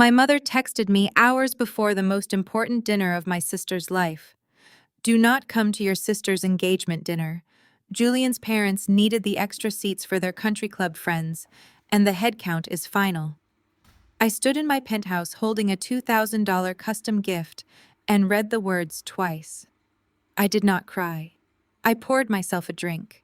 My mother texted me hours before the most important dinner of my sister's life. Do not come to your sister's engagement dinner. Julian's parents needed the extra seats for their country club friends, and the head count is final. I stood in my penthouse holding a $2,000 custom gift and read the words twice. I did not cry. I poured myself a drink.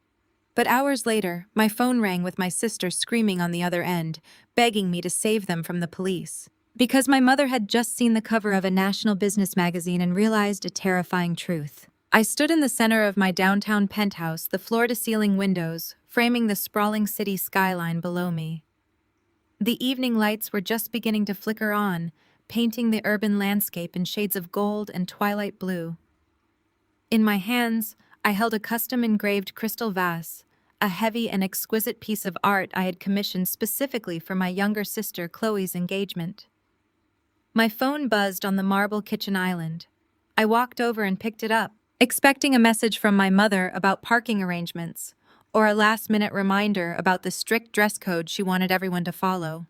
But hours later, my phone rang with my sister screaming on the other end, begging me to save them from the police. Because my mother had just seen the cover of a national business magazine and realized a terrifying truth. I stood in the center of my downtown penthouse, the floor-to-ceiling windows, framing the sprawling city skyline below me. The evening lights were just beginning to flicker on, painting the urban landscape in shades of gold and twilight blue. In my hands, I held a custom-engraved crystal vase, a heavy and exquisite piece of art I had commissioned specifically for my younger sister Chloe's engagement. My phone buzzed on the marble kitchen island. I walked over and picked it up, expecting a message from my mother about parking arrangements, or a last-minute reminder about the strict dress code she wanted everyone to follow.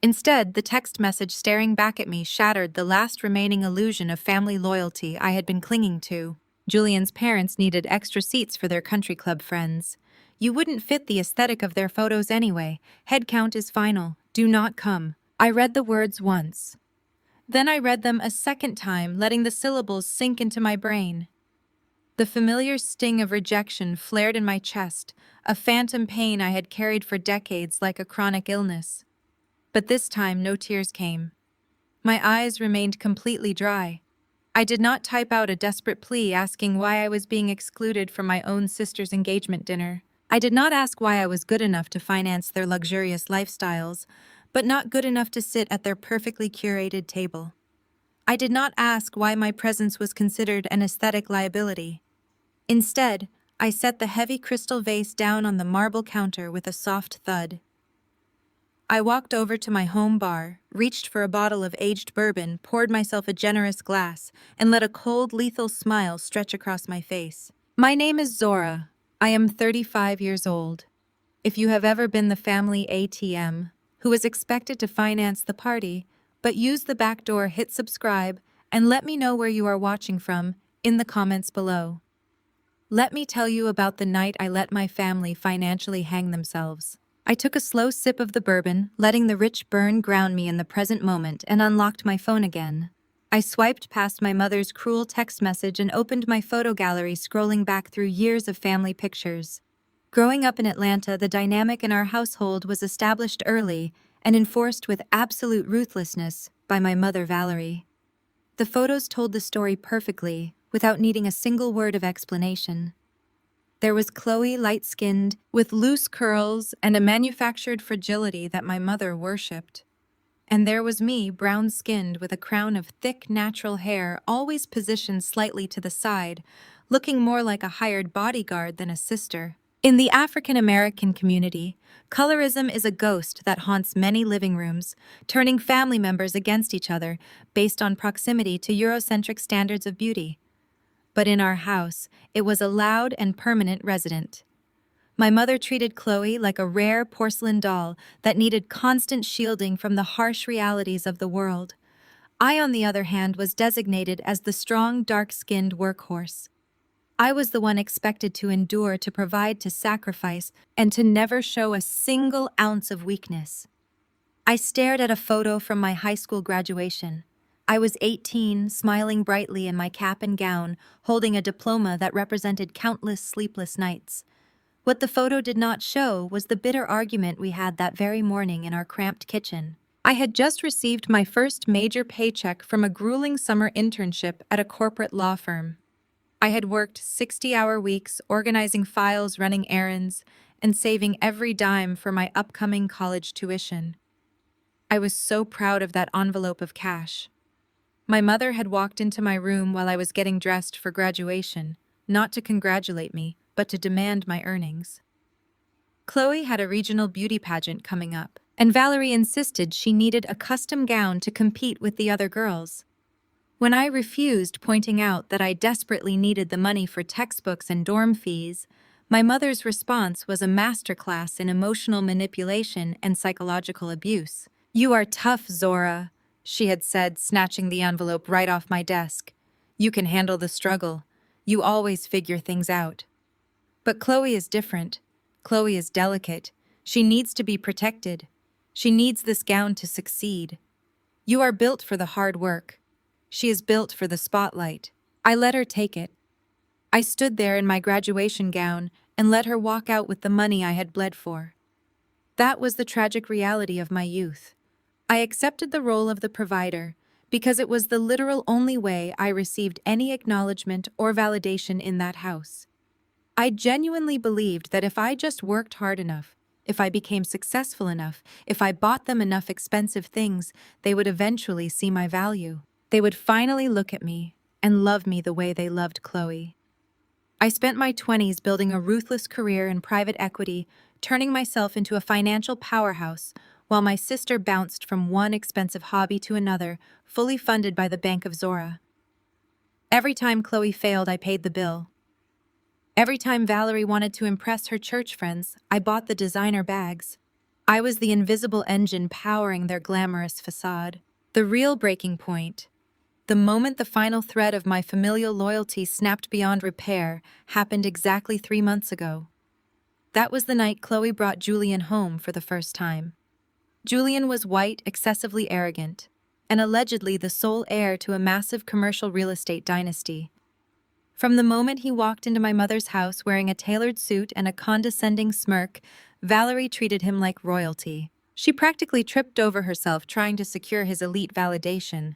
Instead, the text message staring back at me shattered the last remaining illusion of family loyalty I had been clinging to. Julian's parents needed extra seats for their country club friends. You wouldn't fit the aesthetic of their photos anyway. Head count is final. Do not come. I read the words once. Then I read them a second time, letting the syllables sink into my brain. The familiar sting of rejection flared in my chest, a phantom pain I had carried for decades like a chronic illness. But this time, no tears came. My eyes remained completely dry. I did not type out a desperate plea asking why I was being excluded from my own sister's engagement dinner. I did not ask why I was good enough to finance their luxurious lifestyles, but not good enough to sit at their perfectly curated table. I did not ask why my presence was considered an aesthetic liability. Instead, I set the heavy crystal vase down on the marble counter with a soft thud. I walked over to my home bar, reached for a bottle of aged bourbon, poured myself a generous glass, and let a cold, lethal smile stretch across my face. My name is Zora. I am 35 years old. If you have ever been the family ATM, who is expected to finance the party, but use the back door, hit subscribe, and let me know where you are watching from in the comments below. Let me tell you about the night I let my family financially hang themselves. I took a slow sip of the bourbon, letting the rich burn ground me in the present moment, and unlocked my phone again. I swiped past my mother's cruel text message and opened my photo gallery, scrolling back through years of family pictures. Growing up in Atlanta, the dynamic in our household was established early and enforced with absolute ruthlessness by my mother, Valerie. The photos told the story perfectly, without needing a single word of explanation. There was Chloe, light-skinned, with loose curls and a manufactured fragility that my mother worshipped. And there was me, brown-skinned, with a crown of thick, natural hair, always positioned slightly to the side, looking more like a hired bodyguard than a sister. In the African American community, colorism is a ghost that haunts many living rooms, turning family members against each other based on proximity to Eurocentric standards of beauty. But in our house, it was a loud and permanent resident. My mother treated Chloe like a rare porcelain doll that needed constant shielding from the harsh realities of the world. I, on the other hand, was designated as the strong, dark-skinned workhorse. I was the one expected to endure, to provide, to sacrifice, and to never show a single ounce of weakness. I stared at a photo from my high school graduation. I was 18, smiling brightly in my cap and gown, holding a diploma that represented countless sleepless nights. What the photo did not show was the bitter argument we had that very morning in our cramped kitchen. I had just received my first major paycheck from a grueling summer internship at a corporate law firm. I had worked 60-hour weeks, organizing files, running errands, and saving every dime for my upcoming college tuition. I was so proud of that envelope of cash. My mother had walked into my room while I was getting dressed for graduation, not to congratulate me, but to demand my earnings. Chloe had a regional beauty pageant coming up, and Valerie insisted she needed a custom gown to compete with the other girls. When I refused, pointing out that I desperately needed the money for textbooks and dorm fees, my mother's response was a masterclass in emotional manipulation and psychological abuse. "You are tough, Zora," she had said, snatching the envelope right off my desk. "You can handle the struggle. You always figure things out." But Chloe is different. Chloe is delicate. She needs to be protected. She needs this gown to succeed. "You are built for the hard work. She is built for the spotlight." I let her take it. I stood there in my graduation gown and let her walk out with the money I had bled for. That was the tragic reality of my youth. I accepted the role of the provider because it was the literal only way I received any acknowledgement or validation in that house. I genuinely believed that if I just worked hard enough, if I became successful enough, if I bought them enough expensive things, they would eventually see my value. They would finally look at me and love me the way they loved Chloe. I spent my 20s building a ruthless career in private equity, turning myself into a financial powerhouse, while my sister bounced from one expensive hobby to another, fully funded by the Bank of Zora. Every time Chloe failed, I paid the bill. Every time Valerie wanted to impress her church friends, I bought the designer bags. I was the invisible engine powering their glamorous facade. The real breaking point, the moment the final thread of my familial loyalty snapped beyond repair, happened exactly 3 months ago. That was the night Chloe brought Julian home for the first time. Julian was white, excessively arrogant, and allegedly the sole heir to a massive commercial real estate dynasty. From the moment he walked into my mother's house wearing a tailored suit and a condescending smirk, Valerie treated him like royalty. She practically tripped over herself trying to secure his elite validation.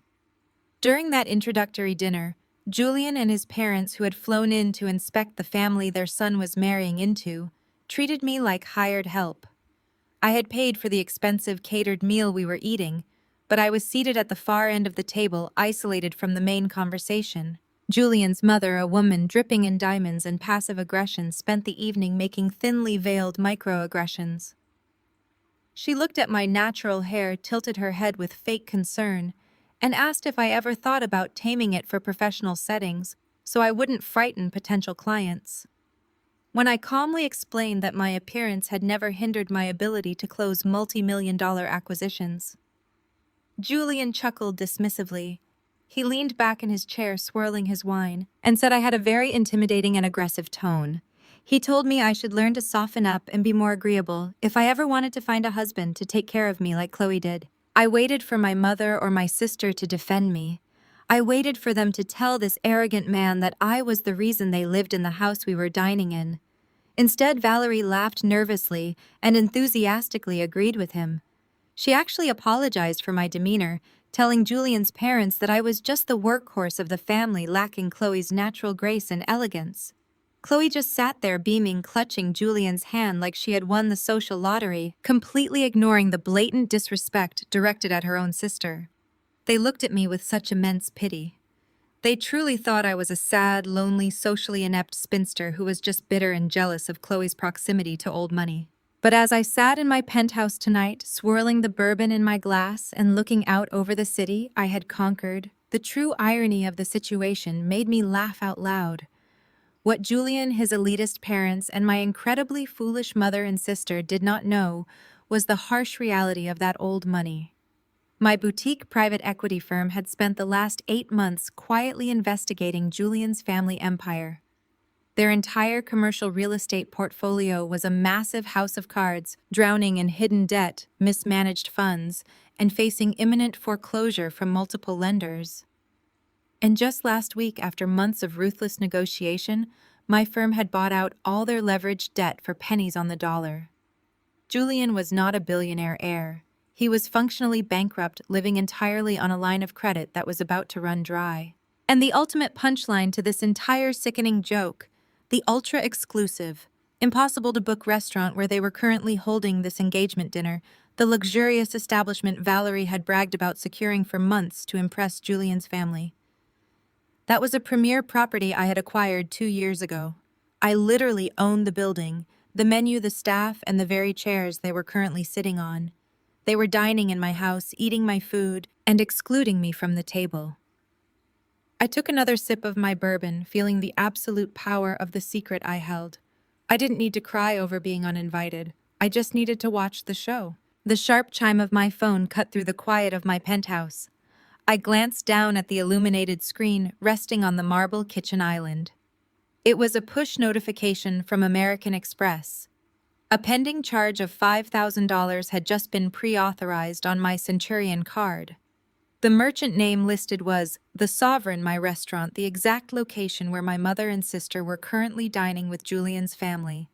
During that introductory dinner, Julian and his parents, who had flown in to inspect the family their son was marrying into, treated me like hired help. I had paid for the expensive catered meal we were eating, but I was seated at the far end of the table, isolated from the main conversation. Julian's mother, a woman dripping in diamonds and passive aggression, spent the evening making thinly veiled microaggressions. She looked at my natural hair, tilted her head with fake concern, and asked if I ever thought about taming it for professional settings so I wouldn't frighten potential clients. When I calmly explained that my appearance had never hindered my ability to close multi-million-dollar acquisitions, Julian chuckled dismissively. He leaned back in his chair, swirling his wine, and said I had a very intimidating and aggressive tone. He told me I should learn to soften up and be more agreeable if I ever wanted to find a husband to take care of me like Chloe did. I waited for my mother or my sister to defend me. I waited for them to tell this arrogant man that I was the reason they lived in the house we were dining in. Instead, Valerie laughed nervously and enthusiastically agreed with him. She actually apologized for my demeanor, telling Julian's parents that I was just the workhorse of the family, lacking Chloe's natural grace and elegance. Chloe just sat there beaming, clutching Julian's hand like she had won the social lottery, completely ignoring the blatant disrespect directed at her own sister. They looked at me with such immense pity. They truly thought I was a sad, lonely, socially inept spinster who was just bitter and jealous of Chloe's proximity to old money. But as I sat in my penthouse tonight, swirling the bourbon in my glass and looking out over the city I had conquered, the true irony of the situation made me laugh out loud. What Julian, his elitist parents, and my incredibly foolish mother and sister did not know was the harsh reality of that old money. My boutique private equity firm had spent the last 8 months quietly investigating Julian's family empire. Their entire commercial real estate portfolio was a massive house of cards, drowning in hidden debt, mismanaged funds, and facing imminent foreclosure from multiple lenders. And just last week, after months of ruthless negotiation, my firm had bought out all their leveraged debt for pennies on the dollar. Julian was not a billionaire heir. He was functionally bankrupt, living entirely on a line of credit that was about to run dry. And the ultimate punchline to this entire sickening joke, the ultra-exclusive, impossible-to-book restaurant where they were currently holding this engagement dinner, the luxurious establishment Valerie had bragged about securing for months to impress Julian's family. That was a premier property I had acquired 2 years ago. I literally owned the building, the menu, the staff, and the very chairs they were currently sitting on. They were dining in my house, eating my food, and excluding me from the table. I took another sip of my bourbon, feeling the absolute power of the secret I held. I didn't need to cry over being uninvited. I just needed to watch the show. The sharp chime of my phone cut through the quiet of my penthouse. I glanced down at the illuminated screen resting on the marble kitchen island. It was a push notification from American Express. A pending charge of $5,000 had just been pre-authorized on my Centurion card. The merchant name listed was The Sovereign, my restaurant, the exact location where my mother and sister were currently dining with Julian's family.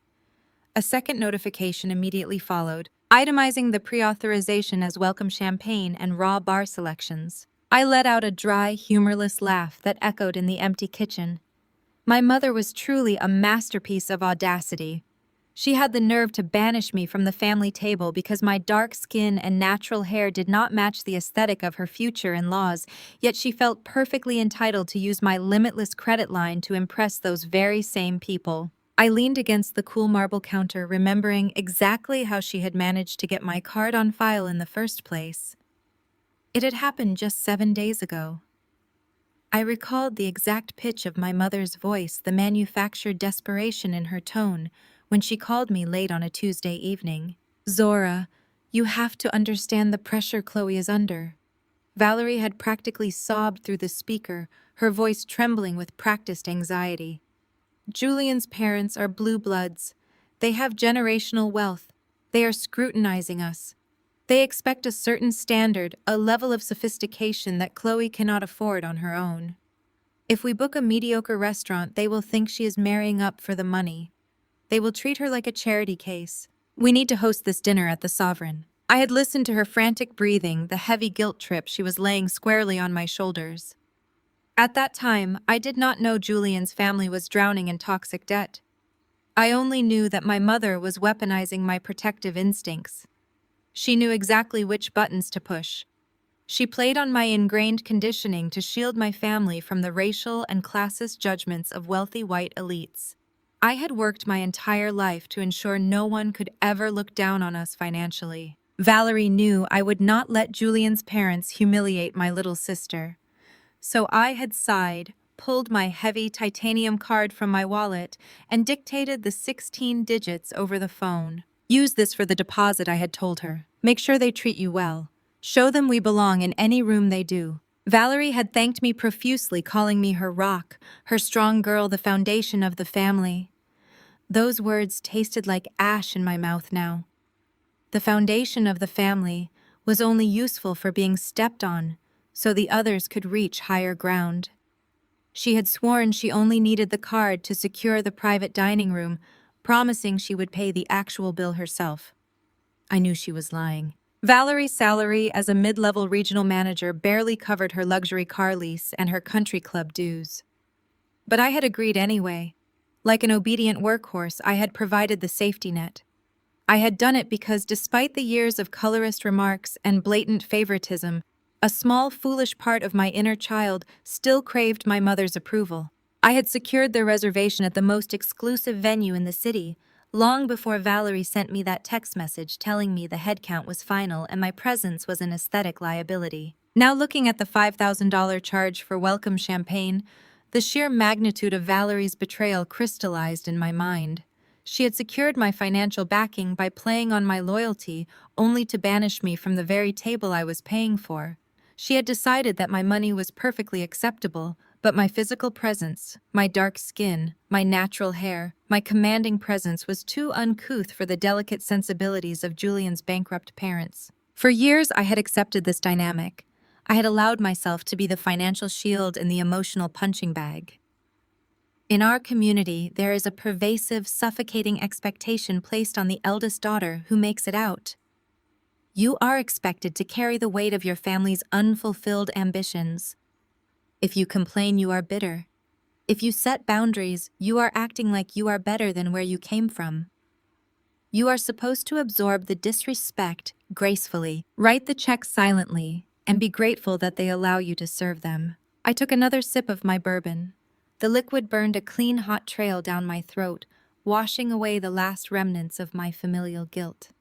A second notification immediately followed, itemizing the pre-authorization as welcome champagne and raw bar selections. I let out a dry, humorless laugh that echoed in the empty kitchen. My mother was truly a masterpiece of audacity. She had the nerve to banish me from the family table because my dark skin and natural hair did not match the aesthetic of her future in-laws, yet she felt perfectly entitled to use my limitless credit line to impress those very same people. I leaned against the cool marble counter, remembering exactly how she had managed to get my card on file in the first place. It had happened just 7 days ago. I recalled the exact pitch of my mother's voice, the manufactured desperation in her tone, when she called me late on a Tuesday evening. "Zora, you have to understand the pressure Chloe is under." Valerie had practically sobbed through the speaker, her voice trembling with practiced anxiety. "Julian's parents are blue bloods. They have generational wealth. They are scrutinizing us. They expect a certain standard, a level of sophistication that Chloe cannot afford on her own. If we book a mediocre restaurant, they will think she is marrying up for the money. They will treat her like a charity case. We need to host this dinner at the Sovereign." I had listened to her frantic breathing, the heavy guilt trip she was laying squarely on my shoulders. At that time, I did not know Julian's family was drowning in toxic debt. I only knew that my mother was weaponizing my protective instincts. She knew exactly which buttons to push. She played on my ingrained conditioning to shield my family from the racial and classist judgments of wealthy white elites. I had worked my entire life to ensure no one could ever look down on us financially. Valerie knew I would not let Julian's parents humiliate my little sister. So I had sighed, pulled my heavy titanium card from my wallet, and dictated the 16 digits over the phone. "Use this for the deposit," I had told her. "Make sure they treat you well. Show them we belong in any room they do." Valerie had thanked me profusely, calling me her rock, her strong girl, the foundation of the family. Those words tasted like ash in my mouth now. The foundation of the family was only useful for being stepped on, so the others could reach higher ground. She had sworn she only needed the card to secure the private dining room, promising she would pay the actual bill herself. I knew she was lying. Valerie's salary as a mid-level regional manager barely covered her luxury car lease and her country club dues. But I had agreed anyway. Like an obedient workhorse, I had provided the safety net. I had done it because despite the years of colorist remarks and blatant favoritism, a small, foolish part of my inner child still craved my mother's approval. I had secured their reservation at the most exclusive venue in the city, long before Valerie sent me that text message telling me the headcount was final and my presence was an aesthetic liability. Now looking at the $5,000 charge for welcome champagne, the sheer magnitude of Valerie's betrayal crystallized in my mind. She had secured my financial backing by playing on my loyalty, only to banish me from the very table I was paying for. She had decided that my money was perfectly acceptable, but my physical presence, my dark skin, my natural hair, my commanding presence was too uncouth for the delicate sensibilities of Julian's bankrupt parents. For years, I had accepted this dynamic. I had allowed myself to be the financial shield and the emotional punching bag. In our community, there is a pervasive, suffocating expectation placed on the eldest daughter who makes it out. You are expected to carry the weight of your family's unfulfilled ambitions. If you complain, you are bitter. If you set boundaries, you are acting like you are better than where you came from. You are supposed to absorb the disrespect gracefully, write the checks silently, and be grateful that they allow you to serve them. I took another sip of my bourbon. The liquid burned a clean, hot trail down my throat, washing away the last remnants of my familial guilt.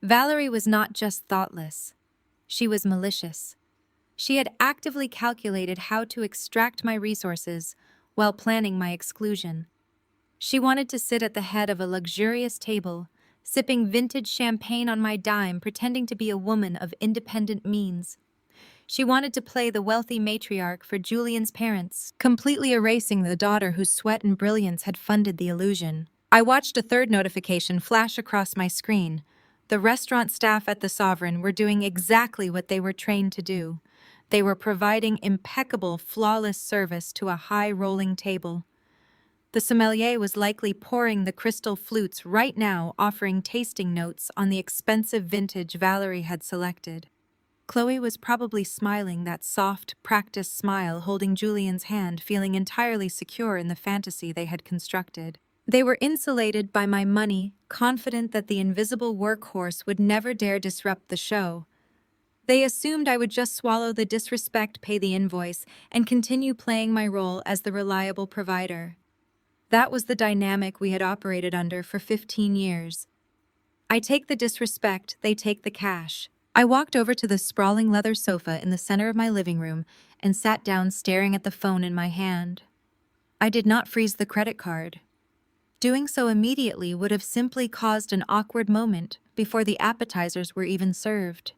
Valerie was not just thoughtless. She was malicious. She had actively calculated how to extract my resources while planning my exclusion. She wanted to sit at the head of a luxurious table, sipping vintage champagne on my dime, pretending to be a woman of independent means. She wanted to play the wealthy matriarch for Julian's parents, completely erasing the daughter whose sweat and brilliance had funded the illusion. I watched a third notification flash across my screen. The restaurant staff at the Sovereign were doing exactly what they were trained to do. They were providing impeccable, flawless service to a high-rolling table. The sommelier was likely pouring the crystal flutes right now, offering tasting notes on the expensive vintage Valerie had selected. Chloe was probably smiling that soft, practiced smile, holding Julian's hand, feeling entirely secure in the fantasy they had constructed. They were insulated by my money, confident that the invisible workhorse would never dare disrupt the show. They assumed I would just swallow the disrespect, pay the invoice, and continue playing my role as the reliable provider. That was the dynamic we had operated under for 15 years. I take the disrespect, they take the cash. I walked over to the sprawling leather sofa in the center of my living room and sat down, staring at the phone in my hand. I did not freeze the credit card. Doing so immediately would have simply caused an awkward moment before the appetizers were even served.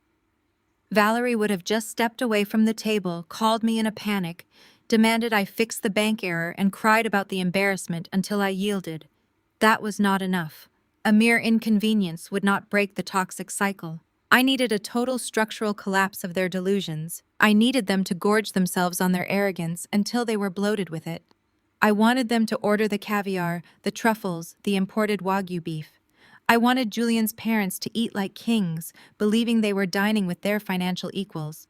Valerie would have just stepped away from the table, called me in a panic, demanded I fix the bank error, and cried about the embarrassment until I yielded. That was not enough. A mere inconvenience would not break the toxic cycle. I needed a total structural collapse of their delusions. I needed them to gorge themselves on their arrogance until they were bloated with it. I wanted them to order the caviar, the truffles, the imported Wagyu beef. I wanted Julian's parents to eat like kings, believing they were dining with their financial equals.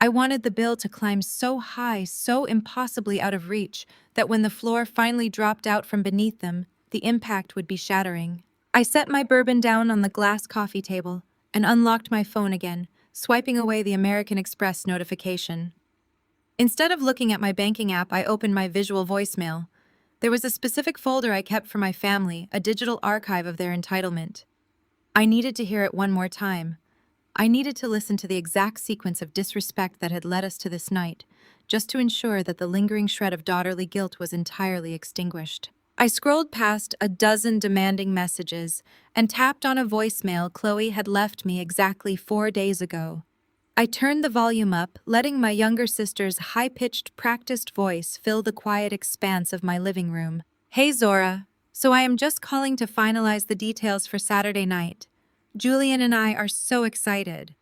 I wanted the bill to climb so high, so impossibly out of reach, that when the floor finally dropped out from beneath them, the impact would be shattering. I set my bourbon down on the glass coffee table and unlocked my phone again, swiping away the American Express notification. Instead of looking at my banking app, I opened my visual voicemail. There was a specific folder I kept for my family, a digital archive of their entitlement. I needed to hear it one more time. I needed to listen to the exact sequence of disrespect that had led us to this night, just to ensure that the lingering shred of daughterly guilt was entirely extinguished. I scrolled past a dozen demanding messages and tapped on a voicemail Chloe had left me exactly 4 days ago. I turned the volume up, letting my younger sister's high-pitched, practiced voice fill the quiet expanse of my living room. Hey Zora, so I am just calling to finalize the details for Saturday night. Julian and I are so excited.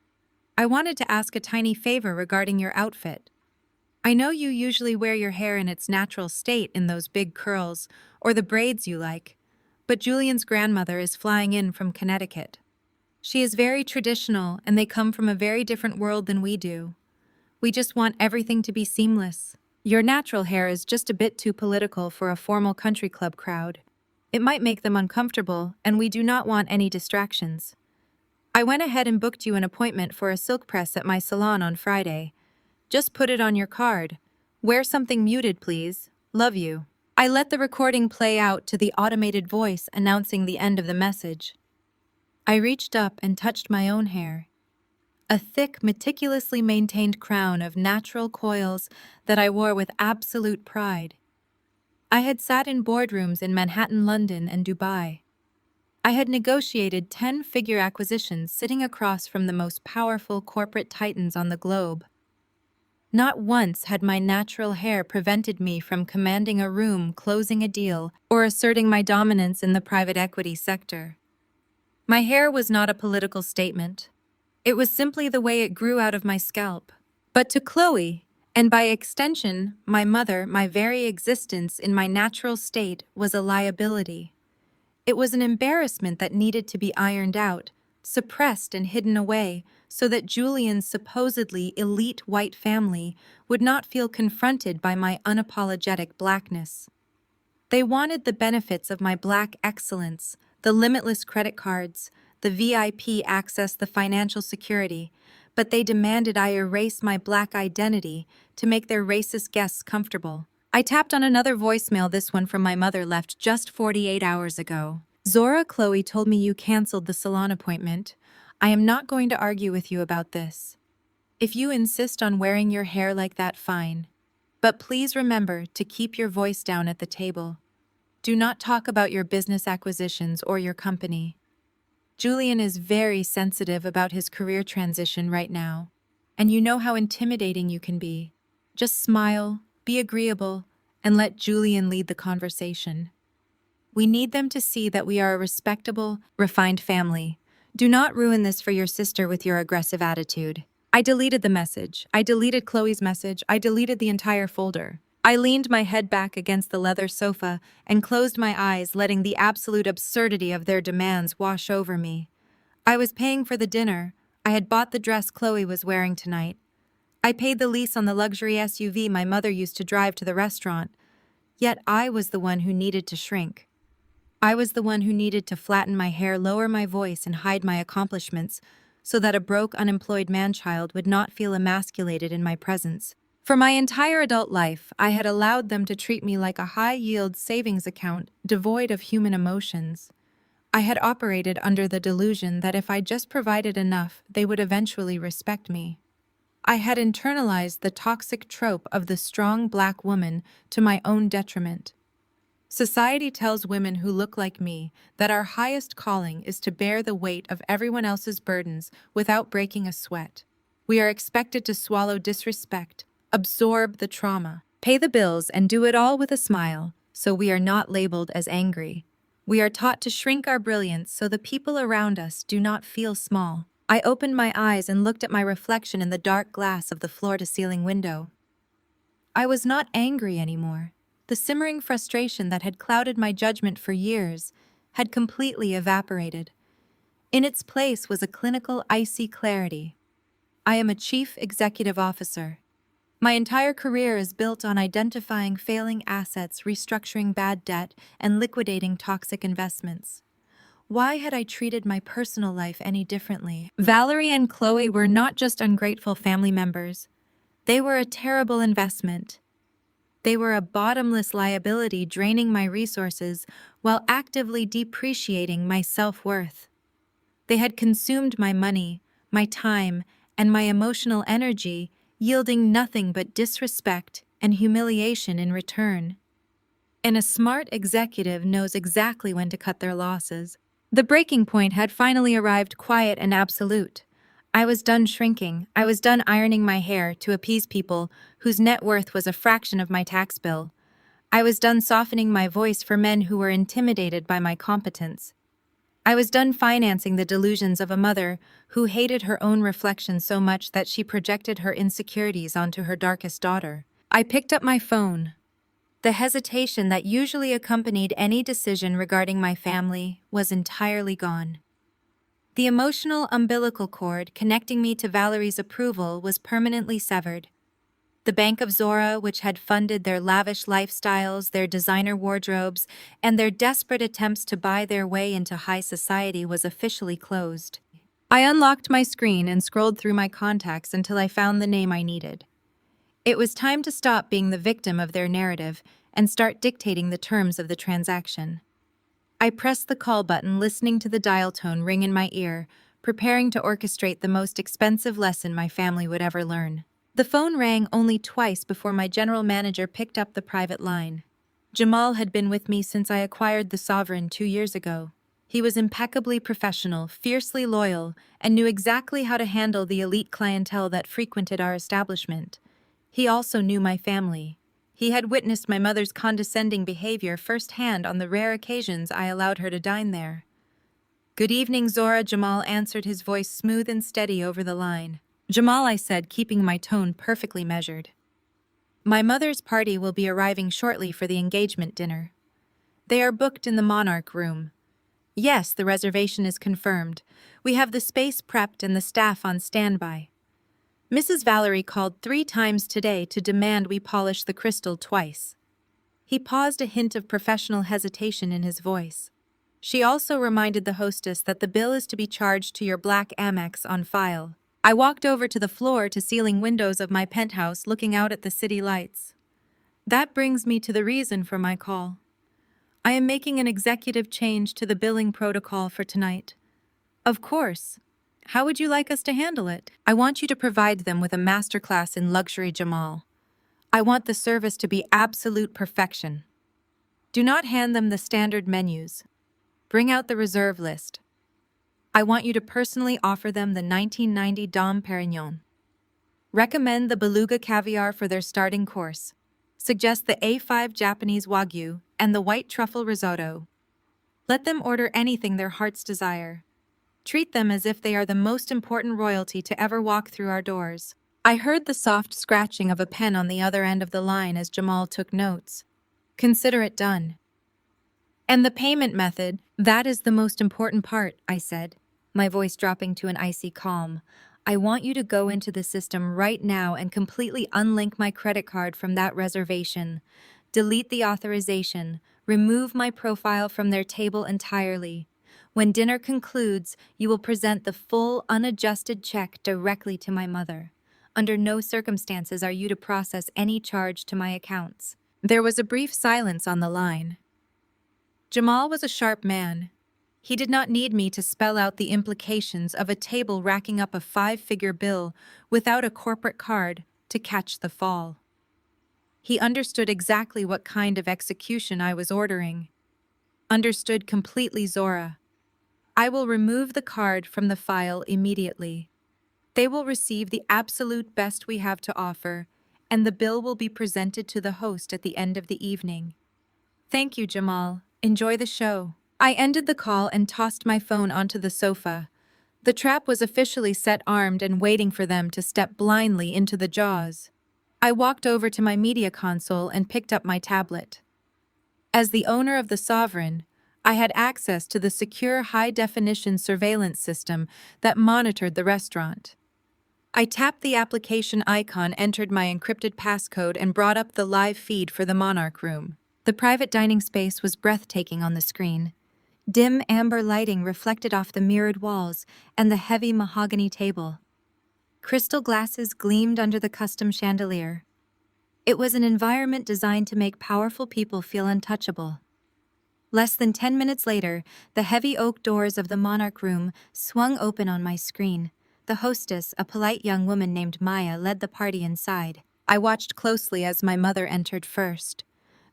I wanted to ask a tiny favor regarding your outfit. I know you usually wear your hair in its natural state in those big curls, or the braids you like, but Julian's grandmother is flying in from Connecticut. She is very traditional, and they come from a very different world than we do. We just want everything to be seamless. Your natural hair is just a bit too political for a formal country club crowd. It might make them uncomfortable, and we do not want any distractions. I went ahead and booked you an appointment for a silk press at my salon on Friday. Just put it on your card. Wear something muted, please. Love you. I let the recording play out to the automated voice announcing the end of the message. I reached up and touched my own hair. A thick, meticulously maintained crown of natural coils that I wore with absolute pride. I had sat in boardrooms in Manhattan, London, and Dubai. I had negotiated 10-figure acquisitions sitting across from the most powerful corporate titans on the globe. Not once had my natural hair prevented me from commanding a room, closing a deal, or asserting my dominance in the private equity sector. My hair was not a political statement. It was simply the way it grew out of my scalp. But to Chloe, and by extension, my mother, my very existence in my natural state was a liability. It was an embarrassment that needed to be ironed out, suppressed and hidden away, so that Julian's supposedly elite white family would not feel confronted by my unapologetic blackness. They wanted the benefits of my black excellence, the limitless credit cards, the VIP access, the financial security, but they demanded I erase my black identity to make their racist guests comfortable. I tapped on another voicemail, this one from my mother, left just 48 hours ago. Zora, Chloe told me you canceled the salon appointment. I am not going to argue with you about this. If you insist on wearing your hair like that, fine. But please remember to keep your voice down at the table. Do not talk about your business acquisitions or your company. Julian is very sensitive about his career transition right now, and you know how intimidating you can be. Just smile, be agreeable, and let Julian lead the conversation. We need them to see that we are a respectable, refined family. Do not ruin this for your sister with your aggressive attitude. I deleted the message. I deleted Chloe's message. I deleted the entire folder. I leaned my head back against the leather sofa and closed my eyes, letting the absolute absurdity of their demands wash over me. I was paying for the dinner. I had bought the dress Chloe was wearing tonight. I paid the lease on the luxury SUV my mother used to drive to the restaurant. Yet I was the one who needed to shrink. I was the one who needed to flatten my hair, lower my voice, and hide my accomplishments so that a broke, unemployed man-child would not feel emasculated in my presence. For my entire adult life, I had allowed them to treat me like a high-yield savings account devoid of human emotions. I had operated under the delusion that if I just provided enough, they would eventually respect me. I had internalized the toxic trope of the strong black woman to my own detriment. Society tells women who look like me that our highest calling is to bear the weight of everyone else's burdens without breaking a sweat. We are expected to swallow disrespect, absorb the trauma, pay the bills, and do it all with a smile, so we are not labeled as angry. We are taught to shrink our brilliance so the people around us do not feel small. I opened my eyes and looked at my reflection in the dark glass of the floor-to-ceiling window. I was not angry anymore. The simmering frustration that had clouded my judgment for years had completely evaporated. In its place was a clinical, icy clarity. I am a chief executive officer. My entire career is built on identifying failing assets, restructuring bad debt, and liquidating toxic investments. Why had I treated my personal life any differently? Valerie and Chloe were not just ungrateful family members. They were a terrible investment. They were a bottomless liability draining my resources while actively depreciating my self-worth. They had consumed my money, my time, and my emotional energy, yielding nothing but disrespect and humiliation in return. And a smart executive knows exactly when to cut their losses. The breaking point had finally arrived, quiet and absolute. I was done shrinking. I was done ironing my hair to appease people whose net worth was a fraction of my tax bill. I was done softening my voice for men who were intimidated by my competence. I was done financing the delusions of a mother who hated her own reflection so much that she projected her insecurities onto her darkest daughter. I picked up my phone. The hesitation that usually accompanied any decision regarding my family was entirely gone. The emotional umbilical cord connecting me to Valerie's approval was permanently severed. The Bank of Zora, which had funded their lavish lifestyles, their designer wardrobes, and their desperate attempts to buy their way into high society, was officially closed. I unlocked my screen and scrolled through my contacts until I found the name I needed. It was time to stop being the victim of their narrative and start dictating the terms of the transaction. I pressed the call button, listening to the dial tone ring in my ear, preparing to orchestrate the most expensive lesson my family would ever learn. The phone rang only twice before my general manager picked up the private line. Jamal had been with me since I acquired the Sovereign 2 years ago. He was impeccably professional, fiercely loyal, and knew exactly how to handle the elite clientele that frequented our establishment. He also knew my family. He had witnessed my mother's condescending behavior firsthand on the rare occasions I allowed her to dine there. "Good evening, Zora," Jamal answered, his voice smooth and steady over the line. "Jamal," I said, keeping my tone perfectly measured. "My mother's party will be arriving shortly for the engagement dinner. They are booked in the Monarch Room. Yes, the reservation is confirmed. We have the space prepped and the staff on standby. Mrs. Valerie called 3 times today to demand we polish the crystal twice." He paused, a hint of professional hesitation in his voice. "She also reminded the hostess that the bill is to be charged to your black Amex on file." I walked over to the floor-to-ceiling windows of my penthouse, looking out at the city lights. That brings me to the reason for my call. I am making an executive change to the billing protocol for tonight. Of course. How would you like us to handle it? I want you to provide them with a masterclass in luxury, Jamal. I want the service to be absolute perfection. Do not hand them the standard menus. Bring out the reserve list. I want you to personally offer them the 1990 Dom Perignon. Recommend the beluga caviar for their starting course. Suggest the A5 Japanese Wagyu and the white truffle risotto. Let them order anything their hearts desire. Treat them as if they are the most important royalty to ever walk through our doors. I heard the soft scratching of a pen on the other end of the line as Jamal took notes. Consider it done. And the payment method, that is the most important part, I said, my voice dropping to an icy calm. I want you to go into the system right now and completely unlink my credit card from that reservation. Delete the authorization. Remove my profile from their table entirely. When dinner concludes, you will present the full, unadjusted check directly to my mother. Under no circumstances are you to process any charge to my accounts. There was a brief silence on the line. Jamal was a sharp man. He did not need me to spell out the implications of a table racking up a 5-figure bill without a corporate card to catch the fall. He understood exactly what kind of execution I was ordering. Understood completely, Zora. I will remove the card from the file immediately. They will receive the absolute best we have to offer, and the bill will be presented to the host at the end of the evening. Thank you, Jamal. Enjoy the show. I ended the call and tossed my phone onto the sofa. The trap was officially set armed and waiting for them to step blindly into the jaws. I walked over to my media console and picked up my tablet. As the owner of the Sovereign, I had access to the secure high-definition surveillance system that monitored the restaurant. I tapped the application icon, entered my encrypted passcode, and brought up the live feed for the Monarch Room. The private dining space was breathtaking on the screen. Dim amber lighting reflected off the mirrored walls and the heavy mahogany table. Crystal glasses gleamed under the custom chandelier. It was an environment designed to make powerful people feel untouchable. Less than 10 minutes later, the heavy oak doors of the Monarch Room swung open on my screen. The hostess, a polite young woman named Maya, led the party inside. I watched closely as my mother entered first.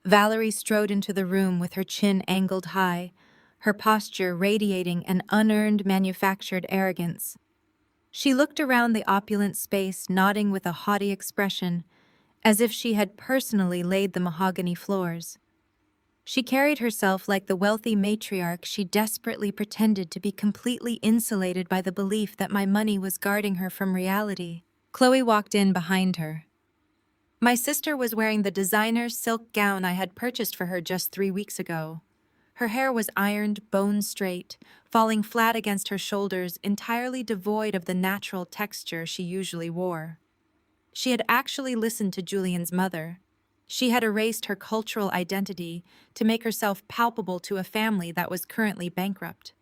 Valerie strode into the room with her chin angled high, her posture radiating an unearned manufactured arrogance. She looked around the opulent space, nodding with a haughty expression, as if she had personally laid the mahogany floors. She carried herself like the wealthy matriarch she desperately pretended to be, completely insulated by the belief that my money was guarding her from reality. Chloe walked in behind her. My sister was wearing the designer silk gown I had purchased for her just 3 weeks ago. Her hair was ironed, bone straight, falling flat against her shoulders, entirely devoid of the natural texture she usually wore. She had actually listened to Julian's mother. She had erased her cultural identity to make herself palpable to a family that was currently bankrupt.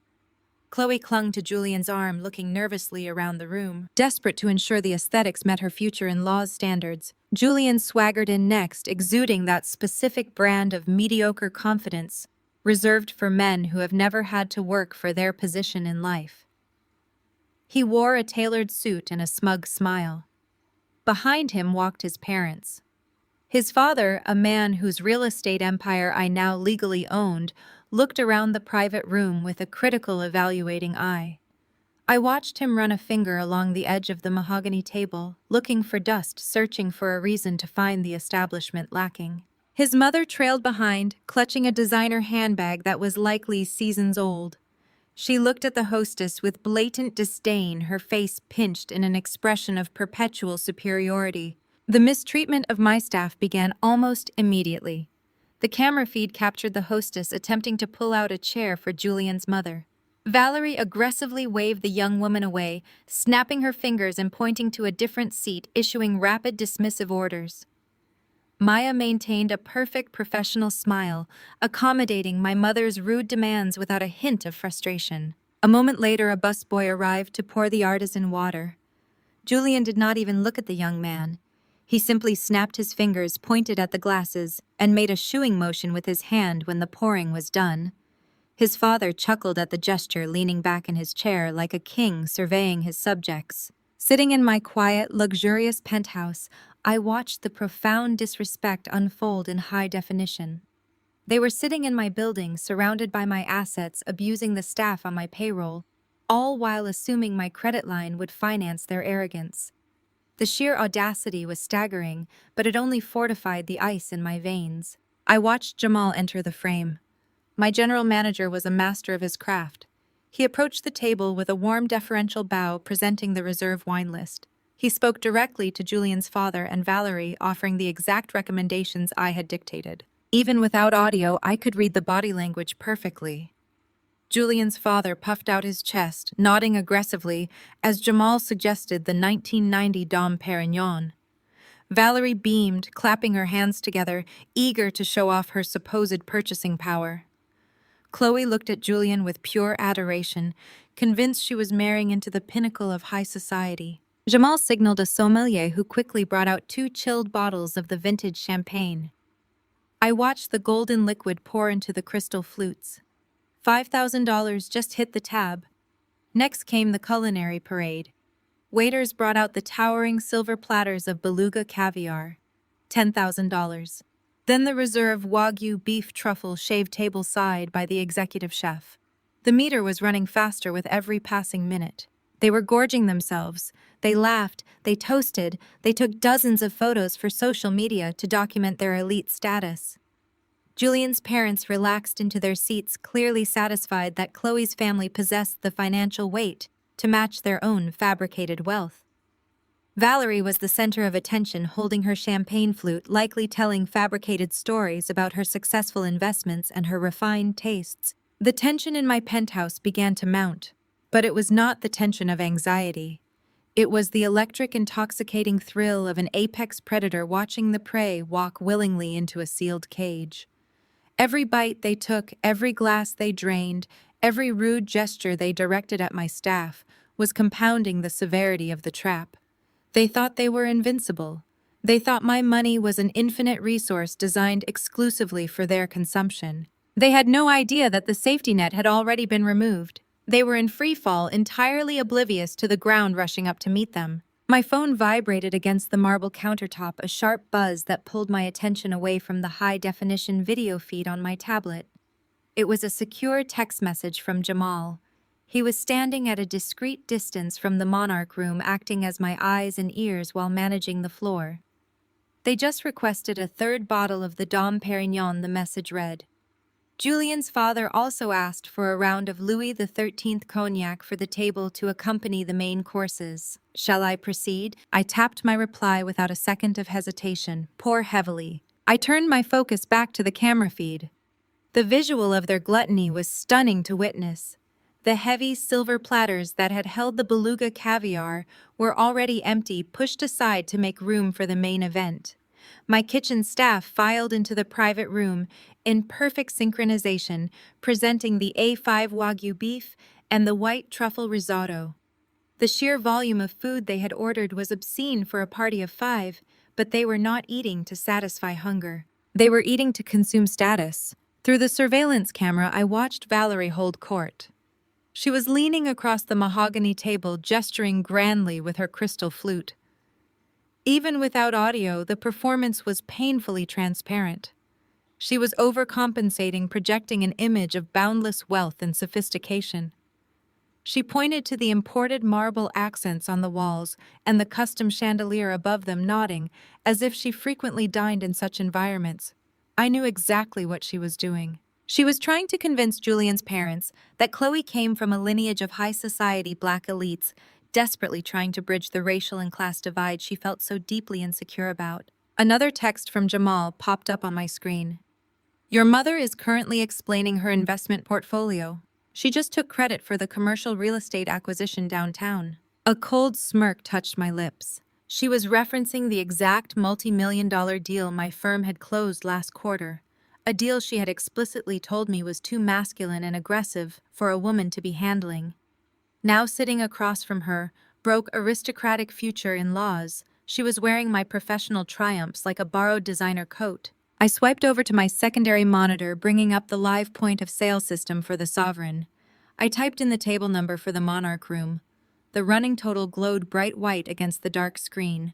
Chloe clung to Julian's arm, looking nervously around the room, desperate to ensure the aesthetics met her future-in-law's standards. Julian swaggered in next, exuding that specific brand of mediocre confidence reserved for men who have never had to work for their position in life. He wore a tailored suit and a smug smile. Behind him walked his parents. His father, a man whose real estate empire I now legally owned, looked around the private room with a critical, evaluating eye. I watched him run a finger along the edge of the mahogany table, looking for dust, searching for a reason to find the establishment lacking. His mother trailed behind, clutching a designer handbag that was likely seasons old. She looked at the hostess with blatant disdain, her face pinched in an expression of perpetual superiority. The mistreatment of my staff began almost immediately. The camera feed captured the hostess attempting to pull out a chair for Julian's mother. Valerie aggressively waved the young woman away, snapping her fingers and pointing to a different seat, issuing rapid dismissive orders. Maya maintained a perfect professional smile, accommodating my mother's rude demands without a hint of frustration. A moment later, a busboy arrived to pour the artisan water. Julian did not even look at the young man. He simply snapped his fingers, pointed at the glasses, and made a shooing motion with his hand when the pouring was done. His father chuckled at the gesture, leaning back in his chair like a king surveying his subjects. Sitting in my quiet, luxurious penthouse, I watched the profound disrespect unfold in high definition. They were sitting in my building, surrounded by my assets, abusing the staff on my payroll, all while assuming my credit line would finance their arrogance. The sheer audacity was staggering, but it only fortified the ice in my veins. I watched Jamal enter the frame. My general manager was a master of his craft. He approached the table with a warm, deferential bow, presenting the reserve wine list. He spoke directly to Julian's father and Valerie, offering the exact recommendations I had dictated. Even without audio, I could read the body language perfectly. Julian's father puffed out his chest, nodding aggressively, as Jamal suggested the 1990 Dom Perignon. Valerie beamed, clapping her hands together, eager to show off her supposed purchasing power. Chloe looked at Julian with pure adoration, convinced she was marrying into the pinnacle of high society. Jamal signaled a sommelier who quickly brought out 2 chilled bottles of the vintage champagne. I watched the golden liquid pour into the crystal flutes. $5,000 just hit the tab. Next came the culinary parade. Waiters brought out the towering silver platters of beluga caviar. $10,000. Then the reserve Wagyu beef truffle shaved tableside by the executive chef. The meter was running faster with every passing minute. They were gorging themselves. They laughed, they toasted, they took dozens of photos for social media to document their elite status. Julian's parents relaxed into their seats, clearly satisfied that Chloe's family possessed the financial weight to match their own fabricated wealth. Valerie was the center of attention, holding her champagne flute, likely telling fabricated stories about her successful investments and her refined tastes. The tension in my penthouse began to mount, but it was not the tension of anxiety. It was the electric, intoxicating thrill of an apex predator watching the prey walk willingly into a sealed cage. Every bite they took, every glass they drained, every rude gesture they directed at my staff was compounding the severity of the trap. They thought they were invincible. They thought my money was an infinite resource designed exclusively for their consumption. They had no idea that the safety net had already been removed. They were in free fall, entirely oblivious to the ground rushing up to meet them. My phone vibrated against the marble countertop, a sharp buzz that pulled my attention away from the high-definition video feed on my tablet. It was a secure text message from Jamal. He was standing at a discreet distance from the Monarch room, acting as my eyes and ears while managing the floor. They just requested a 3rd bottle of the Dom Perignon, the message read. Julian's father also asked for a round of Louis XIII cognac for the table to accompany the main courses. Shall I proceed? I tapped my reply without a second of hesitation. Pour heavily. I turned my focus back to the camera feed. The visual of their gluttony was stunning to witness. The heavy silver platters that had held the beluga caviar were already empty, pushed aside to make room for the main event. My kitchen staff filed into the private room in perfect synchronization, presenting the A5 Wagyu beef and the white truffle risotto. The sheer volume of food they had ordered was obscene for a party of 5, but they were not eating to satisfy hunger. They were eating to consume status. Through the surveillance camera, I watched Valerie hold court. She was leaning across the mahogany table, gesturing grandly with her crystal flute. Even without audio, the performance was painfully transparent. She was overcompensating, projecting an image of boundless wealth and sophistication. She pointed to the imported marble accents on the walls and the custom chandelier above them, nodding, as if she frequently dined in such environments. I knew exactly what she was doing. She was trying to convince Julian's parents that Chloe came from a lineage of high society black elites, desperately trying to bridge the racial and class divide she felt so deeply insecure about. Another text from Jamal popped up on my screen. Your mother is currently explaining her investment portfolio. She just took credit for the commercial real estate acquisition downtown. A cold smirk touched my lips. She was referencing the exact multi-million-dollar deal my firm had closed last quarter. A deal she had explicitly told me was too masculine and aggressive for a woman to be handling. Now sitting across from her, broke aristocratic future-in-laws, she was wearing my professional triumphs like a borrowed designer coat. I swiped over to my secondary monitor, bringing up the live point of sale system for the Sovereign. I typed in the table number for the Monarch room. The running total glowed bright white against the dark screen.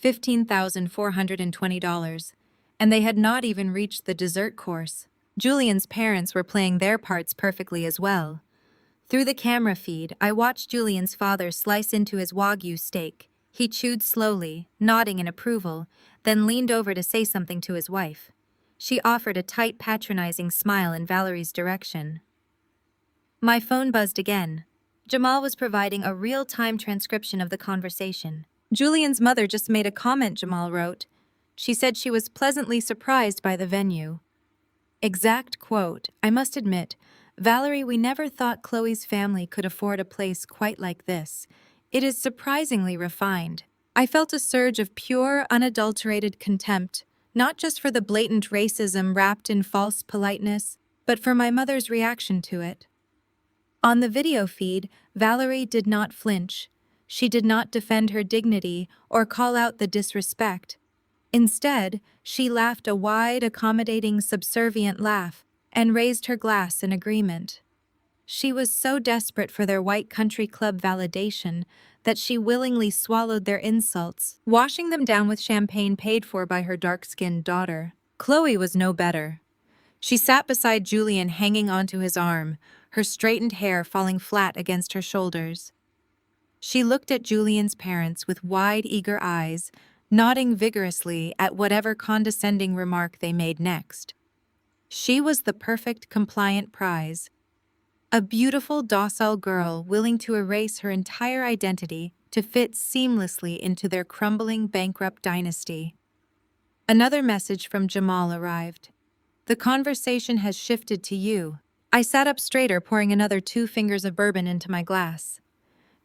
$15,420. And they had not even reached the dessert course. Julian's parents were playing their parts perfectly as well. Through the camera feed, I watched Julian's father slice into his Wagyu steak. He chewed slowly, nodding in approval, then leaned over to say something to his wife. She offered a tight, patronizing smile in Valerie's direction. My phone buzzed again. Jamal was providing a real-time transcription of the conversation. Julian's mother just made a comment, Jamal wrote. She said she was pleasantly surprised by the venue. Exact quote, I must admit, Valerie, we never thought Chloe's family could afford a place quite like this. It is surprisingly refined. I felt a surge of pure, unadulterated contempt, not just for the blatant racism wrapped in false politeness, but for my mother's reaction to it. On the video feed, Valerie did not flinch. She did not defend her dignity or call out the disrespect. Instead, she laughed a wide, accommodating, subservient laugh and raised her glass in agreement. She was so desperate for their white country club validation that she willingly swallowed their insults, washing them down with champagne paid for by her dark-skinned daughter. Chloe was no better. She sat beside Julian, hanging onto his arm, her straightened hair falling flat against her shoulders. She looked at Julian's parents with wide, eager eyes, nodding vigorously at whatever condescending remark they made next. She was the perfect, compliant prize. A beautiful, docile girl willing to erase her entire identity to fit seamlessly into their crumbling, bankrupt dynasty. Another message from Jamal arrived. The conversation has shifted to you. I sat up straighter, pouring another 2 fingers of bourbon into my glass.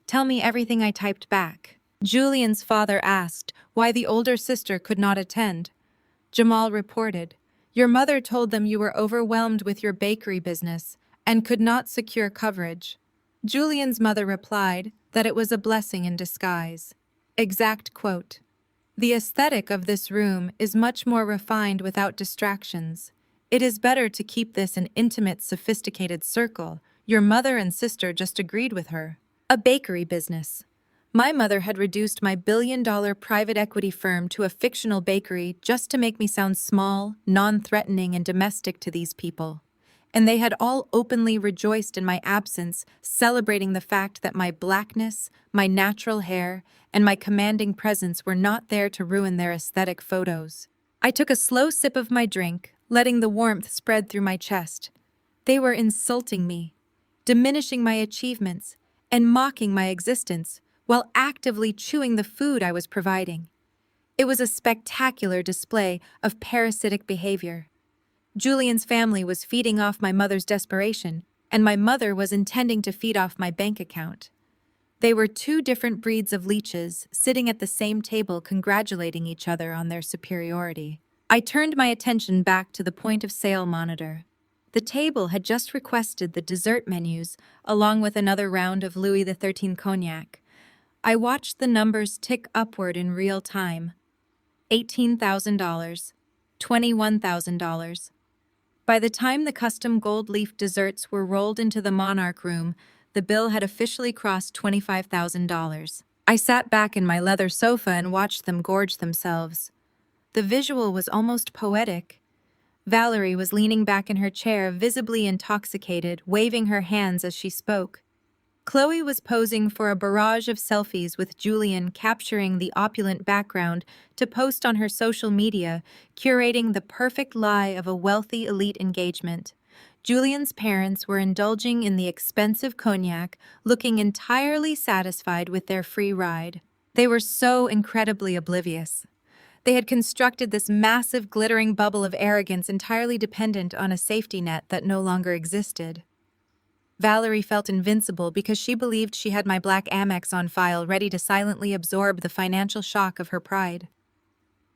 Tell me everything, I typed back. Julian's father asked why the older sister could not attend. Jamal reported, your mother told them you were overwhelmed with your bakery business and could not secure coverage. Julian's mother replied that it was a blessing in disguise. Exact quote. The aesthetic of this room is much more refined without distractions. It is better to keep this an intimate, sophisticated circle. Your mother and sister just agreed with her. A bakery business. My mother had reduced my billion-dollar private equity firm to a fictional bakery just to make me sound small, non-threatening, and domestic to these people. And they had all openly rejoiced in my absence, celebrating the fact that my blackness, my natural hair, and my commanding presence were not there to ruin their aesthetic photos. I took a slow sip of my drink, letting the warmth spread through my chest. They were insulting me, diminishing my achievements, and mocking my existence, while actively chewing the food I was providing. It was a spectacular display of parasitic behavior. Julian's family was feeding off my mother's desperation, and my mother was intending to feed off my bank account. They were 2 different breeds of leeches sitting at the same table, congratulating each other on their superiority. I turned my attention back to the point-of-sale monitor. The table had just requested the dessert menus, along with another round of Louis XIII cognac. I watched the numbers tick upward in real time. $18,000, $21,000. By the time the custom gold leaf desserts were rolled into the Monarch Room, the bill had officially crossed $25,000. I sat back in my leather sofa and watched them gorge themselves. The visual was almost poetic. Valerie was leaning back in her chair, visibly intoxicated, waving her hands as she spoke. Chloe was posing for a barrage of selfies with Julian, capturing the opulent background to post on her social media, curating the perfect lie of a wealthy elite engagement. Julian's parents were indulging in the expensive cognac, looking entirely satisfied with their free ride. They were so incredibly oblivious. They had constructed this massive, glittering bubble of arrogance entirely dependent on a safety net that no longer existed. Valerie felt invincible because she believed she had my black Amex on file, ready to silently absorb the financial shock of her pride.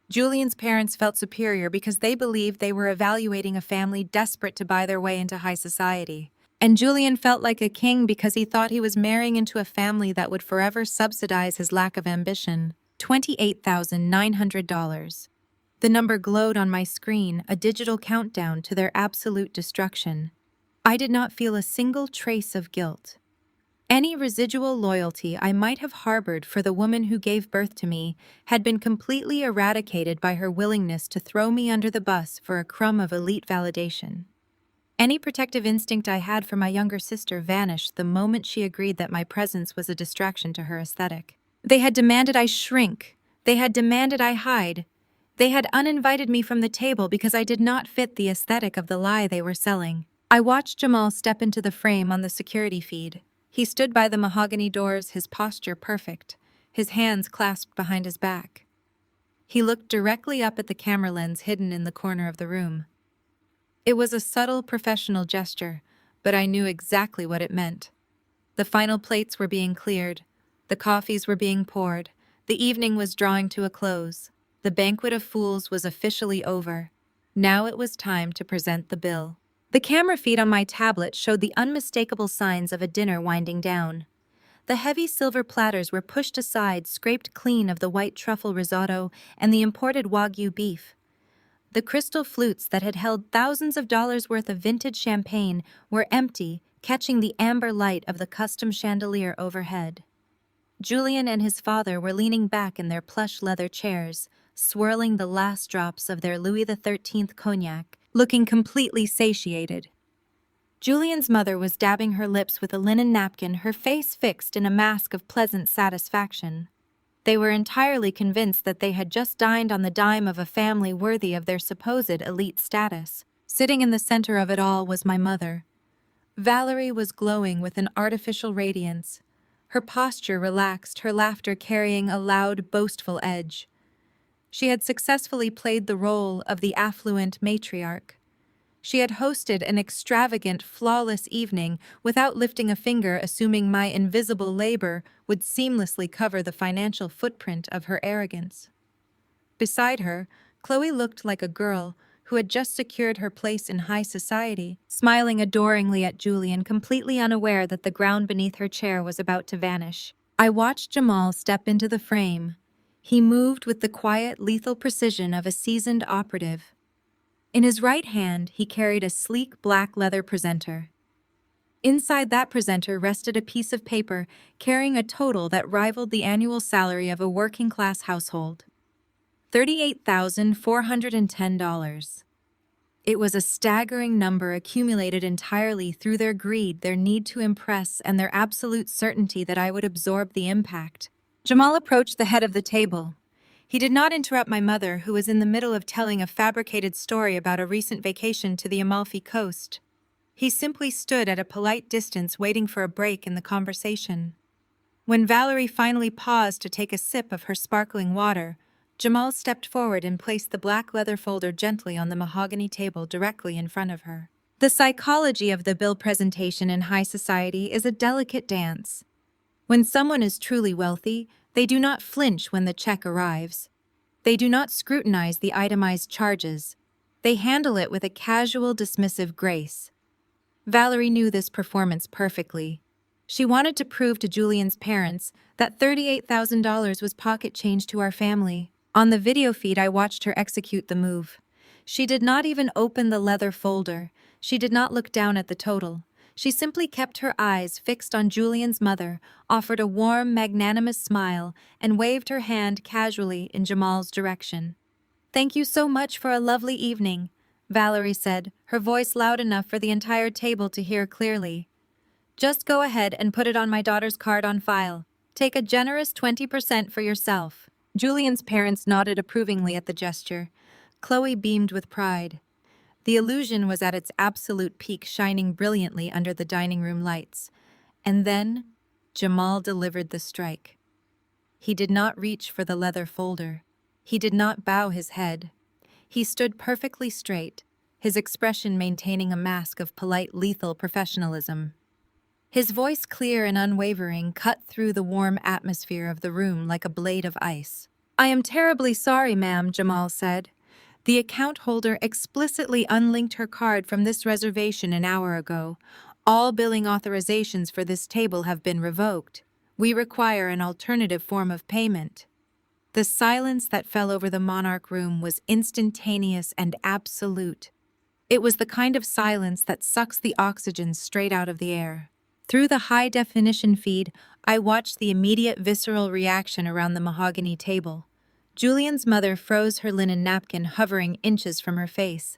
Julian's parents felt superior because they believed they were evaluating a family desperate to buy their way into high society. And Julian felt like a king because he thought he was marrying into a family that would forever subsidize his lack of ambition. $28,900. The number glowed on my screen, a digital countdown to their absolute destruction. I did not feel a single trace of guilt. Any residual loyalty I might have harbored for the woman who gave birth to me had been completely eradicated by her willingness to throw me under the bus for a crumb of elite validation. Any protective instinct I had for my younger sister vanished the moment she agreed that my presence was a distraction to her aesthetic. They had demanded I shrink. They had demanded I hide. They had uninvited me from the table because I did not fit the aesthetic of the lie they were selling. I watched Jamal step into the frame on the security feed. He stood by the mahogany doors, his posture perfect, his hands clasped behind his back. He looked directly up at the camera lens hidden in the corner of the room. It was a subtle professional gesture, but I knew exactly what it meant. The final plates were being cleared. The coffees were being poured. The evening was drawing to a close. The banquet of fools was officially over. Now it was time to present the bill. The camera feed on my tablet showed the unmistakable signs of a dinner winding down. The heavy silver platters were pushed aside, scraped clean of the white truffle risotto and the imported Wagyu beef. The crystal flutes that had held thousands of dollars worth of vintage champagne were empty, catching the amber light of the custom chandelier overhead. Julian and his father were leaning back in their plush leather chairs, swirling the last drops of their Louis XIII cognac, looking completely satiated. Julian's mother was dabbing her lips with a linen napkin, her face fixed in a mask of pleasant satisfaction. They were entirely convinced that they had just dined on the dime of a family worthy of their supposed elite status. Sitting in the center of it all was my mother. Valerie was glowing with an artificial radiance. Her posture relaxed, her laughter carrying a loud, boastful edge. She had successfully played the role of the affluent matriarch. She had hosted an extravagant, flawless evening without lifting a finger, assuming my invisible labor would seamlessly cover the financial footprint of her arrogance. Beside her, Chloe looked like a girl who had just secured her place in high society, smiling adoringly at Julian, completely unaware that the ground beneath her chair was about to vanish. I watched Jamal step into the frame. He moved with the quiet, lethal precision of a seasoned operative. In his right hand, he carried a sleek black leather presenter. Inside that presenter rested a piece of paper carrying a total that rivaled the annual salary of a working-class household. $38,410. It was a staggering number accumulated entirely through their greed, their need to impress, and their absolute certainty that I would absorb the impact. Jamal approached the head of the table. He did not interrupt my mother, who was in the middle of telling a fabricated story about a recent vacation to the Amalfi Coast. He simply stood at a polite distance, waiting for a break in the conversation. When Valerie finally paused to take a sip of her sparkling water, Jamal stepped forward and placed the black leather folder gently on the mahogany table directly in front of her. The psychology of the bill presentation in high society is a delicate dance. When someone is truly wealthy, they do not flinch when the check arrives. They do not scrutinize the itemized charges. They handle it with a casual, dismissive grace. Valerie knew this performance perfectly. She wanted to prove to Julian's parents that $38,000 was pocket change to our family. On the video feed, I watched her execute the move. She did not even open the leather folder. She did not look down at the total. She simply kept her eyes fixed on Julian's mother, offered a warm, magnanimous smile, and waved her hand casually in Jamal's direction. "Thank you so much for a lovely evening," Valerie said, her voice loud enough for the entire table to hear clearly. "Just go ahead and put it on my daughter's card on file. Take a generous 20% for yourself." Julian's parents nodded approvingly at the gesture. Chloe beamed with pride. The illusion was at its absolute peak, shining brilliantly under the dining room lights. And then, Jamal delivered the strike. He did not reach for the leather folder. He did not bow his head. He stood perfectly straight, his expression maintaining a mask of polite, lethal professionalism. His voice, clear and unwavering, cut through the warm atmosphere of the room like a blade of ice. "I am terribly sorry, ma'am," Jamal said. "The account holder explicitly unlinked her card from this reservation an hour ago. All billing authorizations for this table have been revoked. We require an alternative form of payment." The silence that fell over the Monarch room was instantaneous and absolute. It was the kind of silence that sucks the oxygen straight out of the air. Through the high-definition feed, I watched the immediate visceral reaction around the mahogany table. Julian's mother froze her linen napkin, hovering inches from her face.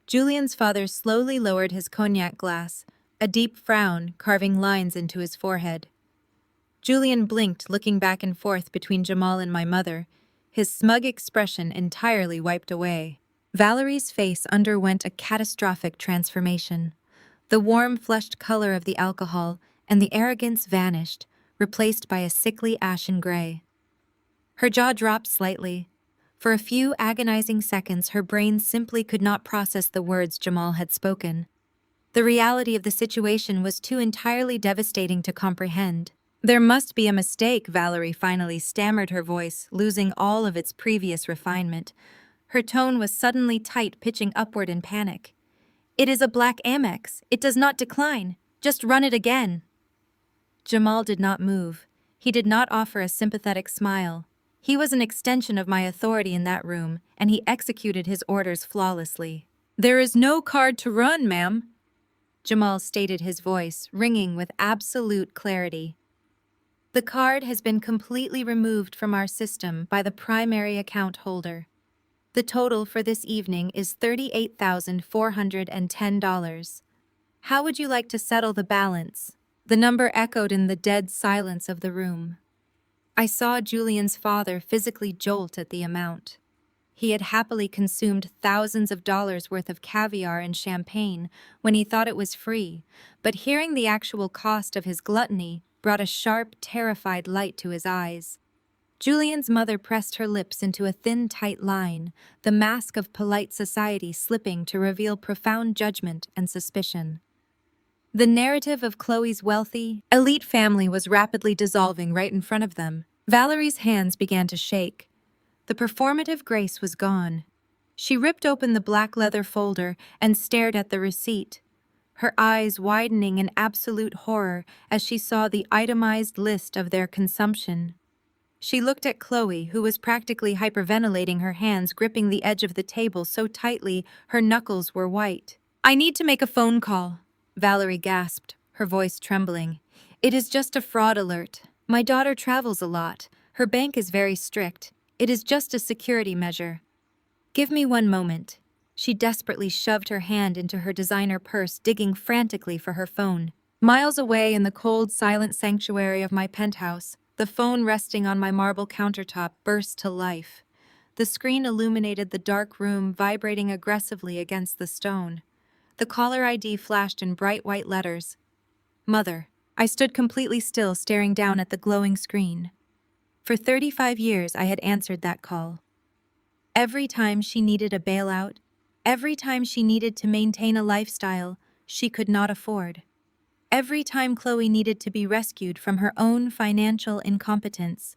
Julian's father slowly lowered his cognac glass, a deep frown carving lines into his forehead. Julian blinked, looking back and forth between Jamal and my mother, his smug expression entirely wiped away. Valerie's face underwent a catastrophic transformation. The warm, flushed color of the alcohol and the arrogance vanished, replaced by a sickly ashen gray. Her jaw dropped slightly. For a few agonizing seconds, her brain simply could not process the words Jamal had spoken. The reality of the situation was too entirely devastating to comprehend. "There must be a mistake," Valerie finally stammered, her voice losing all of its previous refinement. Her tone was suddenly tight, pitching upward in panic. "It is a black Amex. It does not decline. Just run it again." Jamal did not move. He did not offer a sympathetic smile. He was an extension of my authority in that room, and he executed his orders flawlessly. "There is no card to run, ma'am," Jamal stated, his voice ringing with absolute clarity. "The card has been completely removed from our system by the primary account holder. The total for this evening is $38,410. How would you like to settle the balance?" The number echoed in the dead silence of the room. I saw Julian's father physically jolt at the amount. He had happily consumed thousands of dollars worth of caviar and champagne when he thought it was free, but hearing the actual cost of his gluttony brought a sharp, terrified light to his eyes. Julian's mother pressed her lips into a thin, tight line, the mask of polite society slipping to reveal profound judgment and suspicion. The narrative of Chloe's wealthy, elite family was rapidly dissolving right in front of them. Valerie's hands began to shake. The performative grace was gone. She ripped open the black leather folder and stared at the receipt, her eyes widening in absolute horror as she saw the itemized list of their consumption. She looked at Chloe, who was practically hyperventilating, her hands gripping the edge of the table so tightly her knuckles were white. "I need to make a phone call," Valerie gasped, her voice trembling. "It is just a fraud alert. My daughter travels a lot. Her bank is very strict. It is just a security measure. Give me one moment." She desperately shoved her hand into her designer purse, digging frantically for her phone. Miles away in the cold, silent sanctuary of my penthouse, the phone resting on my marble countertop burst to life. The screen illuminated the dark room, vibrating aggressively against the stone. The caller ID flashed in bright white letters. "Mother." I stood completely still, staring down at the glowing screen. For 35 years, I had answered that call. Every time she needed a bailout, every time she needed to maintain a lifestyle she could not afford, every time Chloe needed to be rescued from her own financial incompetence,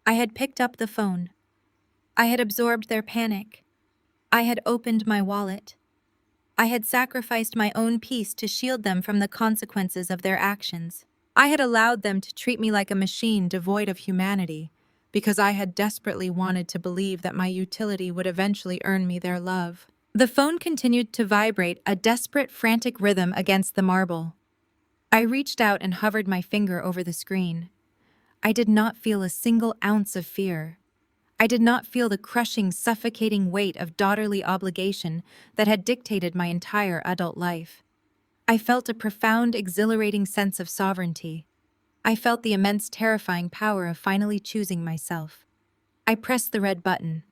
I had picked up the phone. I had absorbed their panic. I had opened my wallet. I had sacrificed my own peace to shield them from the consequences of their actions. I had allowed them to treat me like a machine devoid of humanity, because I had desperately wanted to believe that my utility would eventually earn me their love. The phone continued to vibrate, a desperate, frantic rhythm against the marble. I reached out and hovered my finger over the screen. I did not feel a single ounce of fear. I did not feel the crushing, suffocating weight of daughterly obligation that had dictated my entire adult life. I felt a profound, exhilarating sense of sovereignty. I felt the immense, terrifying power of finally choosing myself. I pressed the red button.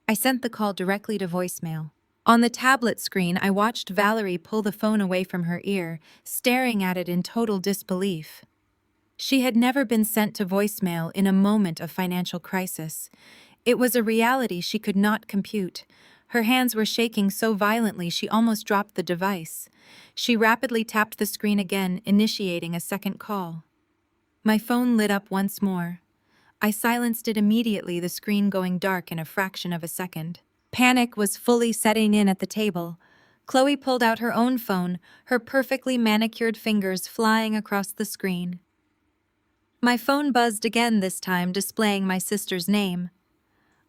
I sent the call directly to voicemail. On the tablet screen, I watched Valerie pull the phone away from her ear, staring at it in total disbelief. She had never been sent to voicemail in a moment of financial crisis. It was a reality she could not compute. Her hands were shaking so violently she almost dropped the device. She rapidly tapped the screen again, initiating a second call. My phone lit up once more. I silenced it immediately, the screen going dark in a fraction of a second. Panic was fully setting in at the table. Chloe pulled out her own phone, her perfectly manicured fingers flying across the screen. My phone buzzed again, this time displaying my sister's name.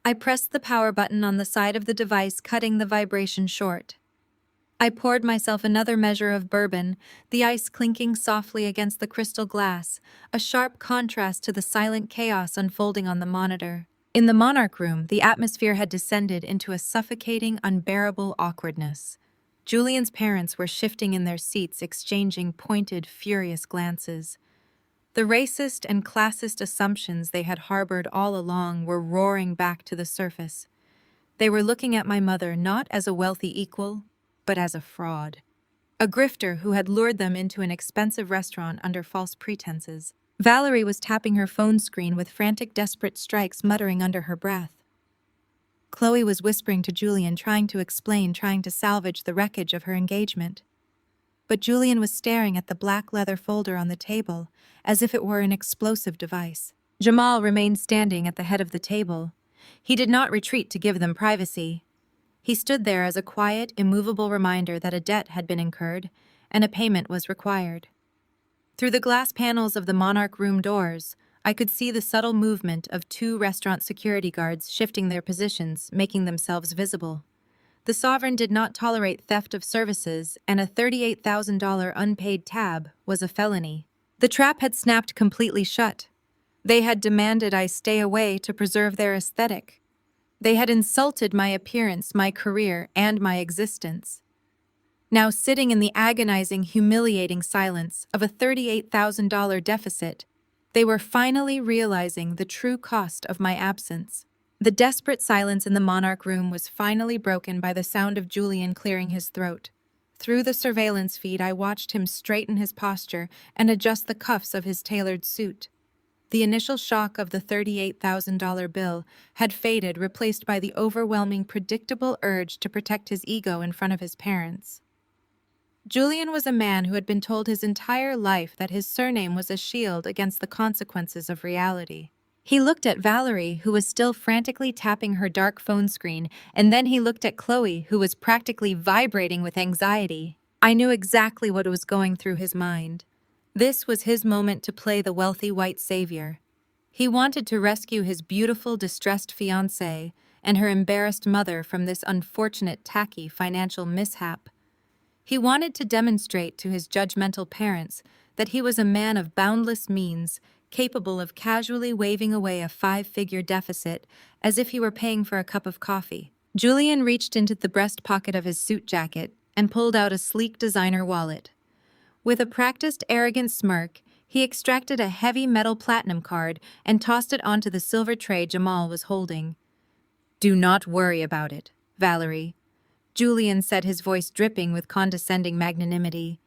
I pressed the power button on the side of the device, cutting the vibration short. I poured myself another measure of bourbon, the ice clinking softly against the crystal glass, a sharp contrast to the silent chaos unfolding on the monitor. In the Monarch Room, the atmosphere had descended into a suffocating, unbearable awkwardness. Julian's parents were shifting in their seats, exchanging pointed, furious glances. The racist and classist assumptions they had harbored all along were roaring back to the surface. They were looking at my mother not as a wealthy equal, but as a fraud. A grifter who had lured them into an expensive restaurant under false pretenses. Valerie was tapping her phone screen with frantic, desperate strikes, muttering under her breath. Chloe was whispering to Julian, trying to explain, trying to salvage the wreckage of her engagement. But Julian was staring at the black leather folder on the table, as if it were an explosive device. Jamal remained standing at the head of the table. He did not retreat to give them privacy. He stood there as a quiet, immovable reminder that a debt had been incurred, and a payment was required. Through the glass panels of the Monarch Room doors, I could see the subtle movement of two restaurant security guards shifting their positions, making themselves visible. The sovereign did not tolerate theft of services, and a $38,000 unpaid tab was a felony. The trap had snapped completely shut. They had demanded I stay away to preserve their aesthetic. They had insulted my appearance, my career, and my existence. Now sitting in the agonizing, humiliating silence of a $38,000 deficit, they were finally realizing the true cost of my absence. The desperate silence in the Monarch Room was finally broken by the sound of Julian clearing his throat. Through the surveillance feed, I watched him straighten his posture and adjust the cuffs of his tailored suit. The initial shock of the $38,000 bill had faded, replaced by the overwhelming, predictable urge to protect his ego in front of his parents. Julian was a man who had been told his entire life that his surname was a shield against the consequences of reality. He looked at Valerie, who was still frantically tapping her dark phone screen, and then he looked at Chloe, who was practically vibrating with anxiety. I knew exactly what was going through his mind. This was his moment to play the wealthy white savior. He wanted to rescue his beautiful, distressed fiancée and her embarrassed mother from this unfortunate, tacky financial mishap. He wanted to demonstrate to his judgmental parents that he was a man of boundless means, capable of casually waving away a five-figure deficit as if he were paying for a cup of coffee. Julian reached into the breast pocket of his suit jacket and pulled out a sleek designer wallet. With a practiced, arrogant smirk, he extracted a heavy metal platinum card and tossed it onto the silver tray Jamal was holding. "Do not worry about it, Valerie," Julian said, his voice dripping with condescending magnanimity.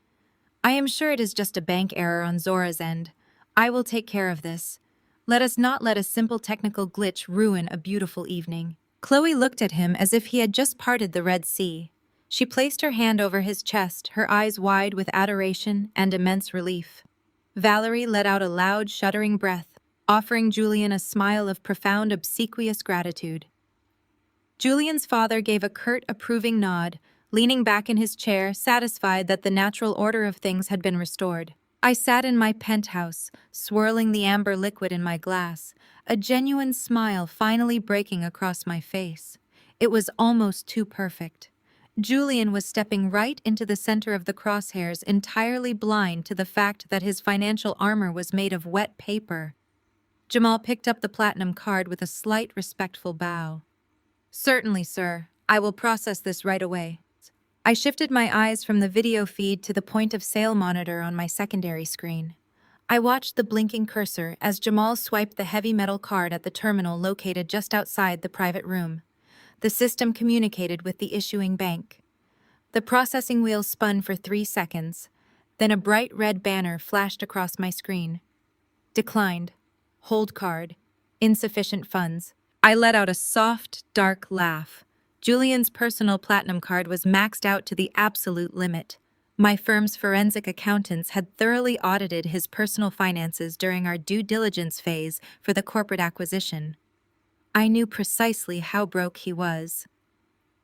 "I am sure it is just a bank error on Zora's end. I will take care of this. Let us not let a simple technical glitch ruin a beautiful evening." Chloe looked at him as if he had just parted the Red Sea. She placed her hand over his chest, her eyes wide with adoration and immense relief. Valerie let out a loud, shuddering breath, offering Julian a smile of profound, obsequious gratitude. Julian's father gave a curt, approving nod, leaning back in his chair, satisfied that the natural order of things had been restored. I sat in my penthouse, swirling the amber liquid in my glass, a genuine smile finally breaking across my face. It was almost too perfect. Julian was stepping right into the center of the crosshairs, entirely blind to the fact that his financial armor was made of wet paper. Jamal picked up the platinum card with a slight, respectful bow. "Certainly, sir. I will process this right away." I shifted my eyes from the video feed to the point-of-sale monitor on my secondary screen. I watched the blinking cursor as Jamal swiped the heavy metal card at the terminal located just outside the private room. The system communicated with the issuing bank. The processing wheel spun for 3 seconds. Then a bright red banner flashed across my screen. "Declined. Hold card. Insufficient funds." I let out a soft, dark laugh. Julian's personal platinum card was maxed out to the absolute limit. My firm's forensic accountants had thoroughly audited his personal finances during our due diligence phase for the corporate acquisition. I knew precisely how broke he was.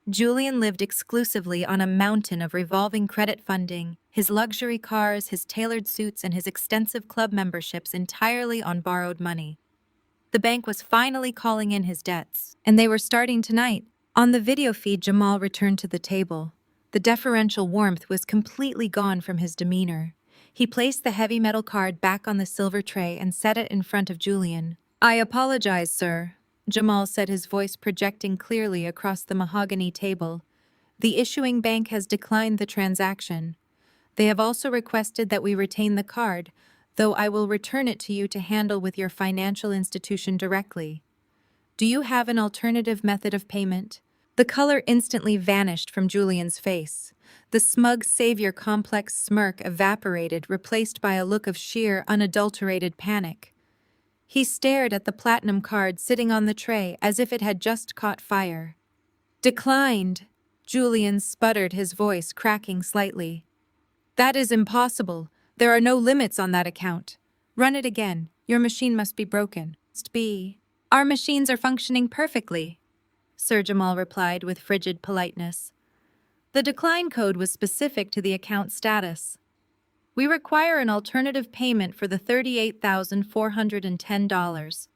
Julian lived exclusively on a mountain of revolving credit funding, his luxury cars, his tailored suits, and his extensive club memberships entirely on borrowed money. The bank was finally calling in his debts, and they were starting tonight. On the video feed, Jamal returned to the table. The deferential warmth was completely gone from his demeanor. He placed the heavy metal card back on the silver tray and set it in front of Julian. "I apologize, sir. Jamal said, his voice projecting clearly across the mahogany table. The issuing bank has declined the transaction. They have also requested that we retain the card, though I will return it to you to handle with your financial institution directly. Do you have an alternative method of payment? The color instantly vanished from Julian's face. The smug savior complex smirk evaporated, replaced by a look of sheer, unadulterated panic. He stared at the platinum card sitting on the tray as if it had just caught fire. Declined, Julian sputtered, his voice cracking slightly. That is impossible. There are no limits on that account. Run it again. Your machine must be broken. Must be. Our machines are functioning perfectly, Sir Jamal replied with frigid politeness. The decline code was specific to the account status. We require an alternative payment for the $38,410.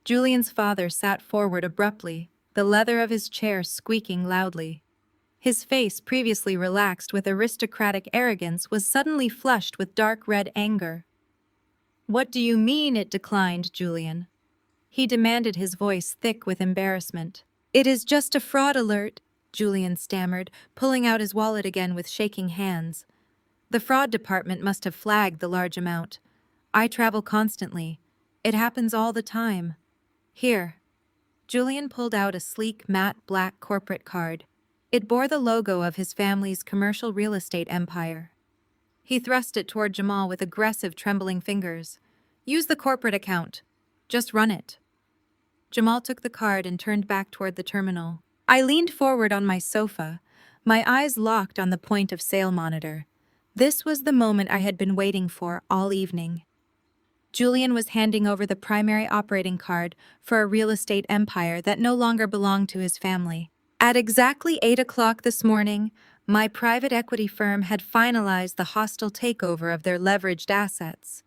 Julian's father sat forward abruptly, the leather of his chair squeaking loudly. His face, previously relaxed with aristocratic arrogance, was suddenly flushed with dark red anger. What do you mean it declined, Julian? He demanded, his voice thick with embarrassment. It is just a fraud alert, Julian stammered, pulling out his wallet again with shaking hands. The fraud department must have flagged the large amount. I travel constantly. It happens all the time. Here. Julian pulled out a sleek, matte black corporate card. It bore the logo of his family's commercial real estate empire. He thrust it toward Jamal with aggressive, trembling fingers. Use the corporate account. Just run it. Jamal took the card and turned back toward the terminal. I leaned forward on my sofa, my eyes locked on the point of sale monitor. This was the moment I had been waiting for all evening. Julian was handing over the primary operating card for a real estate empire that no longer belonged to his family. At exactly 8 o'clock this morning, my private equity firm had finalized the hostile takeover of their leveraged assets.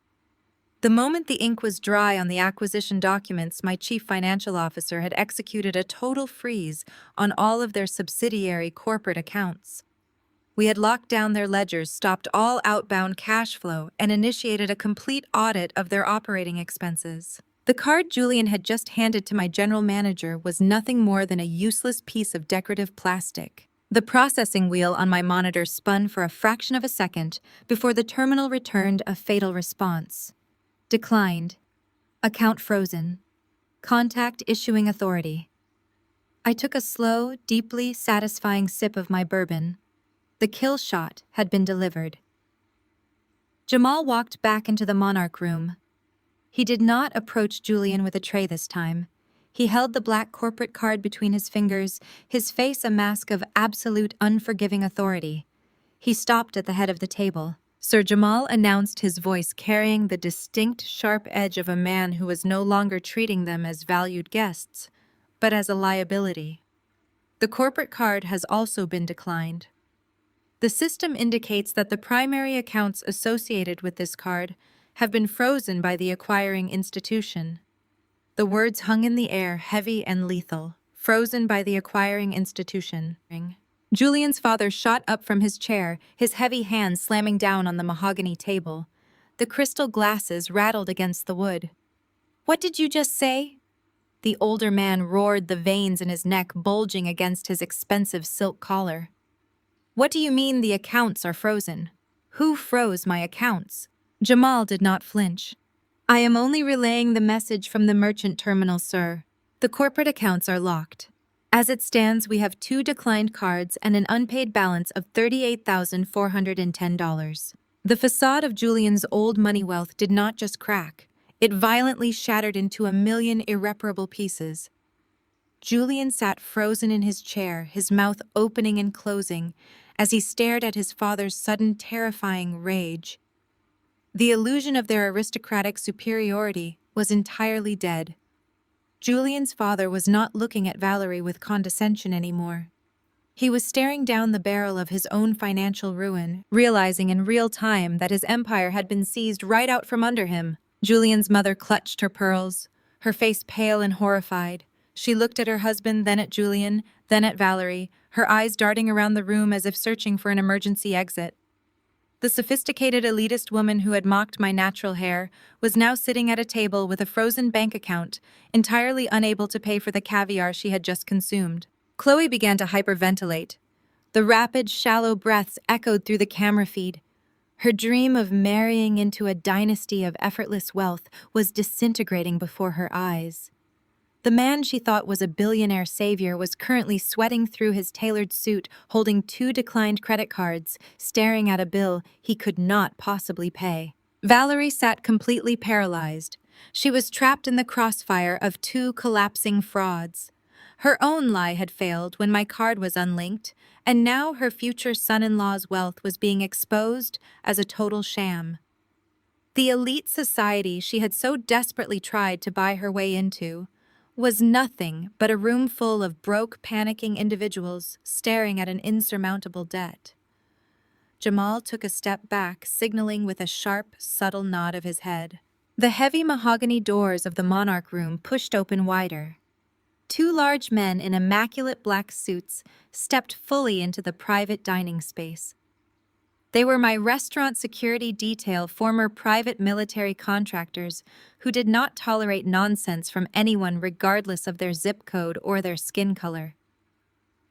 The moment the ink was dry on the acquisition documents, my chief financial officer had executed a total freeze on all of their subsidiary corporate accounts. We had locked down their ledgers, stopped all outbound cash flow, and initiated a complete audit of their operating expenses. The card Julian had just handed to my general manager was nothing more than a useless piece of decorative plastic. The processing wheel on my monitor spun for a fraction of a second before the terminal returned a fatal response. Declined. Account frozen. Contact issuing authority. I took a slow, deeply satisfying sip of my bourbon. The kill shot had been delivered. Jamal walked back into the Monarch room. He did not approach Julian with a tray this time. He held the black corporate card between his fingers, his face a mask of absolute unforgiving authority. He stopped at the head of the table. Sir Jamal announced, his voice carrying the distinct, sharp edge of a man who was no longer treating them as valued guests, but as a liability. The corporate card has also been declined. The system indicates that the primary accounts associated with this card have been frozen by the acquiring institution. The words hung in the air, heavy and lethal. Frozen by the acquiring institution. Julian's father shot up from his chair, his heavy hands slamming down on the mahogany table. The crystal glasses rattled against the wood. What did you just say? The older man roared, the veins in his neck bulging against his expensive silk collar. What do you mean the accounts are frozen? Who froze my accounts? Jamal did not flinch. I am only relaying the message from the merchant terminal, sir. The corporate accounts are locked. As it stands, we have 2 declined cards and an unpaid balance of $38,410. The facade of Julian's old money wealth did not just crack. It violently shattered into a million irreparable pieces. Julian sat frozen in his chair, his mouth opening and closing, as he stared at his father's sudden, terrifying rage. The illusion of their aristocratic superiority was entirely dead. Julian's father was not looking at Valerie with condescension anymore. He was staring down the barrel of his own financial ruin, realizing in real time that his empire had been seized right out from under him. Julian's mother clutched her pearls, her face pale and horrified. She looked at her husband, then at Julian, then at Valerie, her eyes darting around the room as if searching for an emergency exit. The sophisticated elitist woman who had mocked my natural hair was now sitting at a table with a frozen bank account, entirely unable to pay for the caviar she had just consumed. Chloe began to hyperventilate. The rapid, shallow breaths echoed through the camera feed. Her dream of marrying into a dynasty of effortless wealth was disintegrating before her eyes. The man she thought was a billionaire savior was currently sweating through his tailored suit, holding 2 declined credit cards, staring at a bill he could not possibly pay. Valerie sat completely paralyzed. She was trapped in the crossfire of 2 collapsing frauds. Her own lie had failed when my card was unlinked, and now her future son-in-law's wealth was being exposed as a total sham. The elite society she had so desperately tried to buy her way into was nothing but a room full of broke, panicking individuals staring at an insurmountable debt. Jamal took a step back, signaling with a sharp, subtle nod of his head. The heavy mahogany doors of the Monarch Room pushed open wider. 2 large men in immaculate black suits stepped fully into the private dining space. They were my restaurant security detail, former private military contractors who did not tolerate nonsense from anyone regardless of their zip code or their skin color.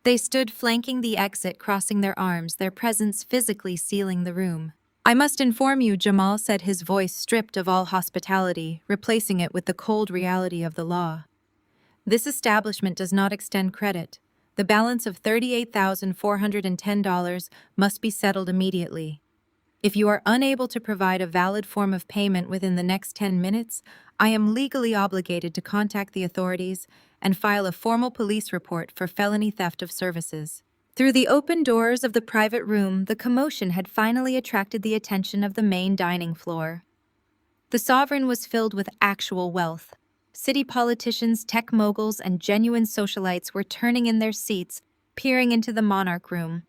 They stood flanking the exit, crossing their arms, their presence physically sealing the room. "I must inform you," Jamal said, his voice stripped of all hospitality, replacing it with the cold reality of the law. "This establishment does not extend credit. The balance of $38,410 must be settled immediately. If you are unable to provide a valid form of payment within the next 10 minutes, I am legally obligated to contact the authorities and file a formal police report for felony theft of services." Through the open doors of the private room, the commotion had finally attracted the attention of the main dining floor. The Sovereign was filled with actual wealth. City politicians, tech moguls, and genuine socialites were turning in their seats, peering into the Monarch Room.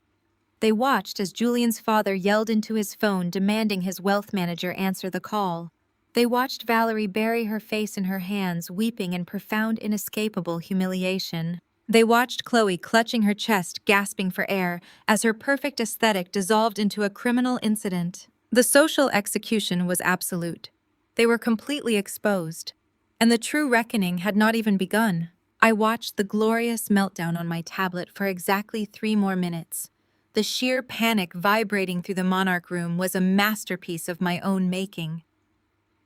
They watched as Julian's father yelled into his phone, demanding his wealth manager answer the call. They watched Valerie bury her face in her hands, weeping in profound, inescapable humiliation. They watched Chloe clutching her chest, gasping for air, as her perfect aesthetic dissolved into a criminal incident. The social execution was absolute. They were completely exposed. And the true reckoning had not even begun. I watched the glorious meltdown on my tablet for exactly 3 more minutes. The sheer panic vibrating through the Monarch Room was a masterpiece of my own making.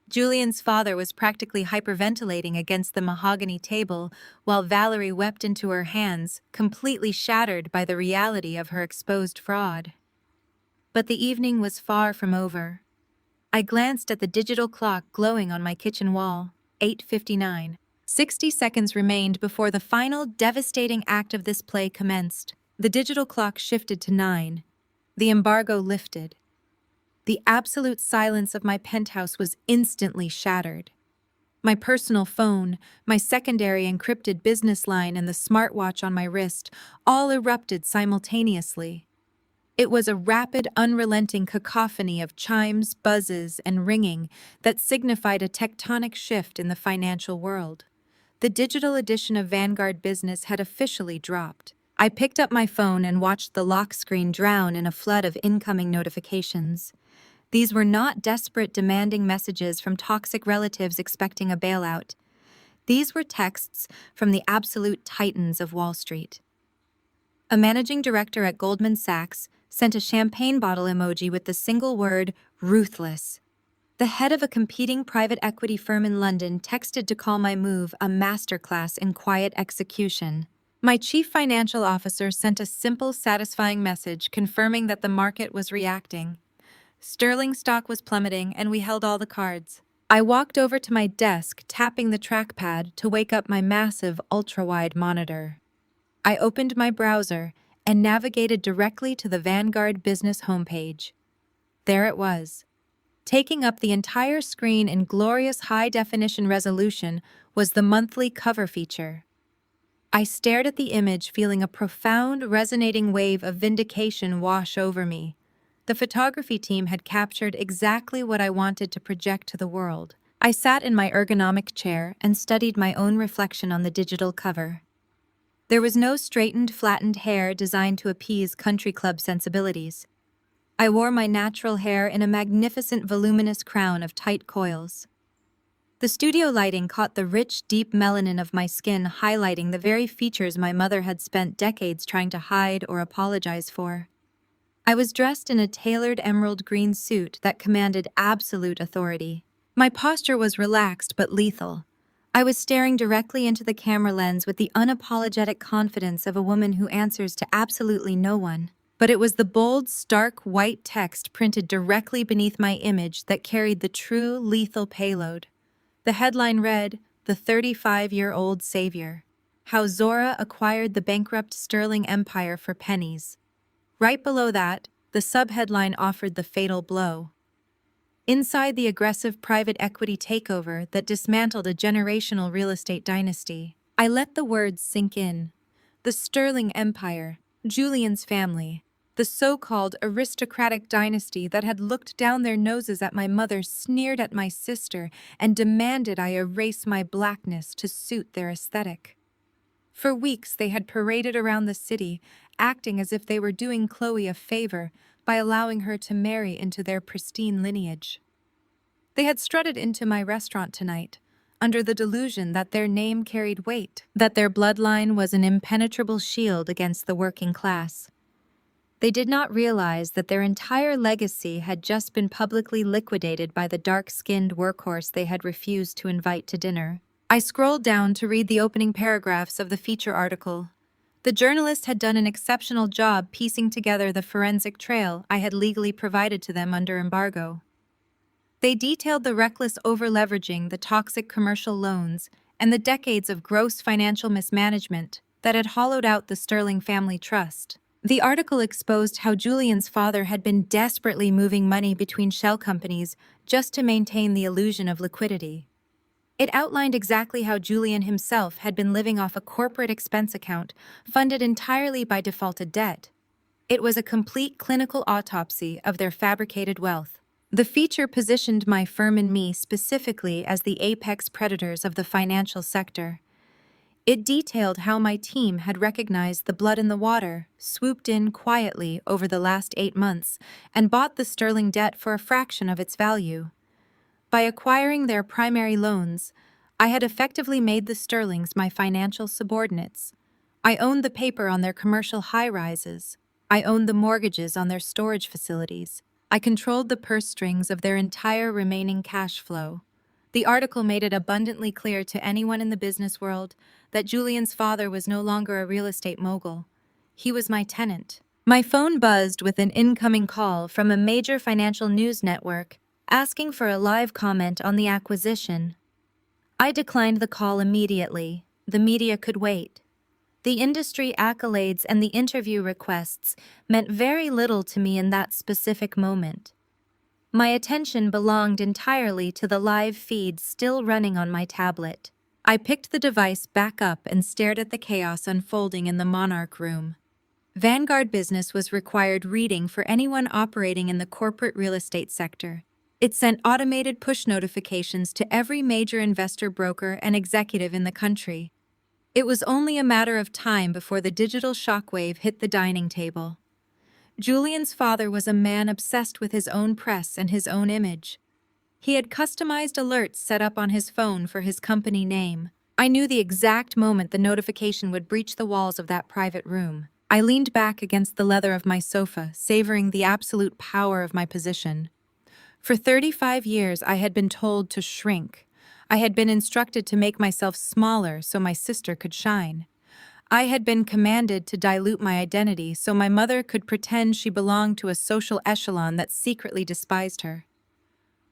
Julian's father was practically hyperventilating against the mahogany table, while Valerie wept into her hands, completely shattered by the reality of her exposed fraud. But the evening was far from over. I glanced at the digital clock glowing on my kitchen wall. 8:59. 60 seconds remained before the final devastating act of this play commenced. The digital clock shifted to 9. The embargo lifted. The absolute silence of my penthouse was instantly shattered. My personal phone, my secondary encrypted business line, and the smartwatch on my wrist all erupted simultaneously. It was a rapid, unrelenting cacophony of chimes, buzzes, and ringing that signified a tectonic shift in the financial world. The digital edition of Vanguard Business had officially dropped. I picked up my phone and watched the lock screen drown in a flood of incoming notifications. These were not desperate, demanding messages from toxic relatives expecting a bailout. These were texts from the absolute titans of Wall Street. A managing director at Goldman Sachs sent a champagne bottle emoji with the single word, "ruthless." The head of a competing private equity firm in London texted to call my move a masterclass in quiet execution. My chief financial officer sent a simple, satisfying message confirming that the market was reacting. Sterling stock was plummeting, and we held all the cards. I walked over to my desk, tapping the trackpad to wake up my massive, ultra-wide monitor. I opened my browser and navigated directly to the Vanguard Business homepage. There it was. Taking up the entire screen in glorious high-definition resolution was the monthly cover feature. I stared at the image, feeling a profound, resonating wave of vindication wash over me. The photography team had captured exactly what I wanted to project to the world. I sat in my ergonomic chair and studied my own reflection on the digital cover. There was no straightened, flattened hair designed to appease country club sensibilities. I wore my natural hair in a magnificent voluminous crown of tight coils. The studio lighting caught the rich, deep melanin of my skin, highlighting the very features my mother had spent decades trying to hide or apologize for. I was dressed in a tailored emerald green suit that commanded absolute authority. My posture was relaxed but lethal. I was staring directly into the camera lens with the unapologetic confidence of a woman who answers to absolutely no one. But it was the bold, stark white text printed directly beneath my image that carried the true lethal payload. The headline read, "The 35-year-old Savior. How Zora Acquired the Bankrupt Sterling Empire for Pennies." Right below that, the subheadline offered the fatal blow. Inside the aggressive private equity takeover that dismantled a generational real estate dynasty, I let the words sink in. The Sterling Empire, Julian's family, the so-called aristocratic dynasty that had looked down their noses at my mother, sneered at my sister, and demanded I erase my blackness to suit their aesthetic. For weeks they had paraded around the city, acting as if they were doing Chloe a favor by allowing her to marry into their pristine lineage. They had strutted into my restaurant tonight, under the delusion that their name carried weight, that their bloodline was an impenetrable shield against the working class. They did not realize that their entire legacy had just been publicly liquidated by the dark-skinned workhorse they had refused to invite to dinner. I scrolled down to read the opening paragraphs of the feature article. The journalist had done an exceptional job piecing together the forensic trail I had legally provided to them under embargo. They detailed the reckless over-leveraging, the toxic commercial loans, and the decades of gross financial mismanagement that had hollowed out the Sterling family trust. The article exposed how Julian's father had been desperately moving money between shell companies just to maintain the illusion of liquidity. It outlined exactly how Julian himself had been living off a corporate expense account funded entirely by defaulted debt. It was a complete clinical autopsy of their fabricated wealth. The feature positioned my firm and me specifically as the apex predators of the financial sector. It detailed how my team had recognized the blood in the water, swooped in quietly over the last 8 months, and bought the Sterling debt for a fraction of its value. By acquiring their primary loans, I had effectively made the Sterlings my financial subordinates. I owned the paper on their commercial high-rises. I owned the mortgages on their storage facilities. I controlled the purse strings of their entire remaining cash flow. The article made it abundantly clear to anyone in the business world that Julian's father was no longer a real estate mogul. He was my tenant. My phone buzzed with an incoming call from a major financial news network asking for a live comment on the acquisition. I declined the call immediately. The media could wait. The industry accolades and the interview requests meant very little to me in that specific moment. My attention belonged entirely to the live feed still running on my tablet. I picked the device back up and stared at the chaos unfolding in the Monarch room. Vanguard Business was required reading for anyone operating in the corporate real estate sector. It sent automated push notifications to every major investor, broker, and executive in the country. It was only a matter of time before the digital shockwave hit the dining table. Julian's father was a man obsessed with his own press and his own image. He had customized alerts set up on his phone for his company name. I knew the exact moment the notification would breach the walls of that private room. I leaned back against the leather of my sofa, savoring the absolute power of my position. For 35 years, I had been told to shrink. I had been instructed to make myself smaller so my sister could shine. I had been commanded to dilute my identity so my mother could pretend she belonged to a social echelon that secretly despised her.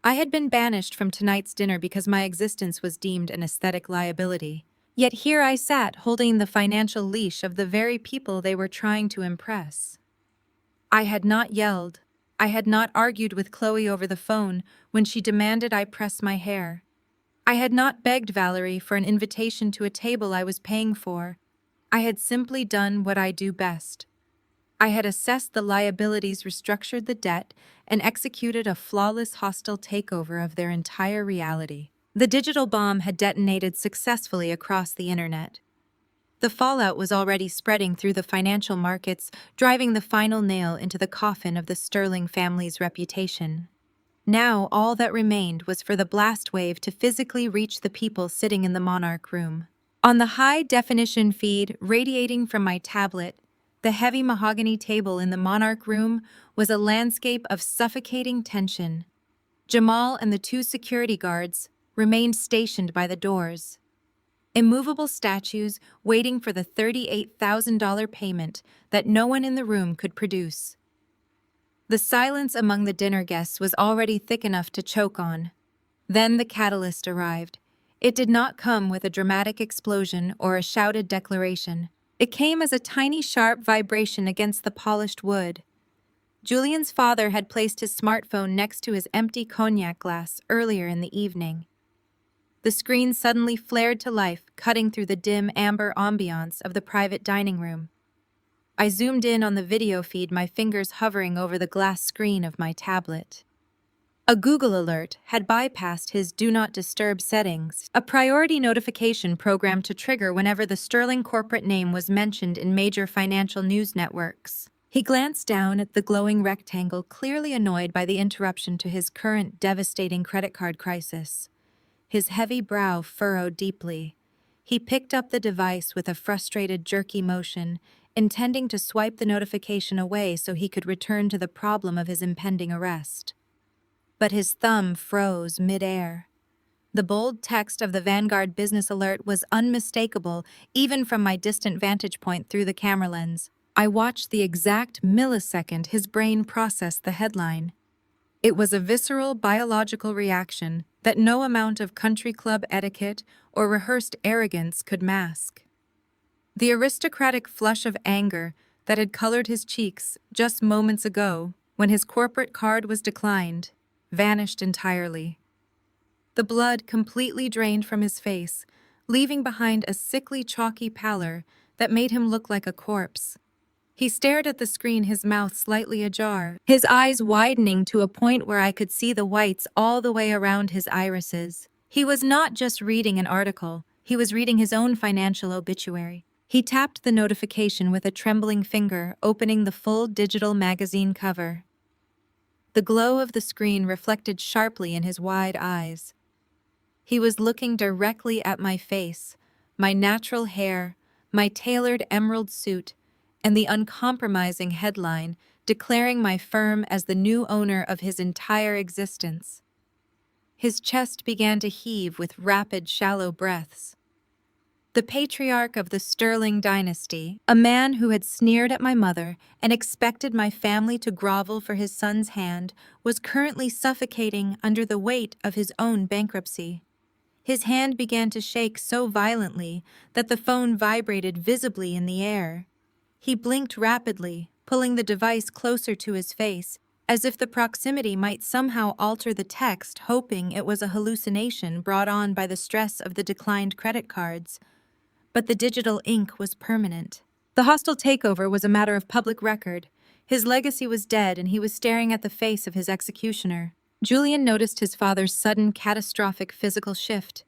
I had been banished from tonight's dinner because my existence was deemed an aesthetic liability. Yet here I sat holding the financial leash of the very people they were trying to impress. I had not yelled. I had not argued with Chloe over the phone when she demanded I press my hair. I had not begged Valerie for an invitation to a table I was paying for. I had simply done what I do best. I had assessed the liabilities, restructured the debt, and executed a flawless hostile takeover of their entire reality. The digital bomb had detonated successfully across the internet. The fallout was already spreading through the financial markets, driving the final nail into the coffin of the Sterling family's reputation. Now all that remained was for the blast wave to physically reach the people sitting in the Monarch room. On the high-definition feed radiating from my tablet, the heavy mahogany table in the Monarch room was a landscape of suffocating tension. Jamal and the two security guards remained stationed by the doors, immovable statues waiting for the $38,000 payment that no one in the room could produce. The silence among the dinner guests was already thick enough to choke on. Then the catalyst arrived. It did not come with a dramatic explosion or a shouted declaration. It came as a tiny sharp vibration against the polished wood. Julian's father had placed his smartphone next to his empty cognac glass earlier in the evening. The screen suddenly flared to life, cutting through the dim amber ambiance of the private dining room. I zoomed in on the video feed, my fingers hovering over the glass screen of my tablet. A Google alert had bypassed his Do Not Disturb settings, a priority notification programmed to trigger whenever the Sterling corporate name was mentioned in major financial news networks. He glanced down at the glowing rectangle, clearly annoyed by the interruption to his current devastating credit card crisis. His heavy brow furrowed deeply. He picked up the device with a frustrated, jerky motion, intending to swipe the notification away so he could return to the problem of his impending arrest. But his thumb froze mid-air. The bold text of the Vanguard business alert was unmistakable, even from my distant vantage point through the camera lens. I watched the exact millisecond his brain processed the headline. It was a visceral, biological reaction that no amount of country club etiquette or rehearsed arrogance could mask. The aristocratic flush of anger that had colored his cheeks just moments ago when his corporate card was declined vanished entirely. The blood completely drained from his face, leaving behind a sickly, chalky pallor that made him look like a corpse. He stared at the screen, his mouth slightly ajar, his eyes widening to a point where I could see the whites all the way around his irises. He was not just reading an article, he was reading his own financial obituary. He tapped the notification with a trembling finger, opening the full digital magazine cover. The glow of the screen reflected sharply in his wide eyes. He was looking directly at my face, my natural hair, my tailored emerald suit, and the uncompromising headline declaring my firm as the new owner of his entire existence. His chest began to heave with rapid, shallow breaths. The patriarch of the Sterling dynasty, a man who had sneered at my mother and expected my family to grovel for his son's hand, was currently suffocating under the weight of his own bankruptcy. His hand began to shake so violently that the phone vibrated visibly in the air. He blinked rapidly, pulling the device closer to his face, as if the proximity might somehow alter the text, hoping it was a hallucination brought on by the stress of the declined credit cards. But the digital ink was permanent. The hostile takeover was a matter of public record. His legacy was dead, and he was staring at the face of his executioner. Julian noticed his father's sudden, catastrophic physical shift.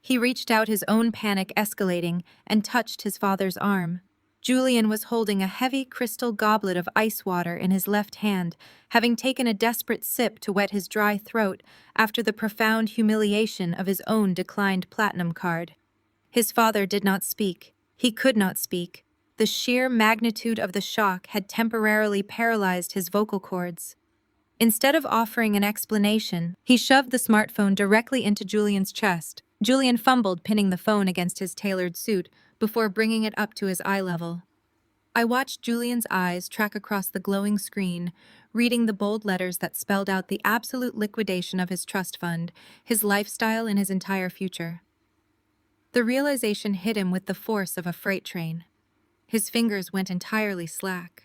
He reached out, his own panic escalating, and touched his father's arm. Julian was holding a heavy crystal goblet of ice water in his left hand, having taken a desperate sip to wet his dry throat after the profound humiliation of his own declined platinum card. His father did not speak. He could not speak. The sheer magnitude of the shock had temporarily paralyzed his vocal cords. Instead of offering an explanation, he shoved the smartphone directly into Julian's chest. Julian fumbled, pinning the phone against his tailored suit before bringing it up to his eye level. I watched Julian's eyes track across the glowing screen, reading the bold letters that spelled out the absolute liquidation of his trust fund, his lifestyle, and his entire future. The realization hit him with the force of a freight train. His fingers went entirely slack.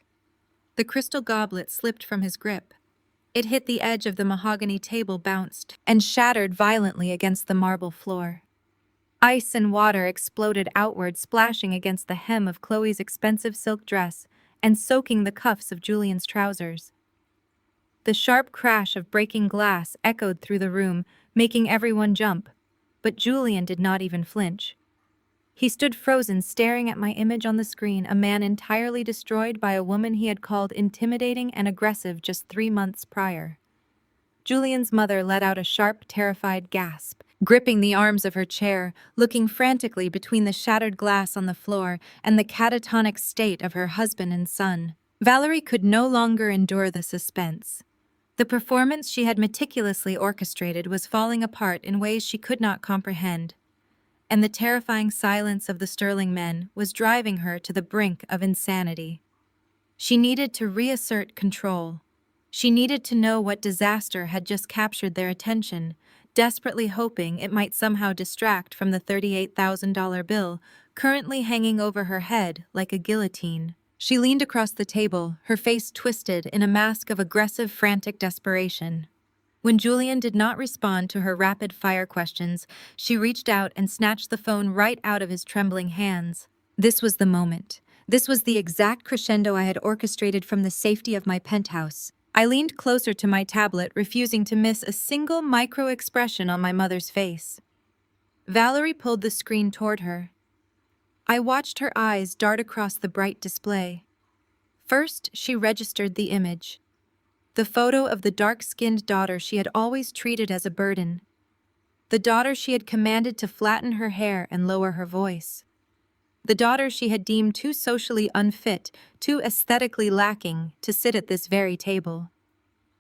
The crystal goblet slipped from his grip. It hit the edge of the mahogany table, bounced, and shattered violently against the marble floor. Ice and water exploded outward, splashing against the hem of Chloe's expensive silk dress and soaking the cuffs of Julian's trousers. The sharp crash of breaking glass echoed through the room, making everyone jump, but Julian did not even flinch. He stood frozen, staring at my image on the screen, a man entirely destroyed by a woman he had called intimidating and aggressive just 3 months prior. Julian's mother let out a sharp, terrified gasp, gripping the arms of her chair, looking frantically between the shattered glass on the floor and the catatonic state of her husband and son. Valerie could no longer endure the suspense. The performance she had meticulously orchestrated was falling apart in ways she could not comprehend, and the terrifying silence of the Sterling men was driving her to the brink of insanity. She needed to reassert control. She needed to know what disaster had just captured their attention, desperately hoping it might somehow distract from the $38,000 bill currently hanging over her head like a guillotine. She leaned across the table, her face twisted in a mask of aggressive, frantic desperation. When Julian did not respond to her rapid-fire questions, she reached out and snatched the phone right out of his trembling hands. This was the moment. This was the exact crescendo I had orchestrated from the safety of my penthouse. I leaned closer to my tablet, refusing to miss a single micro-expression on my mother's face. Valerie pulled the screen toward her. I watched her eyes dart across the bright display. First, she registered the image. The photo of the dark-skinned daughter she had always treated as a burden. The daughter she had commanded to flatten her hair and lower her voice. The daughter she had deemed too socially unfit, too aesthetically lacking to sit at this very table.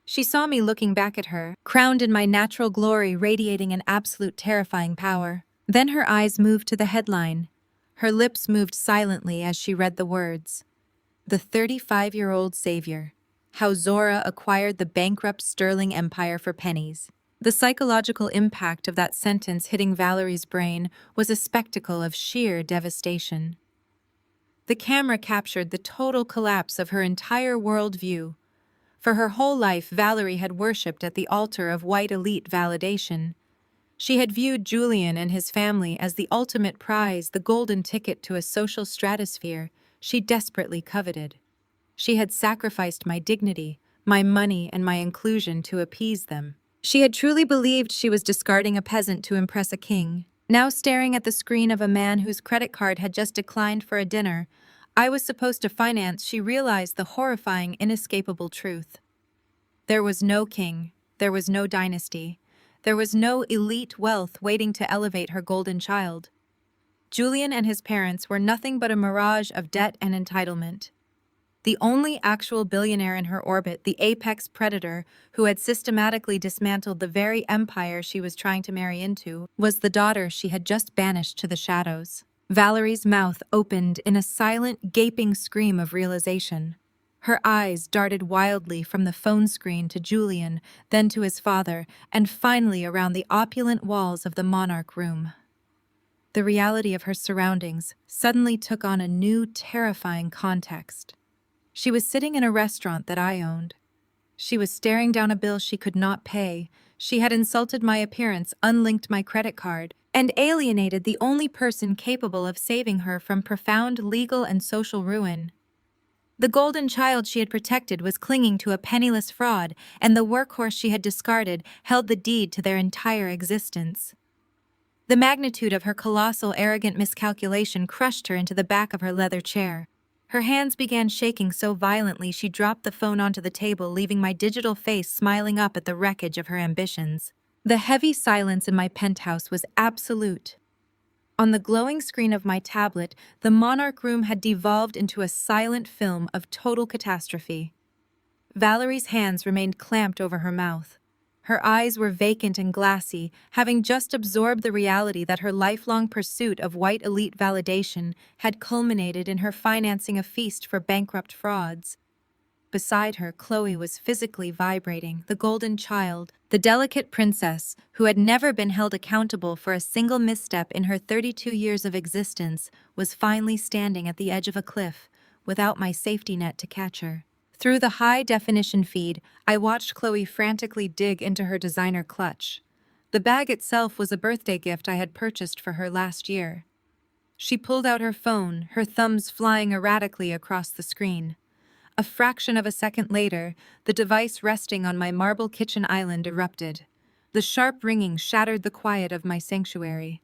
She saw me looking back at her, crowned in my natural glory, radiating an absolute terrifying power. Then her eyes moved to the headline. Her lips moved silently as she read the words. The 35-year-old savior. How Zora acquired the bankrupt Sterling Empire for pennies. The psychological impact of that sentence hitting Valerie's brain was a spectacle of sheer devastation. The camera captured the total collapse of her entire worldview. For her whole life, Valerie had worshipped at the altar of white elite validation. She had viewed Julian and his family as the ultimate prize, the golden ticket to a social stratosphere she desperately coveted. She had sacrificed my dignity, my money, and my inclusion to appease them. She had truly believed she was discarding a peasant to impress a king. Now, staring at the screen of a man whose credit card had just declined for a dinner I was supposed to finance, she realized the horrifying, inescapable truth. There was no king, there was no dynasty, there was no elite wealth waiting to elevate her golden child. Julian and his parents were nothing but a mirage of debt and entitlement. The only actual billionaire in her orbit, the apex predator who had systematically dismantled the very empire she was trying to marry into, was the daughter she had just banished to the shadows. Valerie's mouth opened in a silent, gaping scream of realization. Her eyes darted wildly from the phone screen to Julian, then to his father, and finally around the opulent walls of the monarch room. The reality of her surroundings suddenly took on a new, terrifying context. She was sitting in a restaurant that I owned. She was staring down a bill she could not pay. She had insulted my appearance, unlinked my credit card, and alienated the only person capable of saving her from profound legal and social ruin. The golden child she had protected was clinging to a penniless fraud, and the workhorse she had discarded held the deed to their entire existence. The magnitude of her colossal, arrogant miscalculation crushed her into the back of her leather chair. Her hands began shaking so violently she dropped the phone onto the table, leaving my digital face smiling up at the wreckage of her ambitions. The heavy silence in my penthouse was absolute. On the glowing screen of my tablet, the monarch room had devolved into a silent film of total catastrophe. Valerie's hands remained clamped over her mouth. Her eyes were vacant and glassy, having just absorbed the reality that her lifelong pursuit of white elite validation had culminated in her financing a feast for bankrupt frauds. Beside her, Chloe was physically vibrating, the golden child, the delicate princess who had never been held accountable for a single misstep in her 32 years of existence, was finally standing at the edge of a cliff, without my safety net to catch her. Through the high-definition feed, I watched Chloe frantically dig into her designer clutch. The bag itself was a birthday gift I had purchased for her last year. She pulled out her phone, her thumbs flying erratically across the screen. A fraction of a second later, the device resting on my marble kitchen island erupted. The sharp ringing shattered the quiet of my sanctuary.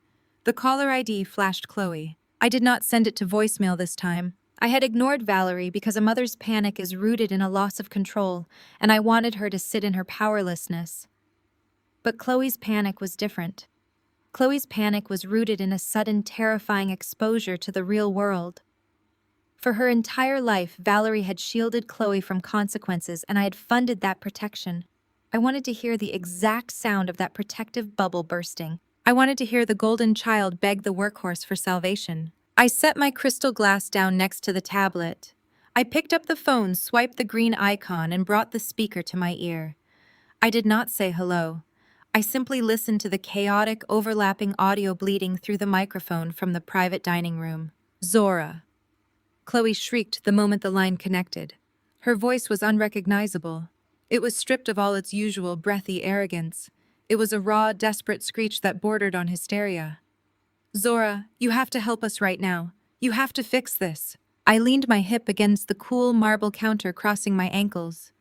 The caller ID flashed Chloe. I did not send it to voicemail this time. I had ignored Valerie because a mother's panic is rooted in a loss of control, and I wanted her to sit in her powerlessness. But Chloe's panic was different. Chloe's panic was rooted in a sudden, terrifying exposure to the real world. For her entire life, Valerie had shielded Chloe from consequences, and I had funded that protection. I wanted to hear the exact sound of that protective bubble bursting. I wanted to hear the golden child beg the workhorse for salvation. I set my crystal glass down next to the tablet. I picked up the phone, swiped the green icon, and brought the speaker to my ear. I did not say hello. I simply listened to the chaotic, overlapping audio bleeding through the microphone from the private dining room. Zora. Chloe shrieked the moment the line connected. Her voice was unrecognizable. It was stripped of all its usual breathy arrogance. It was a raw, desperate screech that bordered on hysteria. Zora, you have to help us right now. You have to fix this. I leaned my hip against the cool marble counter crossing my ankles.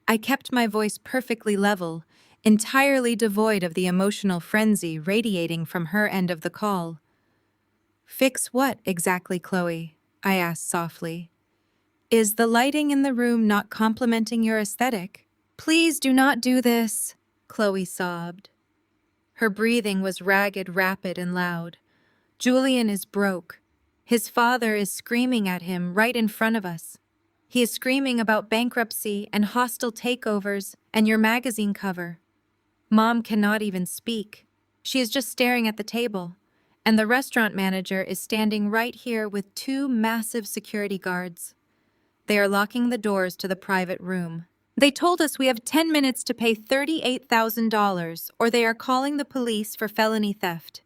I kept my voice perfectly level, entirely devoid of the emotional frenzy radiating from her end of the call. Fix what exactly, Chloe? I asked softly. Is the lighting in the room not complementing your aesthetic? Please do not do this, Chloe sobbed. Her breathing was ragged, rapid, and loud. Julian is broke. His father is screaming at him right in front of us. He is screaming about bankruptcy and hostile takeovers and your magazine cover. Mom cannot even speak. She is just staring at the table, and the restaurant manager is standing right here with two massive security guards. They are locking the doors to the private room. They told us we have 10 minutes to pay $38,000 or they are calling the police for felony theft.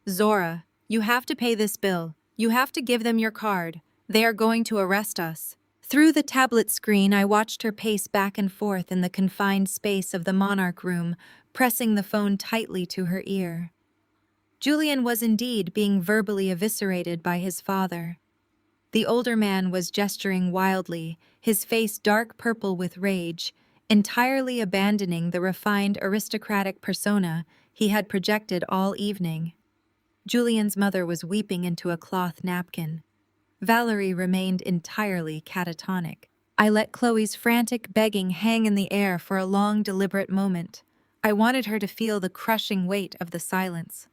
Zora, you have to pay this bill. You have to give them your card. They are going to arrest us. Through the tablet screen, I watched her pace back and forth in the confined space of the Monarch room, pressing the phone tightly to her ear. Julian was indeed being verbally eviscerated by his father. The older man was gesturing wildly, his face dark purple with rage, entirely abandoning the refined aristocratic persona he had projected all evening. Julian's mother was weeping into a cloth napkin. Valerie remained entirely catatonic. I let Chloe's frantic begging hang in the air for a long, deliberate moment. I wanted her to feel the crushing weight of the silence.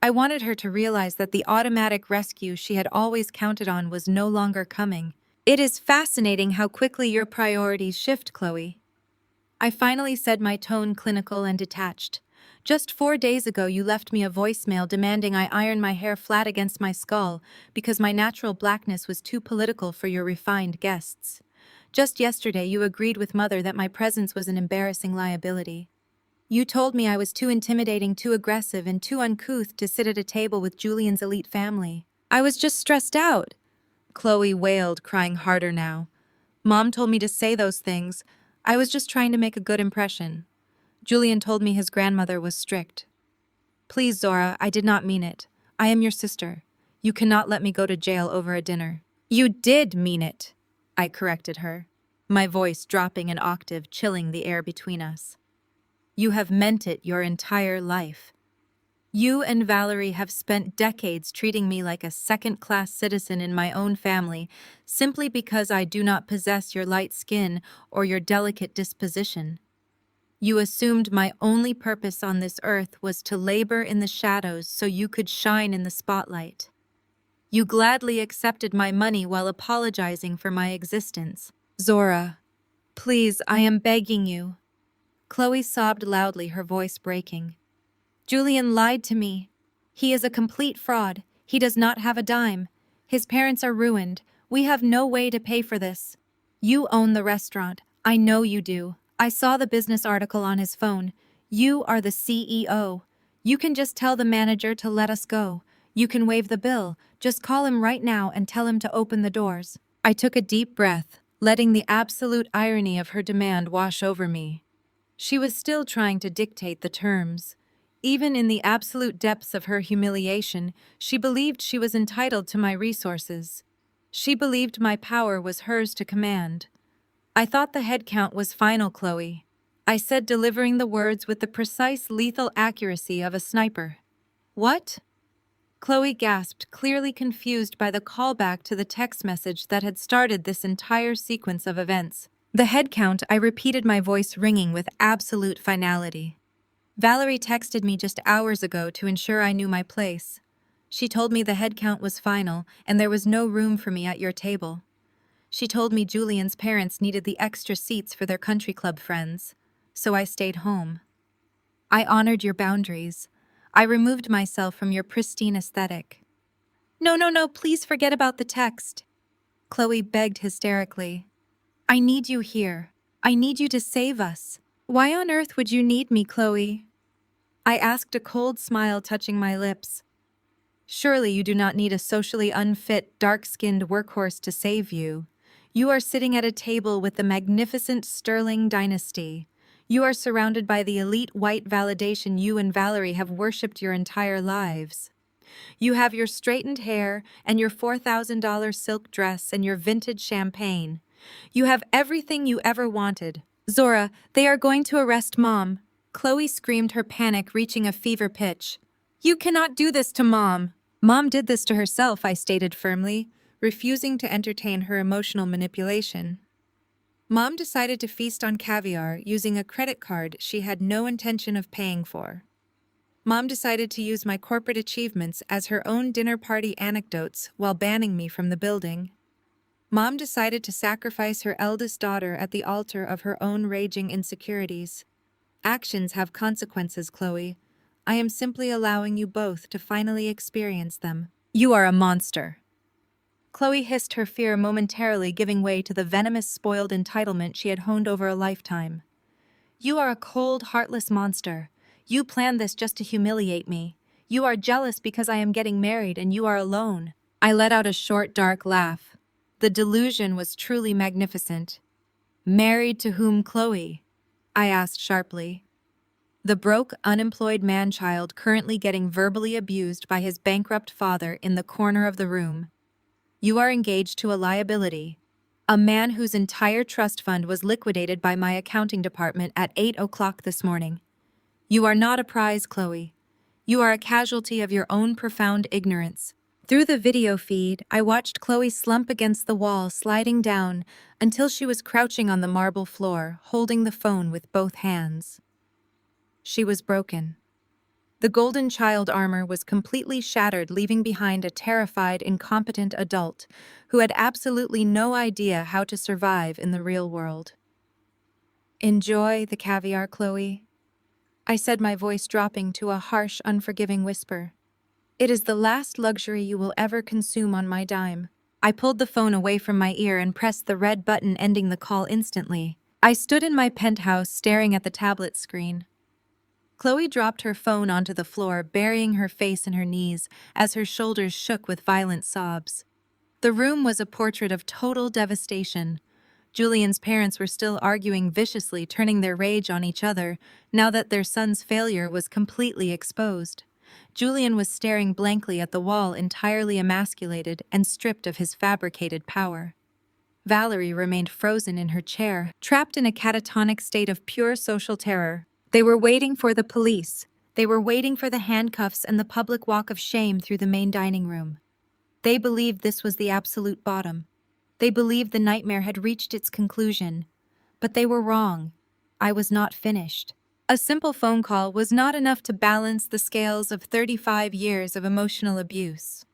I wanted her to realize that the automatic rescue she had always counted on was no longer coming. It is fascinating how quickly your priorities shift, Chloe. I finally said, my tone clinical and detached. Just 4 days ago you left me a voicemail demanding I iron my hair flat against my skull because my natural blackness was too political for your refined guests. Just yesterday you agreed with Mother that my presence was an embarrassing liability. You told me I was too intimidating, too aggressive, and too uncouth to sit at a table with Julian's elite family. I was just stressed out. Chloe wailed, crying harder now. Mom told me to say those things. I was just trying to make a good impression. Julian told me his grandmother was strict. Please, Zora, I did not mean it. I am your sister. You cannot let me go to jail over a dinner. You did mean it, I corrected her, my voice dropping an octave, chilling the air between us. You have meant it your entire life. You and Valerie have spent decades treating me like a second-class citizen in my own family simply because I do not possess your light skin or your delicate disposition. You assumed my only purpose on this earth was to labor in the shadows so you could shine in the spotlight. You gladly accepted my money while apologizing for my existence. Zora, please, I am begging you. Chloe sobbed loudly, her voice breaking. Julian lied to me. He is a complete fraud. He does not have a dime. His parents are ruined. We have no way to pay for this. You own the restaurant. I know you do. I saw the business article on his phone. You are the CEO. You can just tell the manager to let us go. You can waive the bill. Just call him right now and tell him to open the doors. I took a deep breath, letting the absolute irony of her demand wash over me. She was still trying to dictate the terms. Even in the absolute depths of her humiliation, she believed she was entitled to my resources. She believed my power was hers to command. I thought the headcount was final, Chloe. I said, delivering the words with the precise, lethal accuracy of a sniper. What? Chloe gasped, clearly confused by the callback to the text message that had started this entire sequence of events. The head count, I repeated, my voice ringing with absolute finality. Valerie texted me just hours ago to ensure I knew my place. She told me the head count was final and there was no room for me at your table. She told me Julian's parents needed the extra seats for their country club friends, so I stayed home. I honored your boundaries. I removed myself from your pristine aesthetic. No, no, no, please forget about the text. Chloe begged hysterically. I need you here. I need you to save us. Why on earth would you need me, Chloe? I asked, a cold smile touching my lips. Surely you do not need a socially unfit, dark-skinned workhorse to save you. You are sitting at a table with the magnificent Sterling dynasty. You are surrounded by the elite white validation you and Valerie have worshipped your entire lives. You have your straightened hair and your $4,000 silk dress and your vintage champagne. You have everything you ever wanted. Zora, they are going to arrest Mom. Chloe screamed, her panic reaching a fever pitch. You cannot do this to Mom. Mom did this to herself, I stated firmly, refusing to entertain her emotional manipulation. Mom decided to feast on caviar using a credit card she had no intention of paying for. Mom decided to use my corporate achievements as her own dinner party anecdotes while banning me from the building. Mom decided to sacrifice her eldest daughter at the altar of her own raging insecurities. Actions have consequences, Chloe. I am simply allowing you both to finally experience them. You are a monster. Chloe hissed, her fear momentarily giving way to the venomous, spoiled entitlement she had honed over a lifetime. You are a cold, heartless monster. You planned this just to humiliate me. You are jealous because I am getting married and you are alone. I let out a short, dark laugh. The delusion was truly magnificent. Married to whom, Chloe? I asked sharply. The broke, unemployed man-child currently getting verbally abused by his bankrupt father in the corner of the room. You are engaged to a liability. A man whose entire trust fund was liquidated by my accounting department at 8 o'clock this morning. You are not a prize, Chloe. You are a casualty of your own profound ignorance. Through the video feed, I watched Chloe slump against the wall, sliding down until she was crouching on the marble floor, holding the phone with both hands. She was broken. The golden child armor was completely shattered, leaving behind a terrified, incompetent adult who had absolutely no idea how to survive in the real world. Enjoy the caviar, Chloe, I said, my voice dropping to a harsh, unforgiving whisper. It is the last luxury you will ever consume on my dime. I pulled the phone away from my ear and pressed the red button, ending the call instantly. I stood in my penthouse, staring at the tablet screen. Chloe dropped her phone onto the floor, burying her face in her knees as her shoulders shook with violent sobs. The room was a portrait of total devastation. Julian's parents were still arguing viciously, turning their rage on each other now that their son's failure was completely exposed. Julian was staring blankly at the wall, entirely emasculated and stripped of his fabricated power. Valerie remained frozen in her chair, trapped in a catatonic state of pure social terror. They were waiting for the police. They were waiting for the handcuffs and the public walk of shame through the main dining room. They believed this was the absolute bottom. They believed the nightmare had reached its conclusion. But they were wrong. I was not finished. A simple phone call was not enough to balance the scales of 35 years of emotional abuse.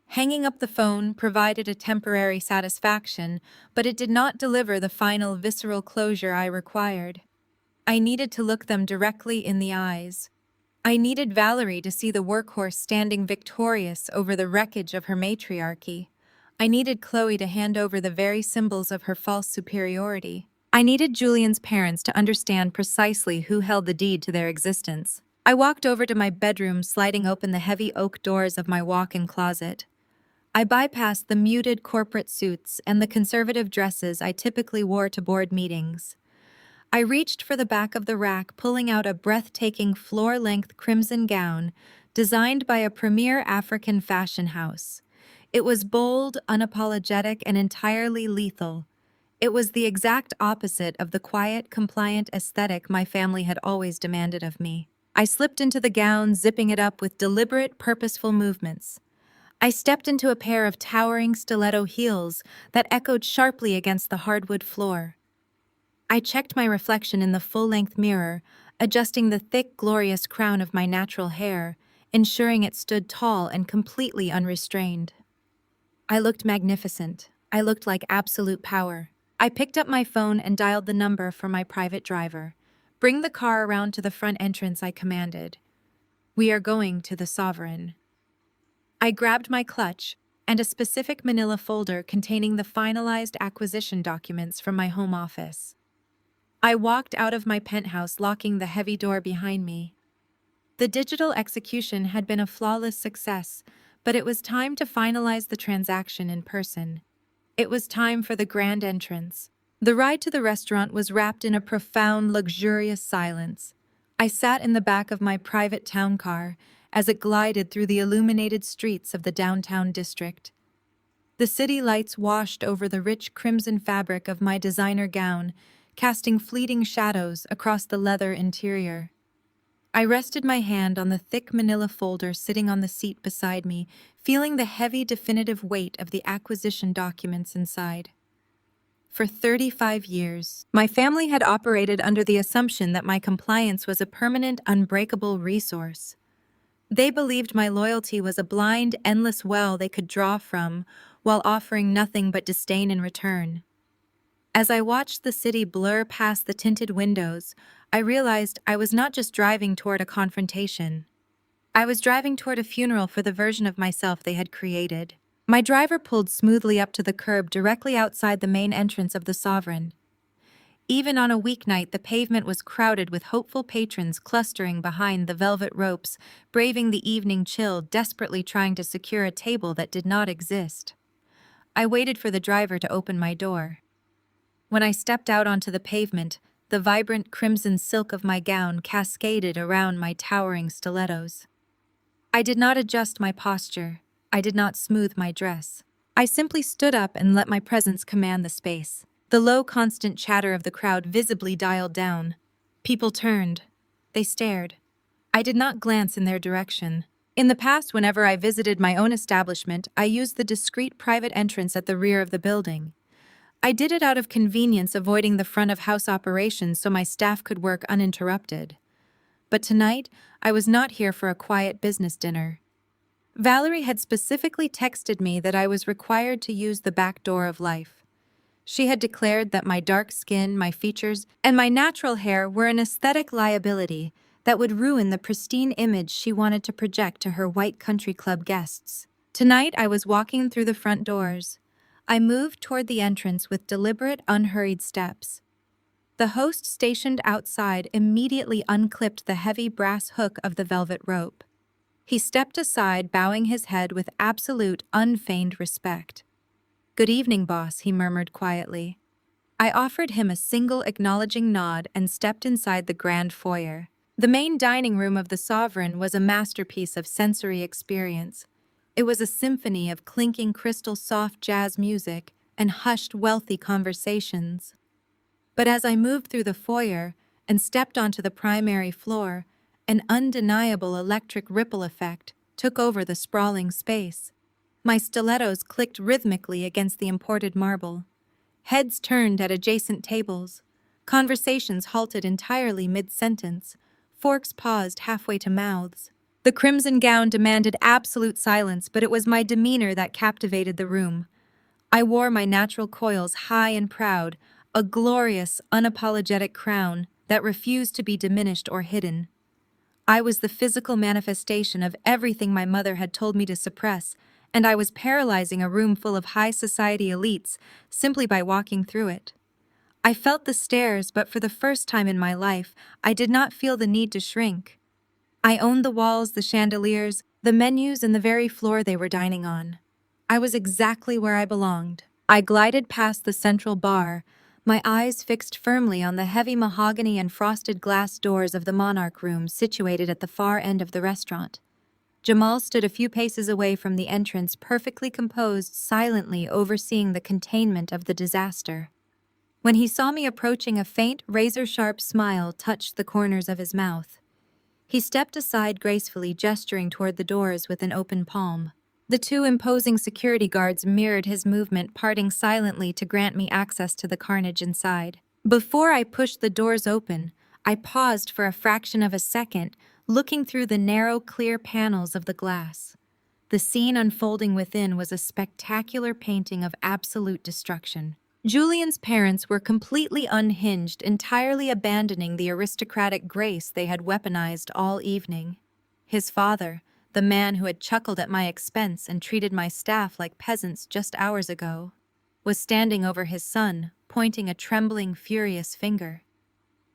Hanging up the phone provided a temporary satisfaction, but it did not deliver the final visceral closure I required. I needed to look them directly in the eyes. I needed Valerie to see the workhorse standing victorious over the wreckage of her matriarchy. I needed Chloe to hand over the very symbols of her false superiority. I needed Julian's parents to understand precisely who held the deed to their existence. I walked over to my bedroom, sliding open the heavy oak doors of my walk-in closet. I bypassed the muted corporate suits and the conservative dresses I typically wore to board meetings. I reached for the back of the rack, pulling out a breathtaking floor-length crimson gown designed by a premier African fashion house. It was bold, unapologetic, and entirely lethal. It was the exact opposite of the quiet, compliant aesthetic my family had always demanded of me. I slipped into the gown, zipping it up with deliberate, purposeful movements. I stepped into a pair of towering stiletto heels that echoed sharply against the hardwood floor. I checked my reflection in the full-length mirror, adjusting the thick, glorious crown of my natural hair, ensuring it stood tall and completely unrestrained. I looked magnificent. I looked like absolute power. I picked up my phone and dialed the number for my private driver. "Bring the car around to the front entrance," I commanded. "We are going to the Sovereign." I grabbed my clutch and a specific manila folder containing the finalized acquisition documents from my home office. I walked out of my penthouse, locking the heavy door behind me. The digital execution had been a flawless success, but it was time to finalize the transaction in person. It was time for the grand entrance. The ride to the restaurant was wrapped in a profound, luxurious silence. I sat in the back of my private town car as it glided through the illuminated streets of the downtown district. The city lights washed over the rich crimson fabric of my designer gown, casting fleeting shadows across the leather interior. I rested my hand on the thick manila folder sitting on the seat beside me, feeling the heavy, definitive weight of the acquisition documents inside. For 35 years, my family had operated under the assumption that my compliance was a permanent, unbreakable resource. They believed my loyalty was a blind, endless well they could draw from, while offering nothing but disdain in return. As I watched the city blur past the tinted windows, I realized I was not just driving toward a confrontation. I was driving toward a funeral for the version of myself they had created. My driver pulled smoothly up to the curb directly outside the main entrance of the Sovereign. Even on a weeknight, the pavement was crowded with hopeful patrons clustering behind the velvet ropes, braving the evening chill, desperately trying to secure a table that did not exist. I waited for the driver to open my door. When I stepped out onto the pavement, the vibrant crimson silk of my gown cascaded around my towering stilettos. I did not adjust my posture. I did not smooth my dress. I simply stood up and let my presence command the space. The low, constant chatter of the crowd visibly dialed down. People turned. They stared. I did not glance in their direction. In the past, whenever I visited my own establishment, I used the discreet private entrance at the rear of the building. I did it out of convenience, avoiding the front-of-house operations so my staff could work uninterrupted. But tonight, I was not here for a quiet business dinner. Valerie had specifically texted me that I was required to use the back door of life. She had declared that my dark skin, my features, and my natural hair were an aesthetic liability that would ruin the pristine image she wanted to project to her white country club guests. Tonight, I was walking through the front doors. I moved toward the entrance with deliberate, unhurried steps. The host stationed outside immediately unclipped the heavy brass hook of the velvet rope. He stepped aside, bowing his head with absolute, unfeigned respect. "Good evening, boss," he murmured quietly. I offered him a single acknowledging nod and stepped inside the grand foyer. The main dining room of the Sovereign was a masterpiece of sensory experience. It was a symphony of clinking crystal soft jazz music and hushed wealthy conversations. But as I moved through the foyer and stepped onto the primary floor, an undeniable electric ripple effect took over the sprawling space. My stilettos clicked rhythmically against the imported marble. Heads turned at adjacent tables. Conversations halted entirely mid-sentence. Forks paused halfway to mouths. The crimson gown demanded absolute silence, but it was my demeanor that captivated the room. I wore my natural coils high and proud, a glorious, unapologetic crown that refused to be diminished or hidden. I was the physical manifestation of everything my mother had told me to suppress, and I was paralyzing a room full of high society elites simply by walking through it. I felt the stares, but for the first time in my life, I did not feel the need to shrink. I owned the walls, the chandeliers, the menus, and the very floor they were dining on. I was exactly where I belonged. I glided past the central bar, my eyes fixed firmly on the heavy mahogany and frosted glass doors of the Monarch Room situated at the far end of the restaurant. Jamal stood a few paces away from the entrance, perfectly composed, silently overseeing the containment of the disaster. When he saw me approaching, a faint, razor-sharp smile touched the corners of his mouth. He stepped aside gracefully, gesturing toward the doors with an open palm. The two imposing security guards mirrored his movement, parting silently to grant me access to the carnage inside. Before I pushed the doors open, I paused for a fraction of a second, looking through the narrow, clear panels of the glass. The scene unfolding within was a spectacular painting of absolute destruction. Julian's parents were completely unhinged, entirely abandoning the aristocratic grace they had weaponized all evening. His father, the man who had chuckled at my expense and treated my staff like peasants just hours ago, was standing over his son, pointing a trembling, furious finger.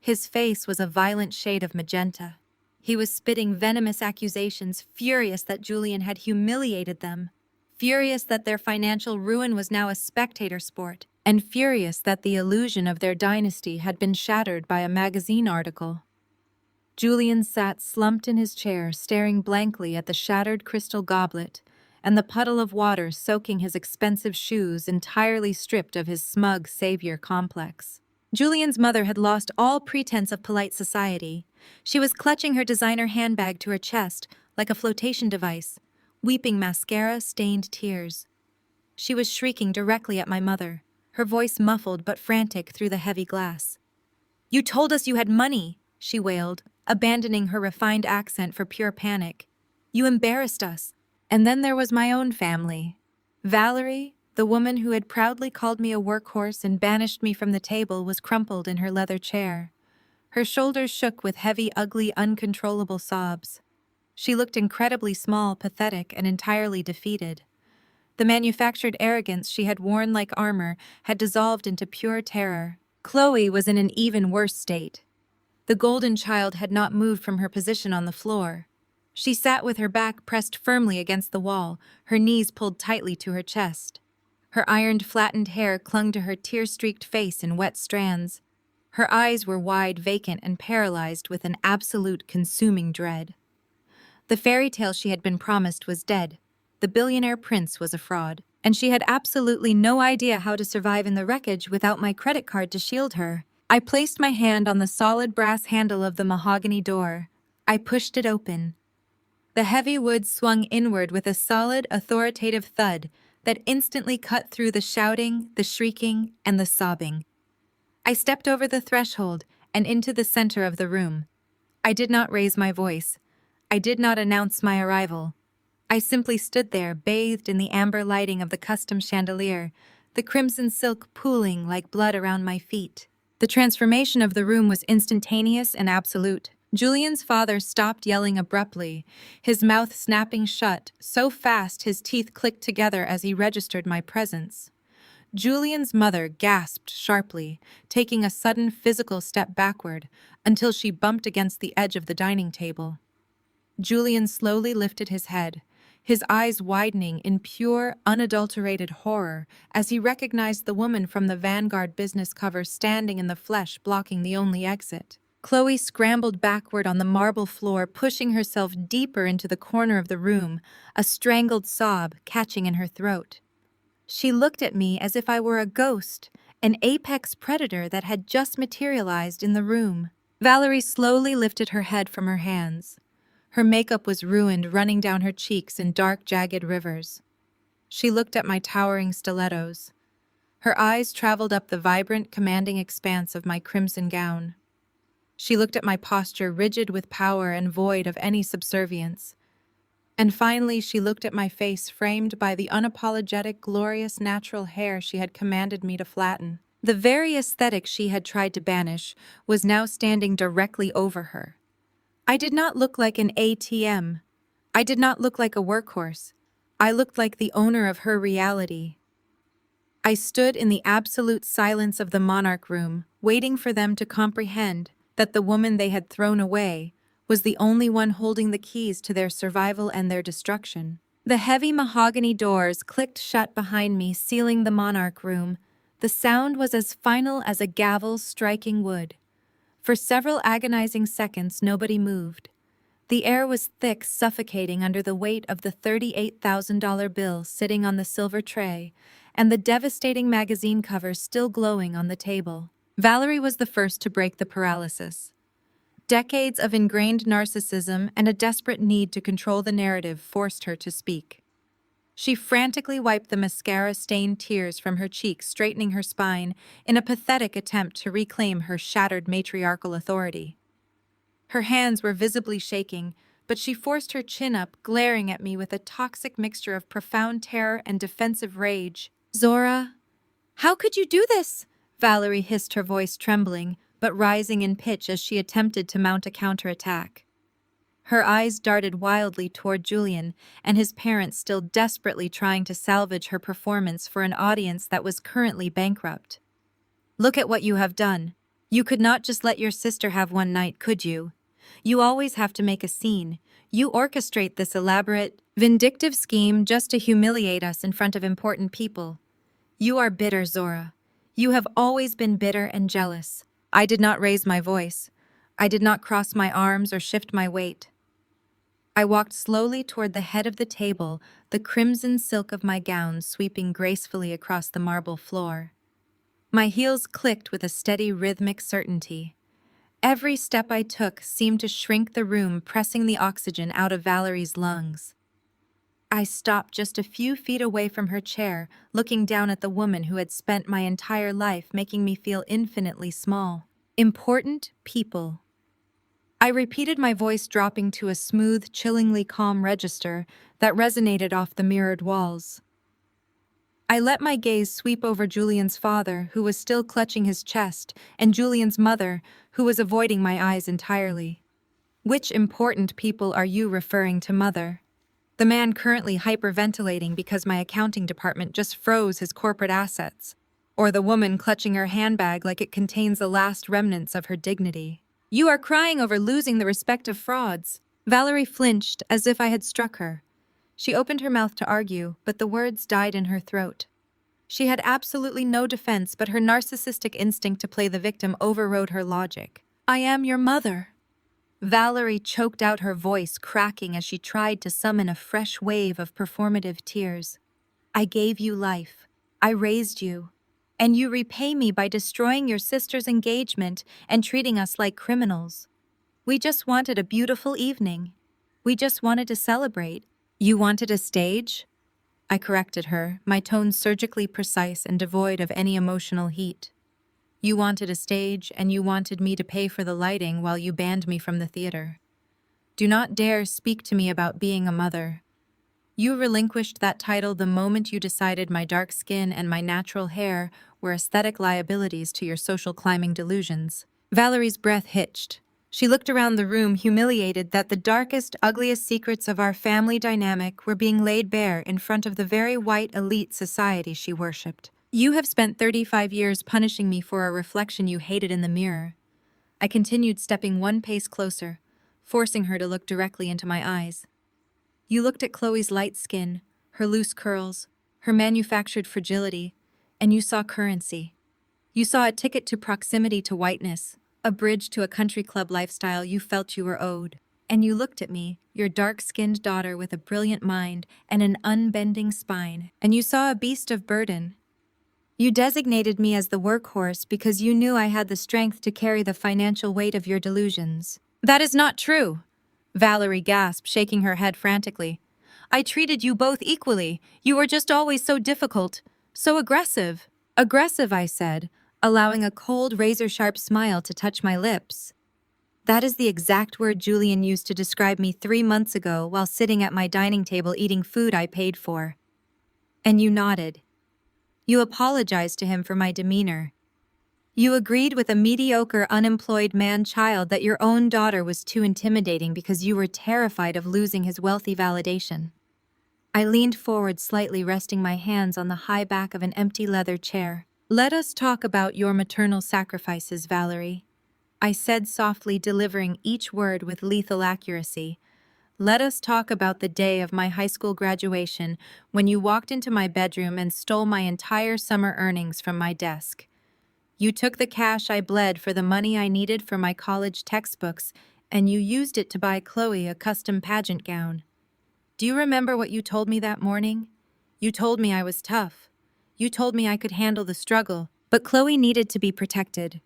His face was a violent shade of magenta. He was spitting venomous accusations, furious that Julian had humiliated them, furious that their financial ruin was now a spectator sport, and furious that the illusion of their dynasty had been shattered by a magazine article. Julian sat slumped in his chair, staring blankly at the shattered crystal goblet and the puddle of water soaking his expensive shoes, entirely stripped of his smug savior complex. Julian's mother had lost all pretense of polite society. She was clutching her designer handbag to her chest like a flotation device, weeping mascara-stained tears. She was shrieking directly at my mother, her voice muffled but frantic through the heavy glass. "You told us you had money," she wailed, abandoning her refined accent for pure panic. "You embarrassed us." And then there was my own family. Valerie, the woman who had proudly called me a workhorse and banished me from the table, was crumpled in her leather chair. Her shoulders shook with heavy, ugly, uncontrollable sobs. She looked incredibly small, pathetic, and entirely defeated. The manufactured arrogance she had worn like armor had dissolved into pure terror. Chloe was in an even worse state. The golden child had not moved from her position on the floor. She sat with her back pressed firmly against the wall, her knees pulled tightly to her chest. Her ironed, flattened hair clung to her tear-streaked face in wet strands. Her eyes were wide, vacant, and paralyzed with an absolute, consuming dread. The fairy tale she had been promised was dead. The billionaire prince was a fraud, and she had absolutely no idea how to survive in the wreckage without my credit card to shield her. I placed my hand on the solid brass handle of the mahogany door. I pushed it open. The heavy wood swung inward with a solid, authoritative thud that instantly cut through the shouting, the shrieking, and the sobbing. I stepped over the threshold and into the center of the room. I did not raise my voice. I did not announce my arrival. I simply stood there, bathed in the amber lighting of the custom chandelier, the crimson silk pooling like blood around my feet. The transformation of the room was instantaneous and absolute. Julian's father stopped yelling abruptly, his mouth snapping shut, so fast his teeth clicked together as he registered my presence. Julian's mother gasped sharply, taking a sudden physical step backward until she bumped against the edge of the dining table. Julian slowly lifted his head, his eyes widening in pure, unadulterated horror as he recognized the woman from the Vanguard business cover standing in the flesh, blocking the only exit. Chloe scrambled backward on the marble floor, pushing herself deeper into the corner of the room, a strangled sob catching in her throat. She looked at me as if I were a ghost, an apex predator that had just materialized in the room. Valerie slowly lifted her head from her hands. Her makeup was ruined, running down her cheeks in dark, jagged rivers. She looked at my towering stilettos. Her eyes traveled up the vibrant, commanding expanse of my crimson gown. She looked at my posture, rigid with power and void of any subservience. And finally, she looked at my face, framed by the unapologetic, glorious, natural hair she had commanded me to flatten. The very aesthetic she had tried to banish was now standing directly over her. I did not look like an ATM. I did not look like a workhorse. I looked like the owner of her reality. I stood in the absolute silence of the monarch room, waiting for them to comprehend that the woman they had thrown away was the only one holding the keys to their survival and their destruction. The heavy mahogany doors clicked shut behind me, sealing the monarch room. The sound was as final as a gavel striking wood. For several agonizing seconds, nobody moved. The air was thick, suffocating under the weight of the $38,000 bill sitting on the silver tray and the devastating magazine cover still glowing on the table. Valerie was the first to break the paralysis. Decades of ingrained narcissism and a desperate need to control the narrative forced her to speak. She frantically wiped the mascara-stained tears from her cheeks, straightening her spine in a pathetic attempt to reclaim her shattered matriarchal authority. Her hands were visibly shaking, but she forced her chin up, glaring at me with a toxic mixture of profound terror and defensive rage. "Zora, how could you do this?" Valerie hissed, her voice trembling, but rising in pitch as she attempted to mount a counterattack. Her eyes darted wildly toward Julian and his parents, still desperately trying to salvage her performance for an audience that was currently bankrupt. "Look at what you have done. You could not just let your sister have one night, could you? You always have to make a scene. You orchestrate this elaborate, vindictive scheme just to humiliate us in front of important people. You are bitter, Zora. You have always been bitter and jealous." I did not raise my voice. I did not cross my arms or shift my weight. I walked slowly toward the head of the table, the crimson silk of my gown sweeping gracefully across the marble floor. My heels clicked with a steady, rhythmic certainty. Every step I took seemed to shrink the room, pressing the oxygen out of Valerie's lungs. I stopped just a few feet away from her chair, looking down at the woman who had spent my entire life making me feel infinitely small. Important people. I repeated, my voice dropping to a smooth, chillingly calm register that resonated off the mirrored walls. I let my gaze sweep over Julian's father, who was still clutching his chest, and Julian's mother, who was avoiding my eyes entirely. "Which important people are you referring to, Mother?" The man currently hyperventilating because my accounting department just froze his corporate assets. Or the woman clutching her handbag like it contains the last remnants of her dignity. "You are crying over losing the respect of frauds." Valerie flinched as if I had struck her. She opened her mouth to argue, but the words died in her throat. She had absolutely no defense, but her narcissistic instinct to play the victim overrode her logic. "I am your mother." Valerie choked out, her voice cracking as she tried to summon a fresh wave of performative tears. "I gave you life. I raised you. And you repay me by destroying your sister's engagement and treating us like criminals. We just wanted a beautiful evening. We just wanted to celebrate." "You wanted a stage?" I corrected her, my tone surgically precise and devoid of any emotional heat. "You wanted a stage, and you wanted me to pay for the lighting while you banned me from the theater. Do not dare speak to me about being a mother. You relinquished that title the moment you decided my dark skin and my natural hair were aesthetic liabilities to your social climbing delusions." Valerie's breath hitched. She looked around the room, humiliated that the darkest, ugliest secrets of our family dynamic were being laid bare in front of the very white elite society she worshipped. "You have spent 35 years punishing me for a reflection you hated in the mirror." I continued, stepping one pace closer, forcing her to look directly into my eyes. "You looked at Chloe's light skin, her loose curls, her manufactured fragility, and you saw currency. You saw a ticket to proximity to whiteness, a bridge to a country club lifestyle you felt you were owed. And you looked at me, your dark-skinned daughter with a brilliant mind and an unbending spine, and you saw a beast of burden. You designated me as the workhorse because you knew I had the strength to carry the financial weight of your delusions." "That is not true," Valerie gasped, shaking her head frantically. "I treated you both equally. You were just always so difficult, so aggressive." "Aggressive," I said, allowing a cold, razor-sharp smile to touch my lips. "That is the exact word Julian used to describe me 3 months ago while sitting at my dining table eating food I paid for." And you nodded. You apologized to him for my demeanor. You agreed with a mediocre, unemployed man-child that your own daughter was too intimidating because you were terrified of losing his wealthy validation. I leaned forward slightly, resting my hands on the high back of an empty leather chair. "Let us talk about your maternal sacrifices, Valerie," I said softly, delivering each word with lethal accuracy. "Let us talk about the day of my high school graduation when you walked into my bedroom and stole my entire summer earnings from my desk. You took the cash I bled for the money I needed for my college textbooks, and you used it to buy Chloe a custom pageant gown. Do you remember what you told me that morning? You told me I was tough. You told me I could handle the struggle, but Chloe needed to be protected.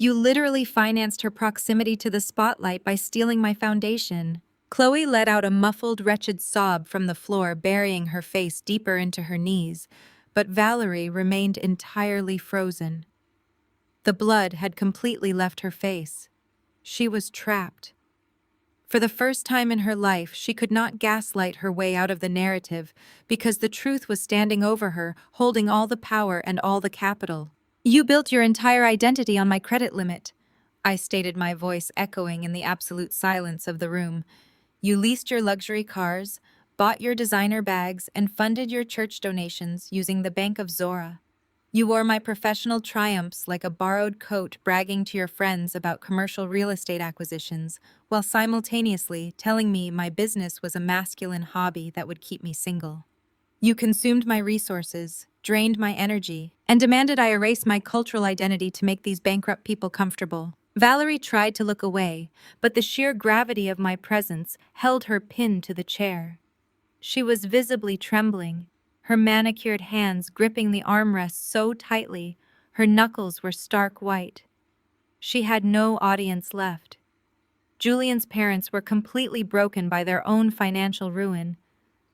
You literally financed her proximity to the spotlight by stealing my foundation. Chloe let out a muffled, wretched sob from the floor, burying her face deeper into her knees, but Valerie remained entirely frozen. The blood had completely left her face. She was trapped. For the first time in her life, she could not gaslight her way out of the narrative because the truth was standing over her, holding all the power and all the capital. You built your entire identity on my credit limit, I stated, my voice echoing in the absolute silence of the room. You leased your luxury cars, bought your designer bags, and funded your church donations using the Bank of Zora. You wore my professional triumphs like a borrowed coat, bragging to your friends about commercial real estate acquisitions, while simultaneously telling me my business was a masculine hobby that would keep me single. You consumed my resources, drained my energy, and demanded I erase my cultural identity to make these bankrupt people comfortable. Valerie tried to look away, but the sheer gravity of my presence held her pinned to the chair. She was visibly trembling, her manicured hands gripping the armrests so tightly, her knuckles were stark white. She had no audience left. Julian's parents were completely broken by their own financial ruin.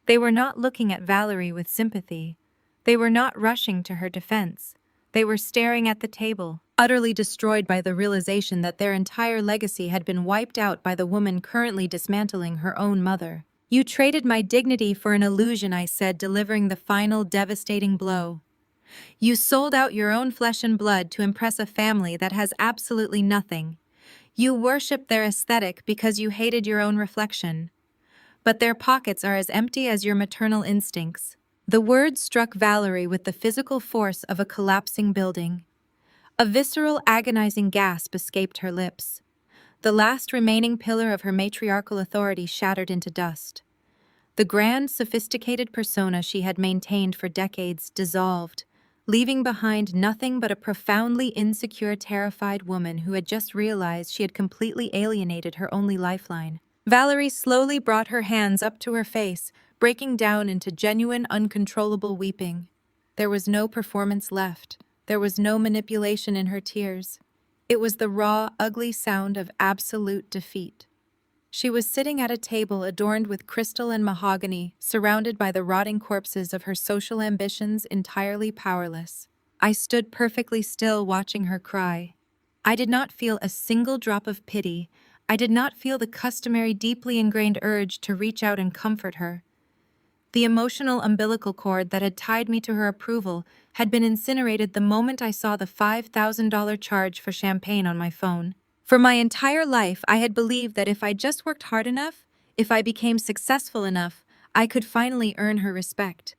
They were not looking at Valerie with sympathy. They were not rushing to her defense. They were staring at the table, utterly destroyed by the realization that their entire legacy had been wiped out by the woman currently dismantling her own mother. You traded my dignity for an illusion, I said, delivering the final devastating blow. You sold out your own flesh and blood to impress a family that has absolutely nothing. You worship their aesthetic because you hated your own reflection. But their pockets are as empty as your maternal instincts. The words struck Valerie with the physical force of a collapsing building. A visceral, agonizing gasp escaped her lips. The last remaining pillar of her matriarchal authority shattered into dust. The grand, sophisticated persona she had maintained for decades dissolved, leaving behind nothing but a profoundly insecure, terrified woman who had just realized she had completely alienated her only lifeline. Valerie slowly brought her hands up to her face, breaking down into genuine, uncontrollable weeping. There was no performance left. There was no manipulation in her tears. It was the raw, ugly sound of absolute defeat. She was sitting at a table adorned with crystal and mahogany, surrounded by the rotting corpses of her social ambitions, entirely powerless. I stood perfectly still, watching her cry. I did not feel a single drop of pity. I did not feel the customary deeply ingrained urge to reach out and comfort her. The emotional umbilical cord that had tied me to her approval had been incinerated the moment I saw the $5,000 charge for champagne on my phone. For my entire life, I had believed that if I just worked hard enough, if I became successful enough, I could finally earn her respect.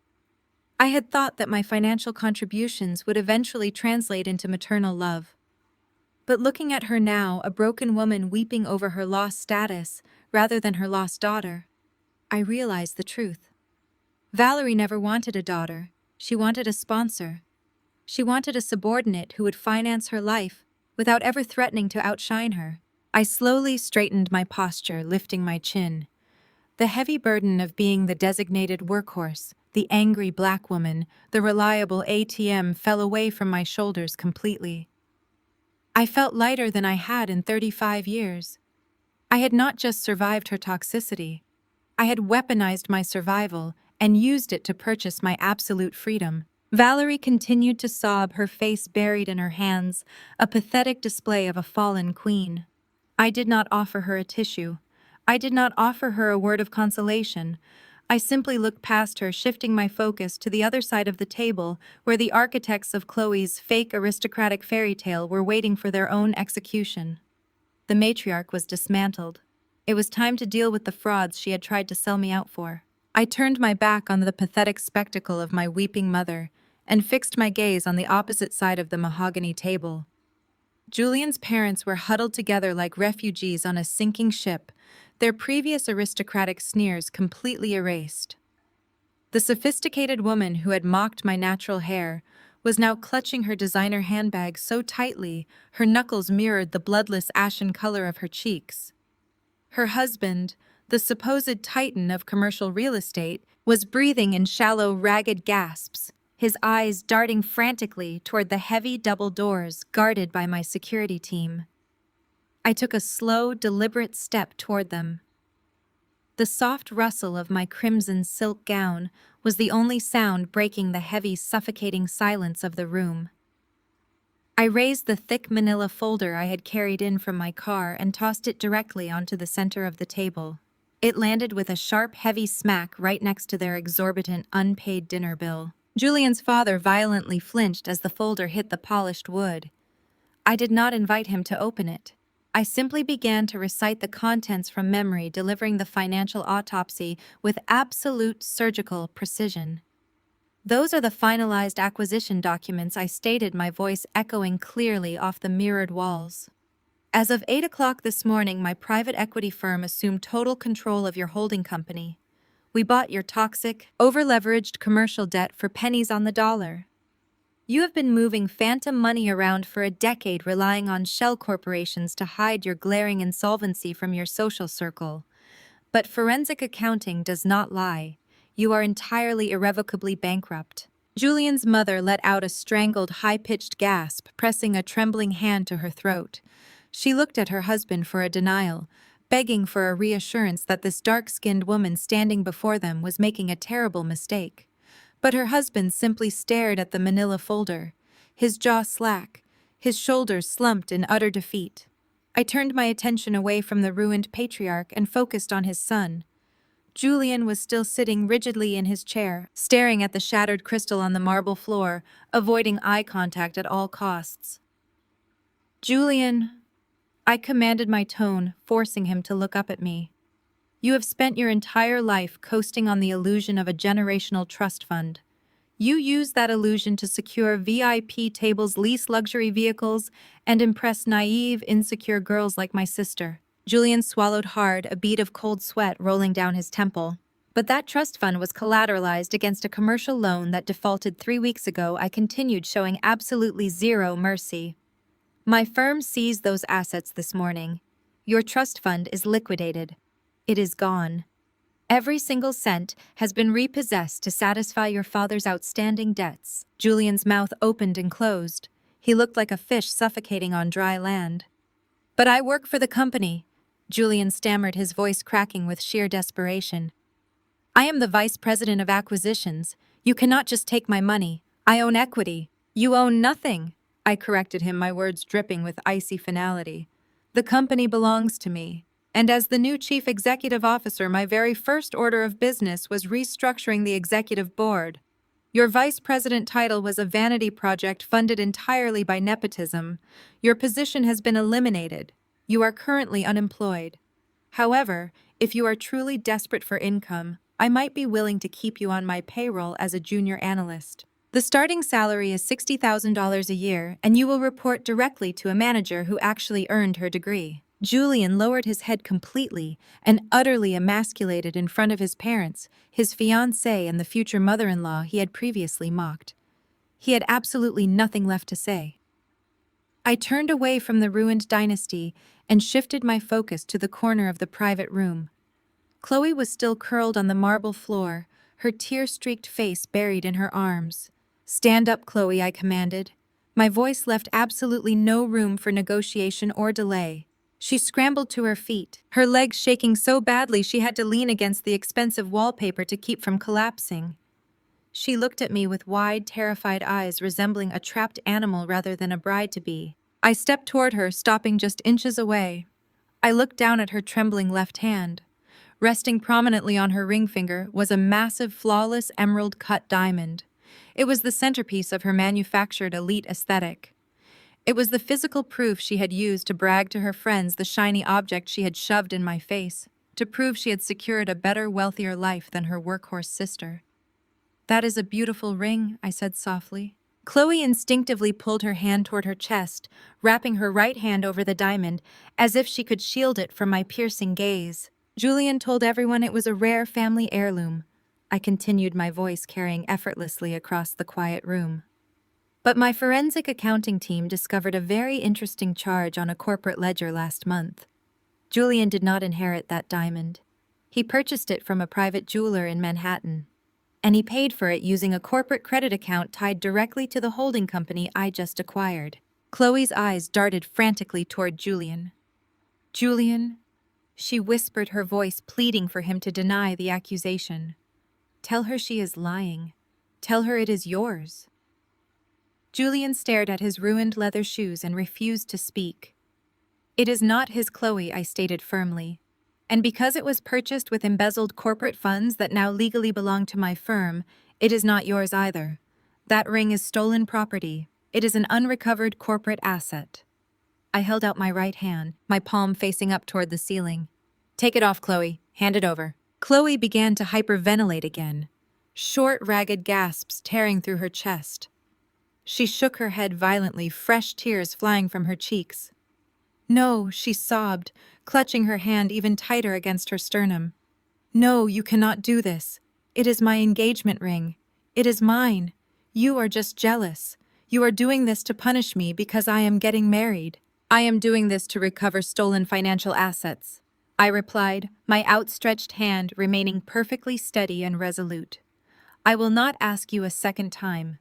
I had thought that my financial contributions would eventually translate into maternal love. But looking at her now, a broken woman weeping over her lost status rather than her lost daughter, I realized the truth. Valerie never wanted a daughter. She wanted a sponsor. She wanted a subordinate who would finance her life without ever threatening to outshine her. I slowly straightened my posture, lifting my chin. The heavy burden of being the designated workhorse, the angry black woman, the reliable ATM fell away from my shoulders completely. I felt lighter than I had in 35 years. I had not just survived her toxicity. I had weaponized my survival and used it to purchase my absolute freedom. Valerie continued to sob, her face buried in her hands, a pathetic display of a fallen queen. I did not offer her a tissue. I did not offer her a word of consolation. I simply looked past her, shifting my focus to the other side of the table, where the architects of Chloe's fake aristocratic fairy tale were waiting for their own execution. The matriarch was dismantled. It was time to deal with the frauds she had tried to sell me out for. I turned my back on the pathetic spectacle of my weeping mother and fixed my gaze on the opposite side of the mahogany table. Julian's parents were huddled together like refugees on a sinking ship, their previous aristocratic sneers completely erased. The sophisticated woman who had mocked my natural hair was now clutching her designer handbag so tightly her knuckles mirrored the bloodless ashen color of her cheeks. Her husband, the supposed titan of commercial real estate, was breathing in shallow, ragged gasps, his eyes darting frantically toward the heavy double doors guarded by my security team. I took a slow, deliberate step toward them. The soft rustle of my crimson silk gown was the only sound breaking the heavy, suffocating silence of the room. I raised the thick manila folder I had carried in from my car and tossed it directly onto the center of the table. It landed with a sharp, heavy smack right next to their exorbitant, unpaid dinner bill. Julian's father violently flinched as the folder hit the polished wood. I did not invite him to open it. I simply began to recite the contents from memory, delivering the financial autopsy with absolute surgical precision. "Those are the finalized acquisition documents," I stated, my voice echoing clearly off the mirrored walls. "As of 8 o'clock this morning, my private equity firm assumed total control of your holding company. We bought your toxic, over-leveraged commercial debt for pennies on the dollar. You have been moving phantom money around for a decade, relying on shell corporations to hide your glaring insolvency from your social circle. But forensic accounting does not lie. You are entirely irrevocably bankrupt." Julian's mother let out a strangled, high-pitched gasp, pressing a trembling hand to her throat. She looked at her husband for a denial, begging for a reassurance that this dark-skinned woman standing before them was making a terrible mistake. But her husband simply stared at the manila folder, his jaw slack, his shoulders slumped in utter defeat. I turned my attention away from the ruined patriarch and focused on his son. Julian was still sitting rigidly in his chair, staring at the shattered crystal on the marble floor, avoiding eye contact at all costs. "Julian," I commanded, my tone forcing him to look up at me. "You have spent your entire life coasting on the illusion of a generational trust fund. You use that illusion to secure VIP tables, lease luxury vehicles, and impress naive, insecure girls like my sister." Julian swallowed hard, a bead of cold sweat rolling down his temple. "But that trust fund was collateralized against a commercial loan that defaulted 3 weeks ago," I continued, showing absolutely zero mercy. "My firm seized those assets this morning. Your trust fund is liquidated. It is gone. Every single cent has been repossessed to satisfy your father's outstanding debts." Julian's mouth opened and closed. He looked like a fish suffocating on dry land. "But I work for the company," Julian stammered, his voice cracking with sheer desperation. "I am the vice president of acquisitions. You cannot just take my money. I own equity." "You own nothing," I corrected him, my words dripping with icy finality. "The company belongs to me. And as the new chief executive officer, my very first order of business was restructuring the executive board. Your vice president title was a vanity project funded entirely by nepotism. Your position has been eliminated. You are currently unemployed. However, if you are truly desperate for income, I might be willing to keep you on my payroll as a junior analyst. The starting salary is $60,000 a year, and you will report directly to a manager who actually earned her degree." Julian lowered his head completely and utterly emasculated in front of his parents, his fiancée, and the future mother-in-law he had previously mocked. He had absolutely nothing left to say. I turned away from the ruined dynasty and shifted my focus to the corner of the private room. Chloe was still curled on the marble floor, her tear-streaked face buried in her arms. "Stand up, Chloe," I commanded. My voice left absolutely no room for negotiation or delay. She scrambled to her feet, her legs shaking so badly she had to lean against the expensive wallpaper to keep from collapsing. She looked at me with wide, terrified eyes resembling a trapped animal rather than a bride-to-be. I stepped toward her, stopping just inches away. I looked down at her trembling left hand. Resting prominently on her ring finger was a massive, flawless emerald-cut diamond. It was the centerpiece of her manufactured elite aesthetic. It was the physical proof she had used to brag to her friends, the shiny object she had shoved in my face, to prove she had secured a better, wealthier life than her workhorse sister. "That is a beautiful ring," I said softly. Chloe instinctively pulled her hand toward her chest, wrapping her right hand over the diamond, as if she could shield it from my piercing gaze. "Julian told everyone it was a rare family heirloom," I continued, my voice carrying effortlessly across the quiet room. "But my forensic accounting team discovered a very interesting charge on a corporate ledger last month. Julian did not inherit that diamond. He purchased it from a private jeweler in Manhattan. and he paid for it using a corporate credit account tied directly to the holding company I just acquired. Chloe's eyes darted frantically toward Julian. Julian, she whispered, her voice pleading for him to deny the accusation. Tell her she is lying. Tell her it is yours. Julian stared at his ruined leather shoes and refused to speak. It is not his Chloe, I stated firmly. And because it was purchased with embezzled corporate funds that now legally belong to my firm, it is not yours either. That ring is stolen property. It is an unrecovered corporate asset. I held out my right hand, my palm facing up toward the ceiling. Take it off, Chloe. Hand it over. Chloe began to hyperventilate again, short, ragged gasps tearing through her chest. She shook her head violently, fresh tears flying from her cheeks. No, she sobbed, clutching her hand even tighter against her sternum. No, you cannot do this. It is my engagement ring. It is mine. You are just jealous. You are doing this to punish me because I am getting married. I am doing this to recover stolen financial assets, I replied, my outstretched hand remaining perfectly steady and resolute. I will not ask you a second time.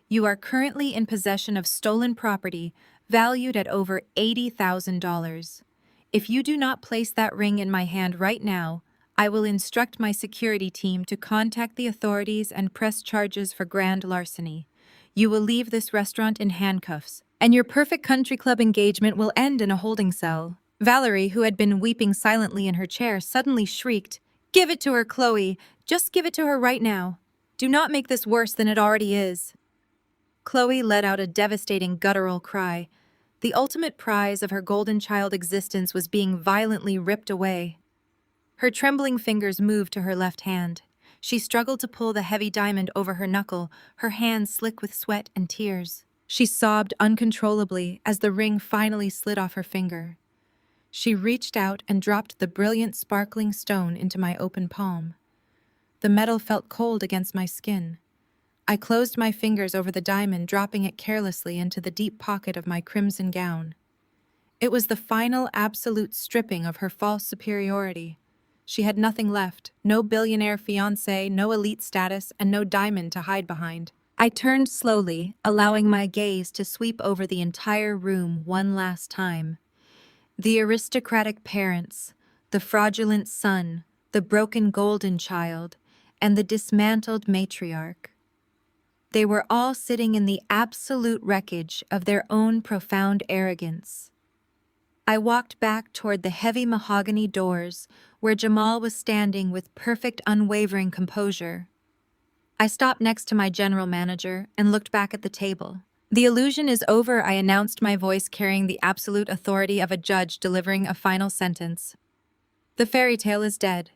You are currently in possession of stolen property valued at over $80,000. If you do not place that ring in my hand right now, I will instruct my security team to contact the authorities and press charges for grand larceny. You will leave this restaurant in handcuffs, and your perfect country club engagement will end in a holding cell. Valerie, who had been weeping silently in her chair, suddenly shrieked, Give it to her, Chloe! Just give it to her right now! Do not make this worse than it already is. Chloe let out a devastating guttural cry. The ultimate prize of her golden child existence was being violently ripped away. Her trembling fingers moved to her left hand. She struggled to pull the heavy diamond over her knuckle, her hands slick with sweat and tears. She sobbed uncontrollably as the ring finally slid off her finger. She reached out and dropped the brilliant, sparkling stone into my open palm. The metal felt cold against my skin. I closed my fingers over the diamond, dropping it carelessly into the deep pocket of my crimson gown. It was the final, absolute stripping of her false superiority. She had nothing left, no billionaire fiancé, no elite status, and no diamond to hide behind. I turned slowly, allowing my gaze to sweep over the entire room one last time. The aristocratic parents, the fraudulent son, the broken golden child, and the dismantled matriarch. They were all sitting in the absolute wreckage of their own profound arrogance. I walked back toward the heavy mahogany doors where Jamal was standing with perfect, unwavering composure. I stopped next to my general manager and looked back at the table. The illusion is over, I announced, my voice carrying the absolute authority of a judge delivering a final sentence. The fairy tale is dead.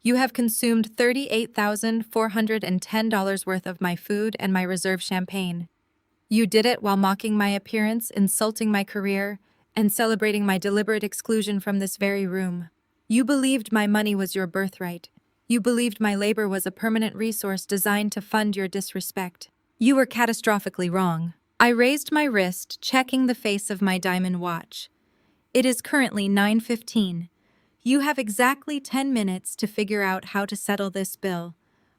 You have consumed $38,410 worth of my food and my reserve champagne. You did it while mocking my appearance, insulting my career, and celebrating my deliberate exclusion from this very room. You believed my money was your birthright. You believed my labor was a permanent resource designed to fund your disrespect. You were catastrophically wrong. I raised my wrist, checking the face of my diamond watch. It is currently 9:15. You have exactly 10 minutes to figure out how to settle this bill.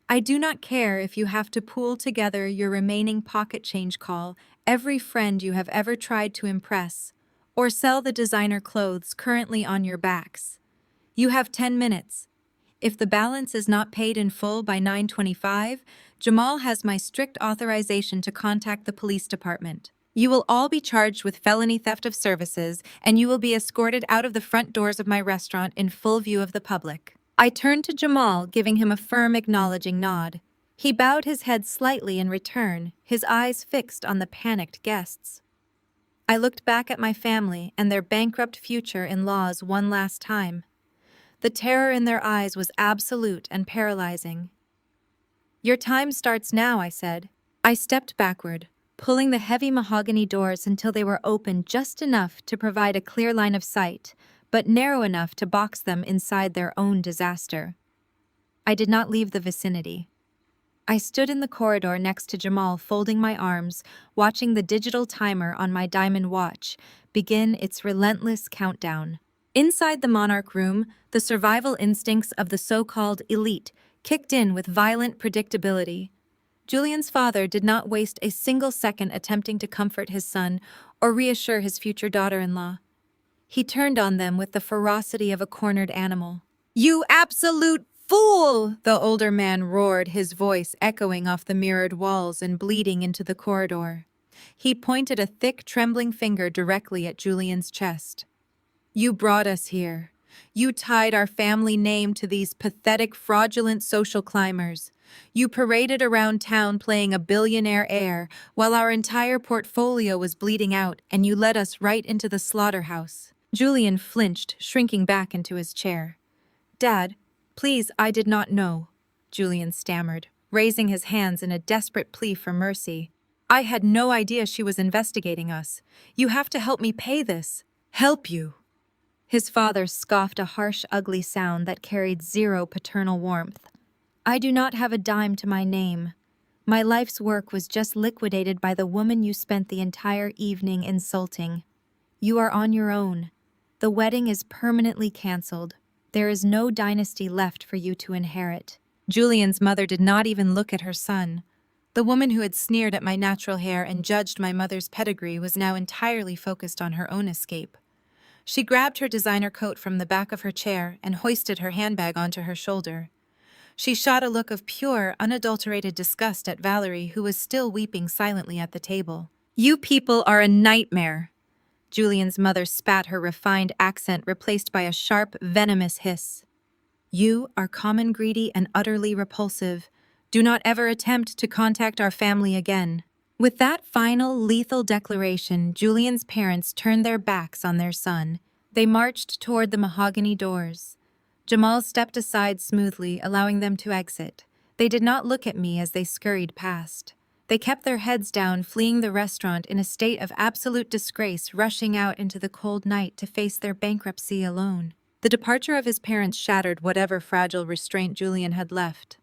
I do not care if you have to pool together your remaining pocket change, call every friend you have ever tried to impress, or sell the designer clothes currently on your backs. You have 10 minutes. If the balance is not paid in full by 9:25, Jamal has my strict authorization to contact the police department. You will all be charged with felony theft of services, and you will be escorted out of the front doors of my restaurant in full view of the public. I turned to Jamal, giving him a firm, acknowledging nod. He bowed his head slightly in return, his eyes fixed on the panicked guests. I looked back at my family and their bankrupt future in-laws one last time. The terror in their eyes was absolute and paralyzing. Your time starts now, I said. I stepped backward, pulling the heavy mahogany doors until they were open just enough to provide a clear line of sight, but narrow enough to box them inside their own disaster. I did not leave the vicinity. I stood in the corridor next to Jamal, folding my arms, watching the digital timer on my diamond watch begin its relentless countdown. Inside the Monarch room, the survival instincts of the so-called elite kicked in with violent predictability. Julian's father did not waste a single second attempting to comfort his son or reassure his future daughter-in-law. He turned on them with the ferocity of a cornered animal. "You absolute fool!" the older man roared, his voice echoing off the mirrored walls and bleeding into the corridor. He pointed a thick, trembling finger directly at Julian's chest. "You brought us here. You tied our family name to these pathetic, fraudulent social climbers. You paraded around town playing a billionaire heir while our entire portfolio was bleeding out, and you led us right into the slaughterhouse." Julian flinched, shrinking back into his chair. "Dad, please, I did not know," Julian stammered, raising his hands in a desperate plea for mercy. "I had no idea she was investigating us. You have to help me pay this." "Help you?" His father scoffed, a harsh, ugly sound that carried zero paternal warmth. "I do not have a dime to my name. My life's work was just liquidated by the woman you spent the entire evening insulting. You are on your own. The wedding is permanently canceled. There is no dynasty left for you to inherit." Julian's mother did not even look at her son. The woman who had sneered at my natural hair and judged my mother's pedigree was now entirely focused on her own escape. She grabbed her designer coat from the back of her chair and hoisted her handbag onto her shoulder. She shot a look of pure, unadulterated disgust at Valerie, who was still weeping silently at the table. "You people are a nightmare." Julian's mother spat, her refined accent replaced by a sharp, venomous hiss. "You are common, greedy, and utterly repulsive. Do not ever attempt to contact our family again." With that final, lethal declaration, Julian's parents turned their backs on their son. They marched toward the mahogany doors. Jamal stepped aside smoothly, allowing them to exit. They did not look at me as they scurried past. They kept their heads down, fleeing the restaurant in a state of absolute disgrace, rushing out into the cold night to face their bankruptcy alone. The departure of his parents shattered whatever fragile restraint Julian had left.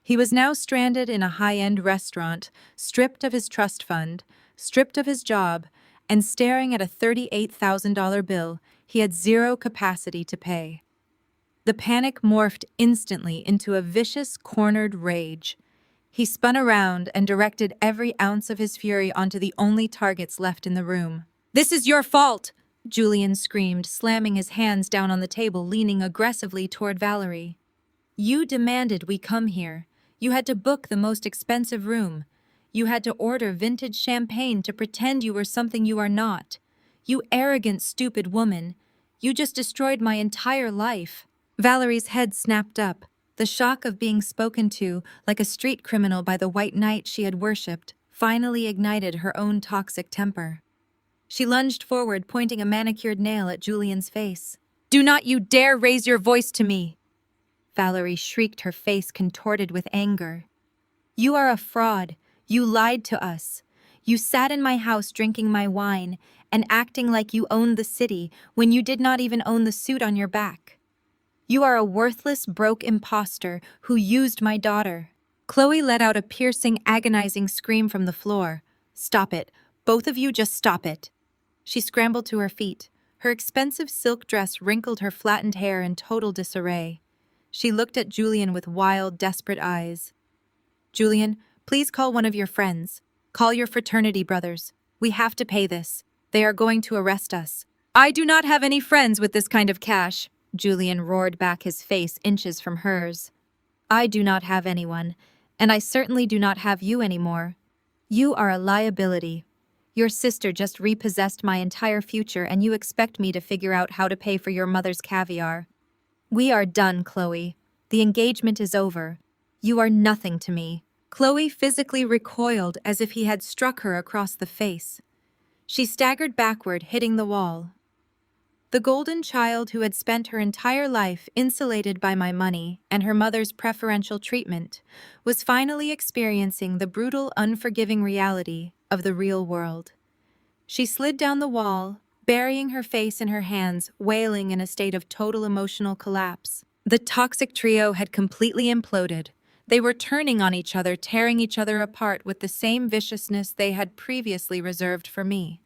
He was now stranded in a high-end restaurant, stripped of his trust fund, stripped of his job, and staring at a $38,000 bill he had zero capacity to pay. The panic morphed instantly into a vicious, cornered rage. He spun around and directed every ounce of his fury onto the only targets left in the room. "This is your fault!" Julian screamed, slamming his hands down on the table, leaning aggressively toward Valerie. "You demanded we come here. You had to book the most expensive room. You had to order vintage champagne to pretend you were something you are not. You arrogant, stupid woman. You just destroyed my entire life." Valerie's head snapped up. The shock of being spoken to, like a street criminal by the white knight she had worshipped, finally ignited her own toxic temper. She lunged forward, pointing a manicured nail at Julian's face. "Do not you dare raise your voice to me!" Valerie shrieked, her face contorted with anger. "You are a fraud. You lied to us. You sat in my house drinking my wine and acting like you owned the city when you did not even own the suit on your back. You are a worthless, broke imposter who used my daughter." Chloe let out a piercing, agonizing scream from the floor. "Stop it. Both of you just stop it." She scrambled to her feet. Her expensive silk dress wrinkled her flattened hair in total disarray. She looked at Julian with wild, desperate eyes. "Julian, please call one of your friends. Call your fraternity brothers. We have to pay this. They are going to arrest us." "I do not have any friends with this kind of cash," Julian roared back, his face inches from hers. "I do not have anyone, and I certainly do not have you anymore. You are a liability. Your sister just repossessed my entire future, and you expect me to figure out how to pay for your mother's caviar. We are done, Chloe. The engagement is over. You are nothing to me." Chloe physically recoiled as if he had struck her across the face. She staggered backward, hitting the wall. The golden child who had spent her entire life insulated by my money and her mother's preferential treatment was finally experiencing the brutal, unforgiving reality of the real world. She slid down the wall, burying her face in her hands, wailing in a state of total emotional collapse. The toxic trio had completely imploded. They were turning on each other, tearing each other apart with the same viciousness they had previously reserved for me.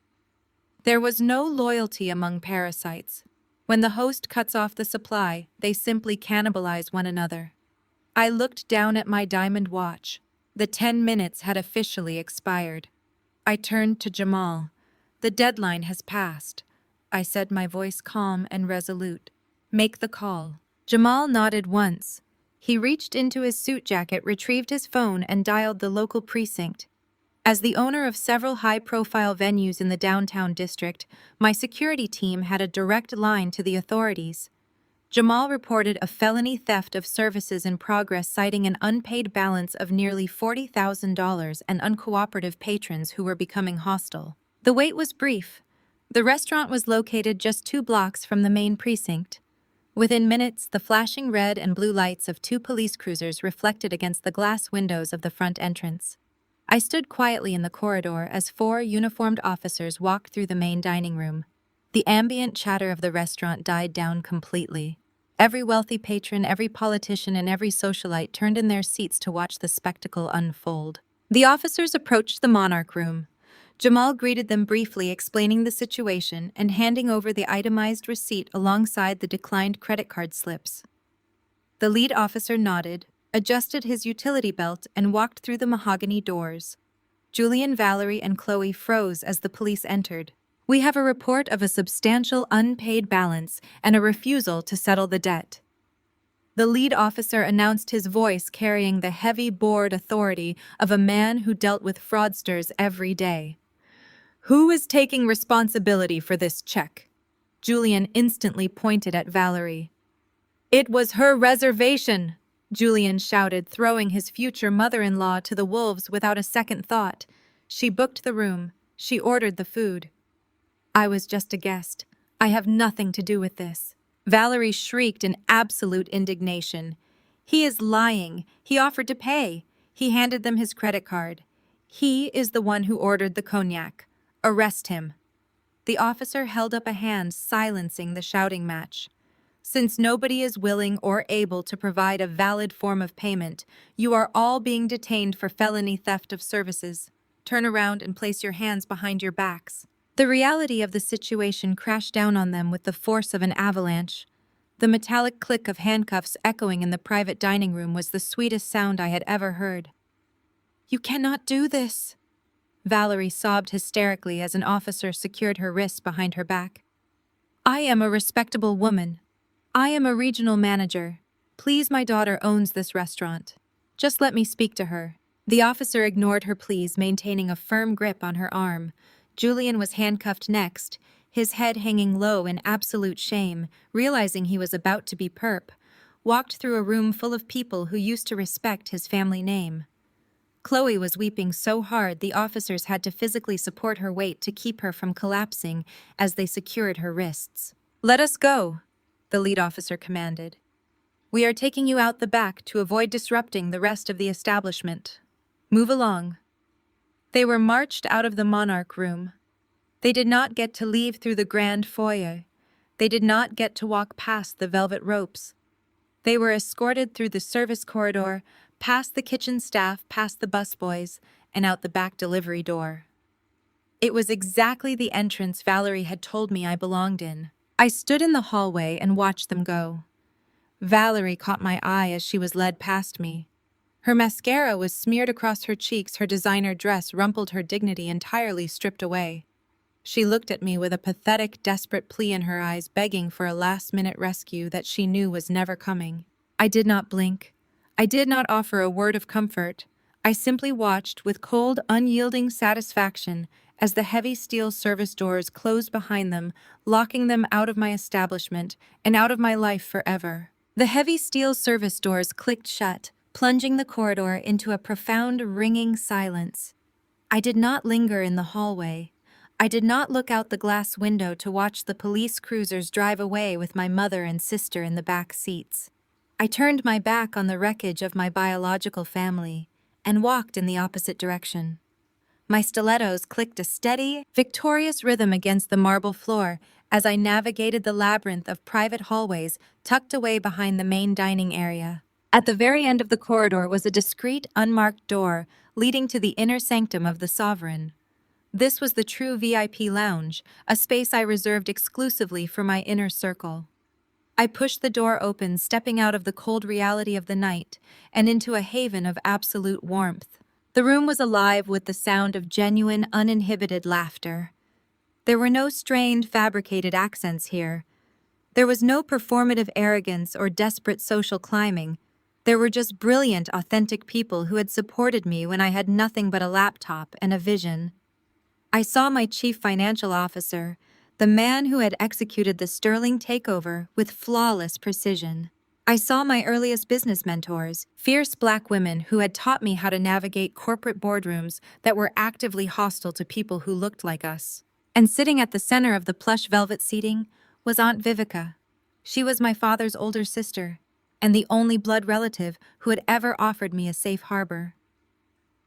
There was no loyalty among parasites. When the host cuts off the supply, they simply cannibalize one another. I looked down at my diamond watch. The 10 minutes had officially expired. I turned to Jamal. "The deadline has passed," I said, my voice calm and resolute. "Make the call." Jamal nodded once. He reached into his suit jacket, retrieved his phone, and dialed the local precinct. As the owner of several high-profile venues in the downtown district, my security team had a direct line to the authorities. Jamal reported a felony theft of services in progress, citing an unpaid balance of nearly $40,000 and uncooperative patrons who were becoming hostile. The wait was brief. The restaurant was located just 2 blocks from the main precinct. Within minutes, the flashing red and blue lights of 2 police cruisers reflected against the glass windows of the front entrance. I stood quietly in the corridor as 4 uniformed officers walked through the main dining room. The ambient chatter of the restaurant died down completely. Every wealthy patron, every politician, and every socialite turned in their seats to watch the spectacle unfold. The officers approached the Monarch Room. Jamal greeted them briefly, explaining the situation and handing over the itemized receipt alongside the declined credit card slips. The lead officer nodded, adjusted his utility belt, and walked through the mahogany doors. Julian, Valerie, and Chloe froze as the police entered. "We have a report of a substantial unpaid balance and a refusal to settle the debt," the lead officer announced, his voice carrying the heavy board authority of a man who dealt with fraudsters every day. "Who is taking responsibility for this check?" Julian instantly pointed at Valerie. "It was her reservation," Julian shouted, throwing his future mother-in-law to the wolves without a second thought. "She booked the room. She ordered the food." "I was just a guest. I have nothing to do with this," Valerie shrieked in absolute indignation. "He is lying. He offered to pay. He handed them his credit card. He is the one who ordered the cognac. Arrest him." The officer held up a hand, silencing the shouting match. "Since nobody is willing or able to provide a valid form of payment, you are all being detained for felony theft of services. Turn around and place your hands behind your backs." The reality of the situation crashed down on them with the force of an avalanche. The metallic click of handcuffs echoing in the private dining room was the sweetest sound I had ever heard. "You cannot do this," Valerie sobbed hysterically as an officer secured her wrists behind her back. "I am a respectable woman. I am a regional manager. Please, my daughter owns this restaurant. Just let me speak to her." The officer ignored her pleas, maintaining a firm grip on her arm. Julian was handcuffed next, his head hanging low in absolute shame, realizing he was about to be perp, walked through a room full of people who used to respect his family name. Chloe was weeping so hard the officers had to physically support her weight to keep her from collapsing as they secured her wrists. "Let us go," the lead officer commanded. "We are taking you out the back to avoid disrupting the rest of the establishment. Move along." They were marched out of the Monarch Room. They did not get to leave through the grand foyer. They did not get to walk past the velvet ropes. They were escorted through the service corridor, past the kitchen staff, past the busboys, and out the back delivery door. It was exactly the entrance Valerie had told me I belonged in. I stood in the hallway and watched them go. Valerie caught my eye as she was led past me. Her mascara was smeared across her cheeks, her designer dress rumpled, her dignity entirely stripped away. She looked at me with a pathetic, desperate plea in her eyes, begging for a last-minute rescue that she knew was never coming. I did not blink. I did not offer a word of comfort. I simply watched with cold, unyielding satisfaction as the heavy steel service doors closed behind them, locking them out of my establishment and out of my life forever. The heavy steel service doors clicked shut, plunging the corridor into a profound, ringing silence. I did not linger in the hallway. I did not look out the glass window to watch the police cruisers drive away with my mother and sister in the back seats. I turned my back on the wreckage of my biological family and walked in the opposite direction. My stilettos clicked a steady, victorious rhythm against the marble floor as I navigated the labyrinth of private hallways tucked away behind the main dining area. At the very end of the corridor was a discreet, unmarked door leading to the inner sanctum of the sovereign. This was the true VIP lounge, a space I reserved exclusively for my inner circle. I pushed the door open, stepping out of the cold reality of the night and into a haven of absolute warmth. The room was alive with the sound of genuine, uninhibited laughter. There were no strained, fabricated accents here. There was no performative arrogance or desperate social climbing. There were just brilliant, authentic people who had supported me when I had nothing but a laptop and a vision. I saw my chief financial officer, the man who had executed the sterling takeover with flawless precision. I saw my earliest business mentors, fierce black women who had taught me how to navigate corporate boardrooms that were actively hostile to people who looked like us. And sitting at the center of the plush velvet seating was Aunt Vivica. She was my father's older sister, and the only blood relative who had ever offered me a safe harbor.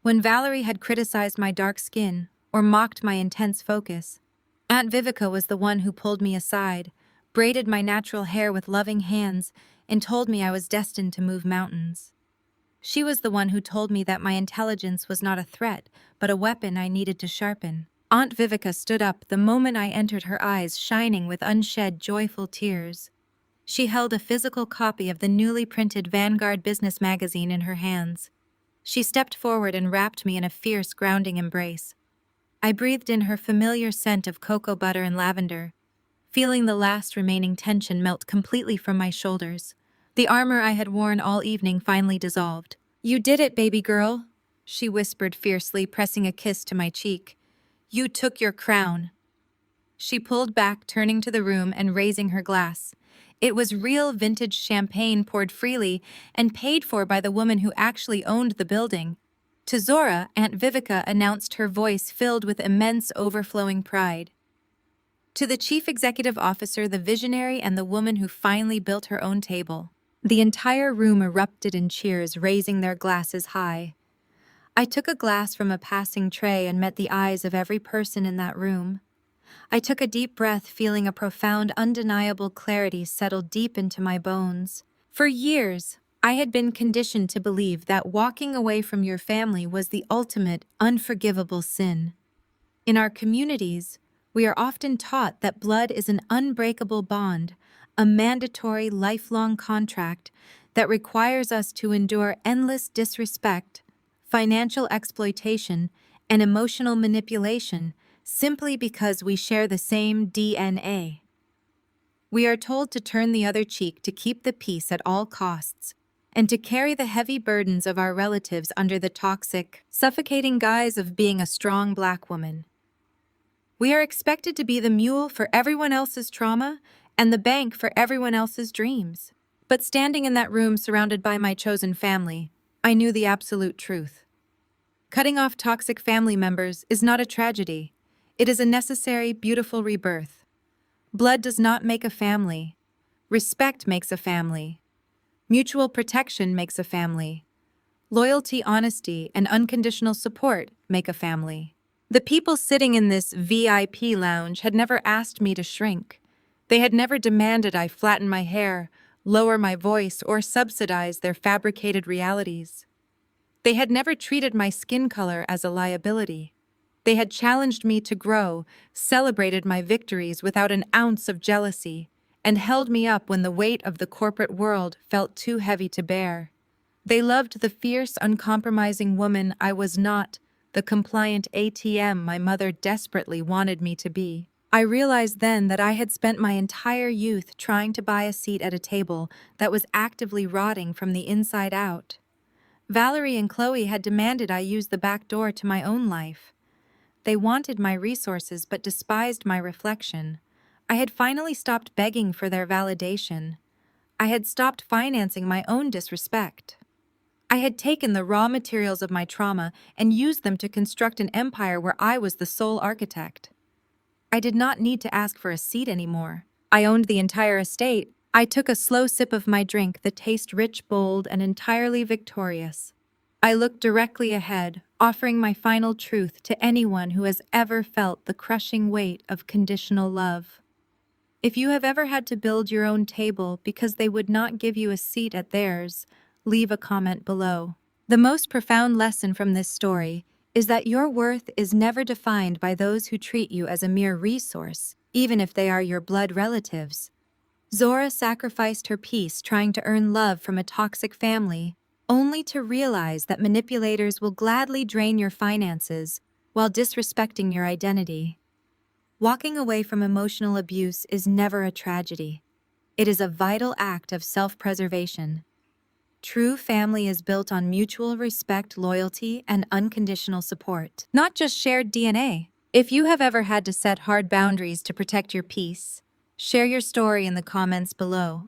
When Valerie had criticized my dark skin or mocked my intense focus, Aunt Vivica was the one who pulled me aside, braided my natural hair with loving hands, and told me I was destined to move mountains. She was the one who told me that my intelligence was not a threat, but a weapon I needed to sharpen. Aunt Vivica stood up the moment I entered, her eyes shining with unshed, joyful tears. She held a physical copy of the newly printed Vanguard business magazine in her hands. She stepped forward and wrapped me in a fierce, grounding embrace. I breathed in her familiar scent of cocoa butter and lavender, feeling the last remaining tension melt completely from my shoulders. The armor I had worn all evening finally dissolved. "You did it, baby girl," she whispered fiercely, pressing a kiss to my cheek. "You took your crown." She pulled back, turning to the room and raising her glass. It was real vintage champagne poured freely and paid for by the woman who actually owned the building. To Zora, Aunt Vivica announced, her voice filled with immense, overflowing pride. To the chief executive officer, the visionary, and the woman who finally built her own table. The entire room erupted in cheers, raising their glasses high. I took a glass from a passing tray and met the eyes of every person in that room. I took a deep breath, feeling a profound, undeniable clarity settle deep into my bones. For years, I had been conditioned to believe that walking away from your family was the ultimate, unforgivable sin. In our communities, we are often taught that blood is an unbreakable bond, a mandatory lifelong contract that requires us to endure endless disrespect, financial exploitation, and emotional manipulation simply because we share the same DNA. We are told to turn the other cheek to keep the peace at all costs, and to carry the heavy burdens of our relatives under the toxic, suffocating guise of being a strong black woman. We are expected to be the mule for everyone else's trauma and the bank for everyone else's dreams. But standing in that room surrounded by my chosen family, I knew the absolute truth. Cutting off toxic family members is not a tragedy. It is a necessary, beautiful rebirth. Blood does not make a family. Respect makes a family. Mutual protection makes a family. Loyalty, honesty, and unconditional support make a family. The people sitting in this VIP lounge had never asked me to shrink. They had never demanded I flatten my hair, lower my voice, or subsidize their fabricated realities. They had never treated my skin color as a liability. They had challenged me to grow, celebrated my victories without an ounce of jealousy, and held me up when the weight of the corporate world felt too heavy to bear. They loved the fierce, uncompromising woman I was not, the compliant ATM my mother desperately wanted me to be. I realized then that I had spent my entire youth trying to buy a seat at a table that was actively rotting from the inside out. Valerie and Chloe had demanded I use the back door to my own life. They wanted my resources but despised my reflection. I had finally stopped begging for their validation. I had stopped financing my own disrespect. I had taken the raw materials of my trauma and used them to construct an empire where I was the sole architect. I did not need to ask for a seat anymore. I owned the entire estate. I took a slow sip of my drink, the taste rich, bold, and entirely victorious. I looked directly ahead, offering my final truth to anyone who has ever felt the crushing weight of conditional love. If you have ever had to build your own table because they would not give you a seat at theirs, leave a comment below. The most profound lesson from this story is that your worth is never defined by those who treat you as a mere resource, even if they are your blood relatives. Zora sacrificed her peace trying to earn love from a toxic family, only to realize that manipulators will gladly drain your finances while disrespecting your identity. Walking away from emotional abuse is never a tragedy. It is a vital act of self-preservation. True family is built on mutual respect, loyalty, and unconditional support, not just shared DNA. If you have ever had to set hard boundaries to protect your peace, share your story in the comments below.